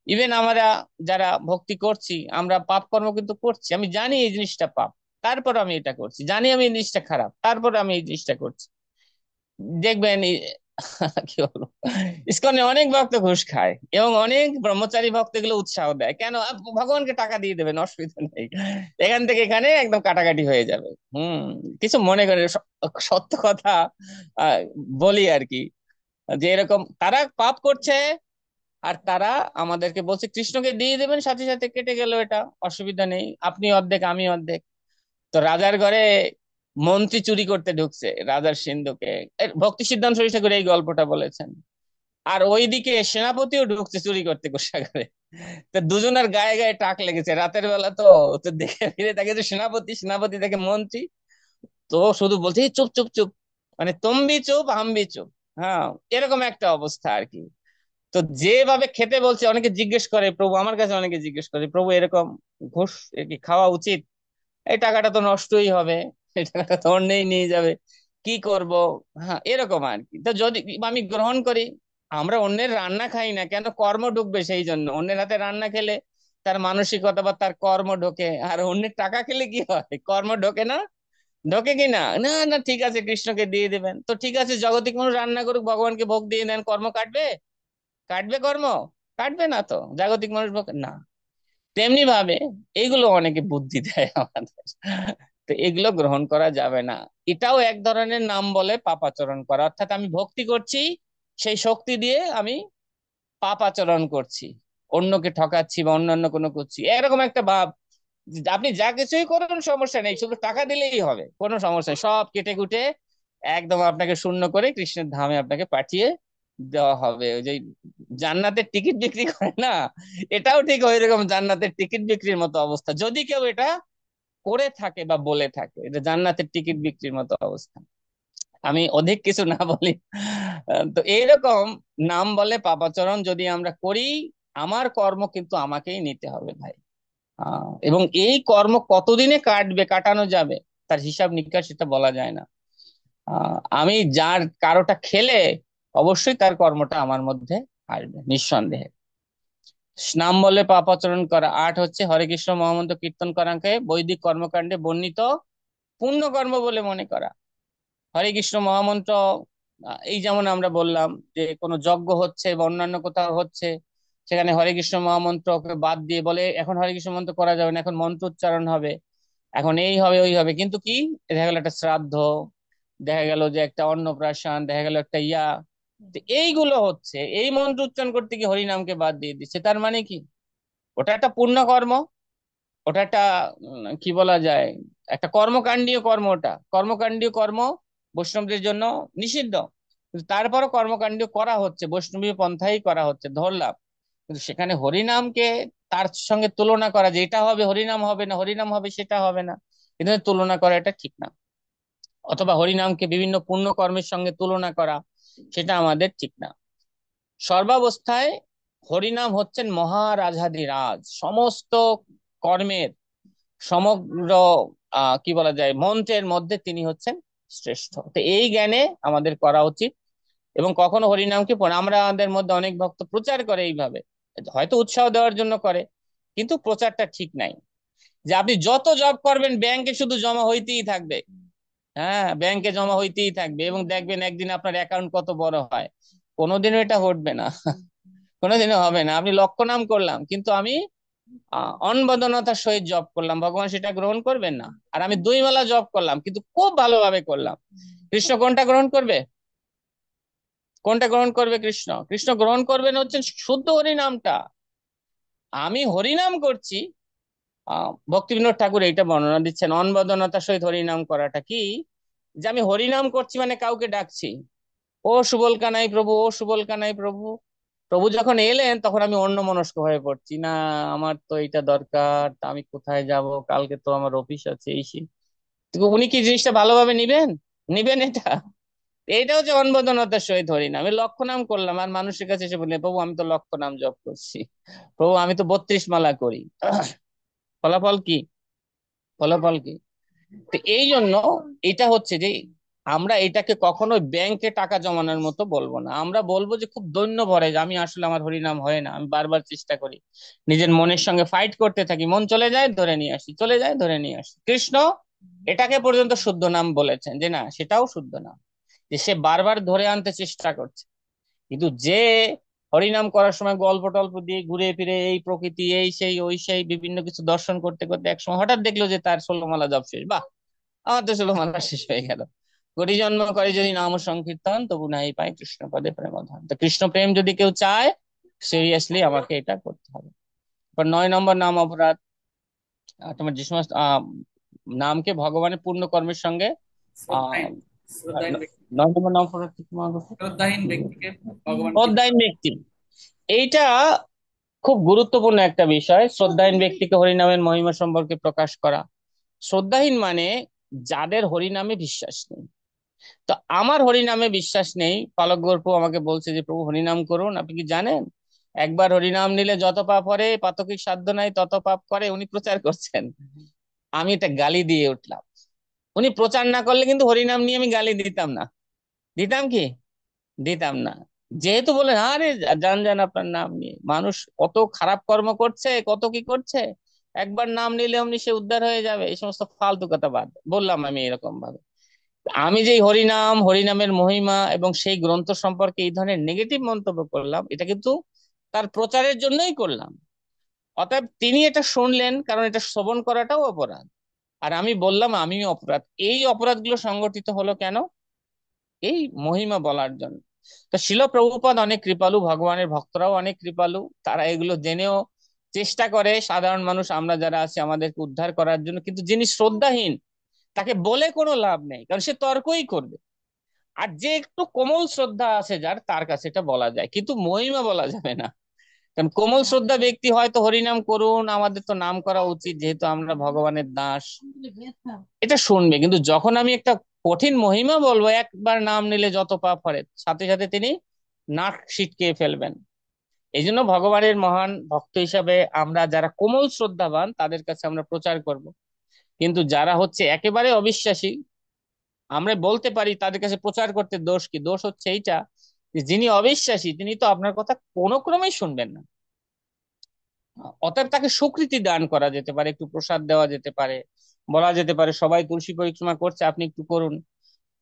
ইভেন আমরা যারা ভক্তি করছি, আমরা পাপ কর্ম কিন্তু করছি, আমি জানি এই জিনিসটা পাপ, তারপর আমি এটা করছি, জানি আমি এই জিনিসটা খারাপ, তারপর আমি এই জিনিসটা করছি। দেখবেন কি বলবো, ইসকনে অনেক ভক্ত ঘুষ খায়, এবং অনেক ব্রহ্মচারী ভক্ত এগুলো উৎসাহ দেয়। কেন? ভগবানকে টাকা দিয়ে দেবেন, অসুবিধা নেই, এখান থেকে এখানে একদম কাটাকাটি হয়ে যাবে। কিছু মনে করে সত্য কথা আহ, বলি আর কি, যে এরকম তারা পাপ করছে, আর তারা আমাদেরকে বলছে কৃষ্ণকে দিয়ে দেবেন, সাথে সাথে কেটে গেল, এটা অসুবিধা নেই, আপনি অর্ধেক আমি অর্ধেক। তো রাজার ঘরে মন্ত্রী চুরি করতে ঢুকছে রাজার সিন্ধুকে, ভক্তি সিদ্ধান্ত সরিষা ঠাকুর এই গল্পটা বলেছেন। আর ওইদিকে সেনাপতিও ঢুকছে চুরি করতে কোষাগারে। তো দুজনের গায়ে গায়ে টাক লেগেছে রাতের বেলা। তো তো দেখে ফিরে তাকে যে সেনাপতি, সেনাপতি দেখে মন্ত্রী, তো শুধু বলছে "এই চুপ চুপ চুপ", মানে তুমি ভি চুপ হাম ভি চুপ। হ্যাঁ, এরকম একটা অবস্থা আর কি। তো যেভাবে খেতে বলছে, অনেকে জিজ্ঞেস করে প্রভু, আমার কাছে অনেকে জিজ্ঞেস করে প্রভু এরকম ঘুষ এ কি খাওয়া উচিত? এই টাকাটা তো নষ্টই হবে, এই টাকাটা তো অন্যেই নিয়ে যাবে, কি করব? হ্যাঁ, এরকম আর কি। তো যদি আমি গ্রহণ করি, আমরা অন্যের রান্না খাই না কেন? কর্ম ঢুকবে, সেই জন্য। অন্যের হাতে রান্না খেলে তার মানসিকতা বা তার কর্ম ঢোকে, আর অন্যের টাকা খেলে কি হয়, কর্ম ঢোকে না? ঢোকে কি না? না না, ঠিক আছে, কৃষ্ণকে দিয়ে দেবেন তো ঠিক আছে, জগতিক মানুষ রান্না করুক, ভগবানকে ভোগ দিয়ে দেন, কর্ম কাটবে? কাটবে কর্ম? কাটবে না তো, জাগতিক মানুষ ভোগ না। তেমনি ভাবে এইগুলো অনেকে বুদ্ধি দেয় আমাদের, তো এগুলো গ্রহণ করা যাবে না। এটাও এক ধরনের নাম বলে পাপাচরণ করা, অর্থাৎ আমি ভক্তি করছি, সেই শক্তি দিয়ে আমি পাপ আচরণ করছি, অন্যকে ঠকাচ্ছি বা অন্যান্য কোনো করছি, এরকম একটা ভাব। আপনি যা কিছুই করুন সমস্যা নেই, শুধু টাকা দিলেই হবে, কোনো সমস্যা নেই, সব কেটে কুটে একদম আপনাকে শূন্য করে কৃষ্ণের ধামে আপনাকে পাঠিয়ে দেওয়া হবে। ওই যে জান্নাতের টিকিট বিক্রি করে না, এটাও ঠিক ওই রকম জান্নাতের টিকিট বিক্রির মতো অবস্থা, যদি কেউ এটা করে থাকে বা বলে থাকে, এটা জান্নাতের টিকিট বিক্রির মতো অবস্থা। আমি অধিক কিছু না বলি। তো এইরকম নাম বলে পাপাচরণ যদি আমরা করি, আমার কর্ম কিন্তু আমাকেই নিতে হবে ভাই। এবং এই কর্ম কতদিনে কাটবে, কাটানো যাবে, তার হিসাব নিকাশ সেটা বলা যায় না। আমি যার কারোটা খেলে অবশ্যই তার কর্মটা আমার মধ্যে আসবে নিঃসন্দেহে। নাম বলে পাপাচরণ করা। 8 হচ্ছে হরে কৃষ্ণ মহামন্ত্র কীর্তন করাকে বৈদিক কর্মকাণ্ডে বর্ণিত পুণ্য কর্ম বলে মনে করা। হরে কৃষ্ণ মহামন্ত্র, এই যেমন আমরা বললাম যে কোনো যজ্ঞ হচ্ছে বা অন্যান্য কোথাও হচ্ছে, সেখানে হরে কৃষ্ণ মহামন্ত্রকে বাদ দিয়ে বলে এখন হরে কৃষ্ণ মন্ত্র করা যাবে না, এখন মন্ত্র উচ্চারণ হবে, এখন এই হবে ওই হবে, কিন্তু কি, দেখা গেল একটা শ্রাদ্ধ, দেখা গেল যে একটা অন্নপ্রাশন, দেখা গেল একটা ইয়া, তো এইগুলো হচ্ছে, এই মন্ত্র উচ্চারণ করতে গিয়ে হরিনামকে বাদ দিয়ে দিচ্ছে, তার মানে কি, ওটা একটা পুণ্য কর্ম, ওটা একটা কি বলা যায়, একটা কর্মকাণ্ডীয় কর্ম, ওটা কর্মকাণ্ডীয় কর্ম, বৈষ্ণবদের জন্য নিষিদ্ধ, কিন্তু তারপরও কর্মকাণ্ড করা হচ্ছে, বৈষ্ণবী পন্থাই করা হচ্ছে ধরলাম, কিন্তু সেখানে হরিনামকে তার সঙ্গে তুলনা করা, যে এটা হবে হরিনাম হবে না, হরিনাম হবে সেটা হবে না, কিন্তু তুলনা করা এটা ঠিক না। অথবা হরিনামকে বিভিন্ন পুণ্য কর্মের সঙ্গে তুলনা করা, সেটা আমাদের ঠিক না। সর্বাবস্থায় হরিনাম হচ্ছেন মহারাজাধিরাজ, সমস্ত কর্মের, সমগ্র কি বলা যায়, মন্ত্রের মধ্যে তিনি হচ্ছেন শ্রেষ্ঠ। তো এই জ্ঞানে আমাদের করা উচিত। এবং কখনো হরিনামকে আমরা আমাদের মধ্যে অনেক ভক্ত প্রচার করে এইভাবে, হয়তো উৎসাহ দেওয়ার জন্য করে, কিন্তু প্রচারটা ঠিক নাই। যে আপনি যত জব করবেন ব্যাংকে শুধু জমা হইতেই থাকবে, হ্যাঁ ব্যাংকে জমা হইতেই থাকবে, এবং দেখবেন একদিন আপনার অ্যাকাউন্ট কত বড় হয়। কোনোদিনও এটা ঘটবে না, কোনোদিনও হবে না। আপনি লক্ষ্য নাম করলাম, কিন্তু আমি অনবদনতার সহিত জব করলাম, ভগবান সেটা গ্রহণ করবেন না। আর আমি 2 বেলা জব করলাম, কিন্তু খুব ভালোভাবে করলাম, কৃষ্ণ কোনটা গ্রহণ করবে? কোনটা গ্রহণ করবে? কৃষ্ণ, কৃষ্ণ গ্রহণ করবেন হচ্ছেন শুদ্ধ হরিনামটা। আমি হরিনাম করছি, ভক্তিবিনোদ ঠাকুর এইটা বর্ণনা দিচ্ছেন, অনবদনতার সহিত হরিনাম করাটা কি, যে আমি হরিনাম করছি মানে কাউকে ডাকছি, ও সুবল কানাই প্রভু, ও সুবল কানাই প্রভু। প্রভু যখন এলেন তখন আমি অন্যমনস্ক হয়ে পড়ছি, না আমার তো এটা দরকার, তা আমি কোথায় যাব, কালকে তো আমার অফিস আছে, এই সেই। তো উনি কি জিনিসটা ভালোভাবে নিবেন? নিবেন এটা? এইটা হচ্ছে অনবদনতার সহিত হরিনাম। আমি লক্ষ্য নাম করলাম, আর মানুষের কাছে এসে বললেন প্রভু আমি তো লক্ষ্য নাম জপ করছি, প্রভু আমি তো 32 মালা করি, ফলাফল কি? ফলাফল কি? তো এই জন্য এটা হচ্ছে যে আমরা এটাকে কখনো ব্যাংকে টাকা জমানোর মতো বলবো না, আমরা বলবো যে খুব দৈন্য ভরে, যে আমি আসলে আমার হরিনাম হয় না, আমি বারবার চেষ্টা করি, নিজের মনের সঙ্গে ফাইট করতে থাকি, মন চলে যায় ধরে নিয়ে আসি, চলে যায় ধরে নিয়ে আসি। কৃষ্ণ এটাকে পর্যন্ত শুদ্ধ নাম বলেছেন, যে না সেটাও শুদ্ধ নাম, যে সে বারবার ধরে আনতে চেষ্টা করছে। কিন্তু যে হরিনাম করার সময় গল্প টল্প দিয়ে ঘুরে ফিরে এই প্রকৃতি এই সেই ওই সেই বিভিন্ন কিছু দর্শন করতে করতে একসময় হঠাৎ দেখলো যে তার 16 মালা জপ শেষ, বাহ, আমার তো 16 মালা শেষ হয়ে গেল। কোটি জন্ম করে যদি নাম সংকীর্তন তবু নাই পায় কৃষ্ণ পদে প্রেম ধন। তো কৃষ্ণ প্রেম যদি কেউ চায়, সিরিয়াসলি আমাকে এটা করতে হবে। এবার 9 নম্বর নাম অপরাধ। তোমার যে সমস্ত নামকে ভগবানের পূর্ণ কর্মের সঙ্গে আহ শ্রদ্ধাহীন শ্রদ্ধাহীন ব্যক্তি 9 নম্বর নাম অপরাধ কি তোমার কাছে? শ্রদ্ধাহীন ব্যক্তিকে ভগবানকে অধ্যায়ন ব্যক্তি, এইটা খুব গুরুত্বপূর্ণ একটা বিষয়। শ্রদ্ধাহীন ব্যক্তিকে হরিনামের মহিমা সম্পর্কে প্রকাশ করা। শ্রদ্ধাহীন মানে যাদের হরিনামে বিশ্বাস নেই। তো আমার হরিনামে বিশ্বাস নেই, পালক গৌর প্রভু আমাকে বলছে যে প্রভু হরিনাম করুন, আপনি কি জানেন একবার হরিনাম নিলে যত পাপ করে পাতকির সাধ্য নাই তত পাপ করে, উনি প্রচার করছেন। আমি এটা গালি দিয়ে উঠলাম, উনি প্রচার না করলে কিন্তু হরিনাম নিয়ে আমি গালি দিতাম না। দিতাম কি? দিতাম না। যেহেতু বলে আরে যান যান আপনার নাম নিয়ে, মানুষ কত খারাপ কর্ম করছে, কত কি করছে, একবার নাম নিলে অমনি সে উদ্ধার হয়ে যাবে, এই সমস্ত ফালতু কথা বাদ দে। বললাম আমি এরকম ভাবে, আমি যে এই হরিনাম, হরিনামের মহিমা এবং সেই গ্রন্থ সম্পর্কে এই ধরনের নেগেটিভ মন্তব্য করলাম, এটা কিন্তু তার প্রচারের জন্যই করলাম। অতএব তিনি এটা শুনলেন, কারণ এটা শ্রবণ করাটাও অপরাধ। আর আমি বললাম আমিও অপরাধ। এই অপরাধগুলো সংগঠিত হলো কেন? এই মহিমা বলার জন্য। তো শিল প্রভুপাদ অনেক কৃপালু, ভগবানের ভক্তরাও অনেক কৃপালু, তারা এগুলো জেনেও চেষ্টা করে সাধারণ মানুষ আমরা যারা আছি আমাদেরকে উদ্ধার করার জন্য। কিন্তু যিনি শ্রদ্ধাহীন তাকে বলে কোনো লাভ নেই, কারণ সে তর্কই করবে। আর যে একটু কোমল শ্রদ্ধা আছে যার, তার কাছে এটা বলা যায়, কিন্তু মহিমা বলা যাবে না। কারণ কোমল শ্রদ্ধা ব্যক্তি হয়তো হরিনাম করুন, আমাদের তো নাম করা উচিত যেহেতু আমরা ভগবানের দাস, এটা শুনবে। কিন্তু যখন আমি একটা কঠিন মহিমা বলবো, একবার নাম নিলে যত পাপ হরে, সাথে সাথে তিনি নাক সিটকে ফেলবেন। এই জন্য ভগবানের মহান ভক্ত হিসাবে আমরা যারা কোমল শ্রদ্ধাবান তাদের কাছে আমরা প্রচার করব। কিন্তু যারা হচ্ছে একেবারে অবিশ্বাসী, আমরা বলতে পারি তাদের কাছে প্রচার করতে দোষ কি? দোষ হচ্ছে এইটা যে যিনি অবিশ্বাসী তিনি তো আপনার কথা কোনো ক্রমেই শুনবেন না। অতএব তাকে স্বীকৃতি দান করা যেতে পারে, একটু প্রসাদ দেওয়া যেতে পারে, বলা যেতে পারে সবাই তুলসী পরিক্রমা করছে আপনি একটু করুন,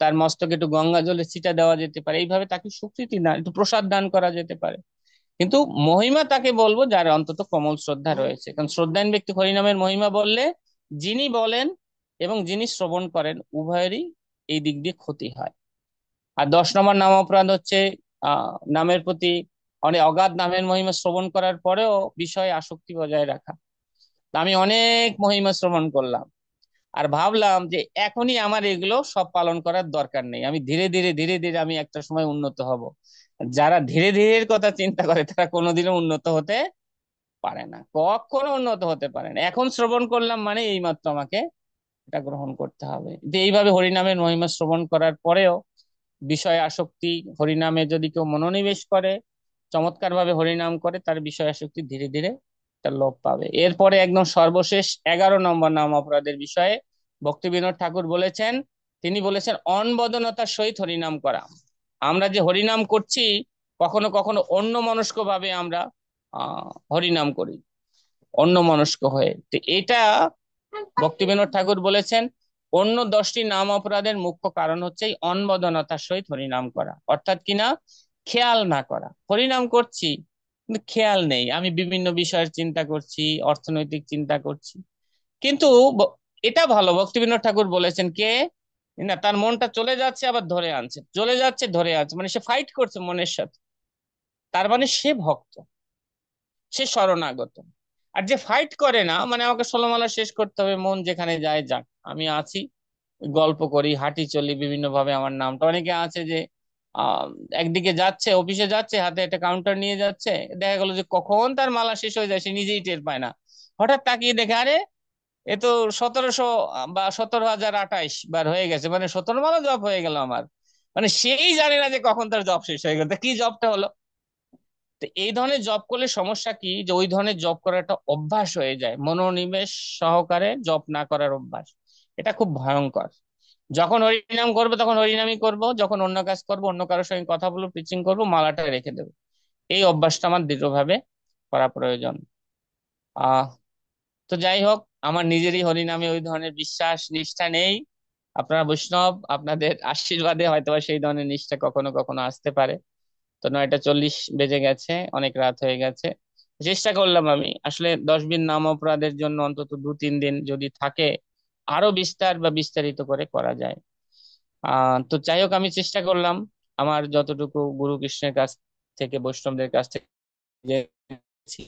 তার মস্তকে একটু গঙ্গা জলের ছিটা দেওয়া যেতে পারে, এইভাবে তাকে স্বীকৃতি দান, একটু প্রসাদ দান করা যেতে পারে। কিন্তু মহিমা তাকে বলবো যার অন্তত কমল শ্রদ্ধা রয়েছে, কারণ শ্রদ্ধাহীন ব্যক্তি হরিনামের মহিমা বললে যিনি বলেন এবং যিনি শ্রবণ করেন উভয়েরই এই দিক দিয়ে ক্ষতি হয়। আর 10 নম্বর নাম অপরাধ হচ্ছে নামের প্রতি অনেক অগাধ নামের মহিমা শ্রবণ করার পরেও বিষয়ে আসক্তি বজায় রাখা। তা আমি অনেক মহিমা শ্রবণ করলাম আর ভাবলাম যে এখনই আমার এগুলো সব পালন করার দরকার নেই, আমি ধীরে ধীরে ধীরে ধীরে আমি একটা সময় উন্নত হব। যারা ধীরে ধীরে কথা চিন্তা করে তারা কোনোদিনও উন্নত হতে পারে না, কখনো উন্নত হতে পারে না। এখন শ্রবণ করলাম মানে এইমাত্র আমাকে এটা গ্রহণ করতে হবে। কিন্তু এইভাবে হরিনামের মহিমা শ্রবণ করার পরেও বিষয় আসক্তি, হরিনামে যদি কেউ মনোনিবেশ করে, চমৎকার ভাবে হরিনাম করে, তার বিষয় আসক্তি ধীরে ধীরে তার লোপ পাবে। এরপরে একদম সর্বশেষ 11 নম্বর নাম অপরাধের বিষয়ে ভক্তি বিনোদ ঠাকুর বলেছেন, তিনি বলেছেন অনবদনতার সহিত হরিনাম করা। আমরা যে হরিনাম করছি কখনো কখনো অন্য মনস্ক ভাবে আমরা হরিনাম করি, অন্য মনস্ক হয়ে। তো এটা ভক্তি বিনোদ ঠাকুর বলেছেন অন্য 10টি নাম অপরাধের মুখ্য কারণ হচ্ছে এই অনবদনতার সহিত হরিনাম করা, অর্থাৎ কিনা খেয়াল না করা। হরিনাম করছি কিন্তু খেয়াল নেই, আমি বিভিন্ন বিষয়ের চিন্তা করছি, অর্থনৈতিক চিন্তা করছি। কিন্তু ব- এটা ভালো, ভক্তিবিনোদ ঠাকুর বলেছেন কে না, তার মনটা চলে যাচ্ছে আবার ধরে আনছে, চলে যাচ্ছে ধরে আনছে, মানে সে ফাইট করছে মনের সাথে, তার মানে সে ভক্ত, সে শরণাগত। আর যে ফাইট করে না, মানে আমাকে ষোলমালা শেষ করতে হবে, মন যেখানে যায় যাক, আমি আছি, গল্প করি, হাঁটি, চলি বিভিন্ন ভাবে আমার নামটা। অনেকে আছে যে আহ একদিকে যাচ্ছে, অফিসে যাচ্ছে, হাতে একটা কাউন্টার নিয়ে যাচ্ছে, দেখা গেল যে কখন তার মালা শেষ হয়ে যায় সে নিজেই টের পায় না। হঠাৎ তাকিয়ে দেখে আরে এ তো 1700 বা 17,028 বার হয়ে গেছে, মানে 17 মালা জপ হয়ে গেল আমার। মানে সেই জানে না যে কখন তার জব শেষ হয়ে গেল, তা কি জবটা হলো। তো এই ধরনের জব করলে সমস্যা কি, যে ওই ধরনের জব করার একটা অভ্যাস হয়ে যায়, মনোনিবেশ সহকারে জব না করার অভ্যাস। এটা খুব ভয়ঙ্কর। যখন হরিনাম করবো তখন হরিনামই করব, যখন অন্য কাজ করব, অন্য কারোর সঙ্গে কথা বলবো, পিচিং করবো, মালাটা রেখে দেবো। এই অভ্যাসটা আমার দৃঢ়ভাবে করা প্রয়োজন। আহ তো যাই হোক, আমার নিজেরই হরিনামে ওই ধরনের বিশ্বাস নিষ্ঠা নেই। আপনারা বৈষ্ণব, আপনাদের আশীর্বাদে হয়তোবা সেই ধরনের নিষ্ঠা কখনো কখনো আসতে পারে। তো 9টা 40 বেজে গেছে, অনেক রাত হয়ে গেছে। চেষ্টা করলাম আমি আসলে 10 দিন নাম অপরাধের জন্য অন্তত 2-3 দিন যদি থাকে আরো বিস্তার বা বিস্তারিত করে করা যায়। তো যাই হোক, আমি চেষ্টা করলাম আমার যতটুকু গুরু কৃষ্ণের কাছ থেকে, বৈষ্ণবদের কাছ থেকে জেনেছি,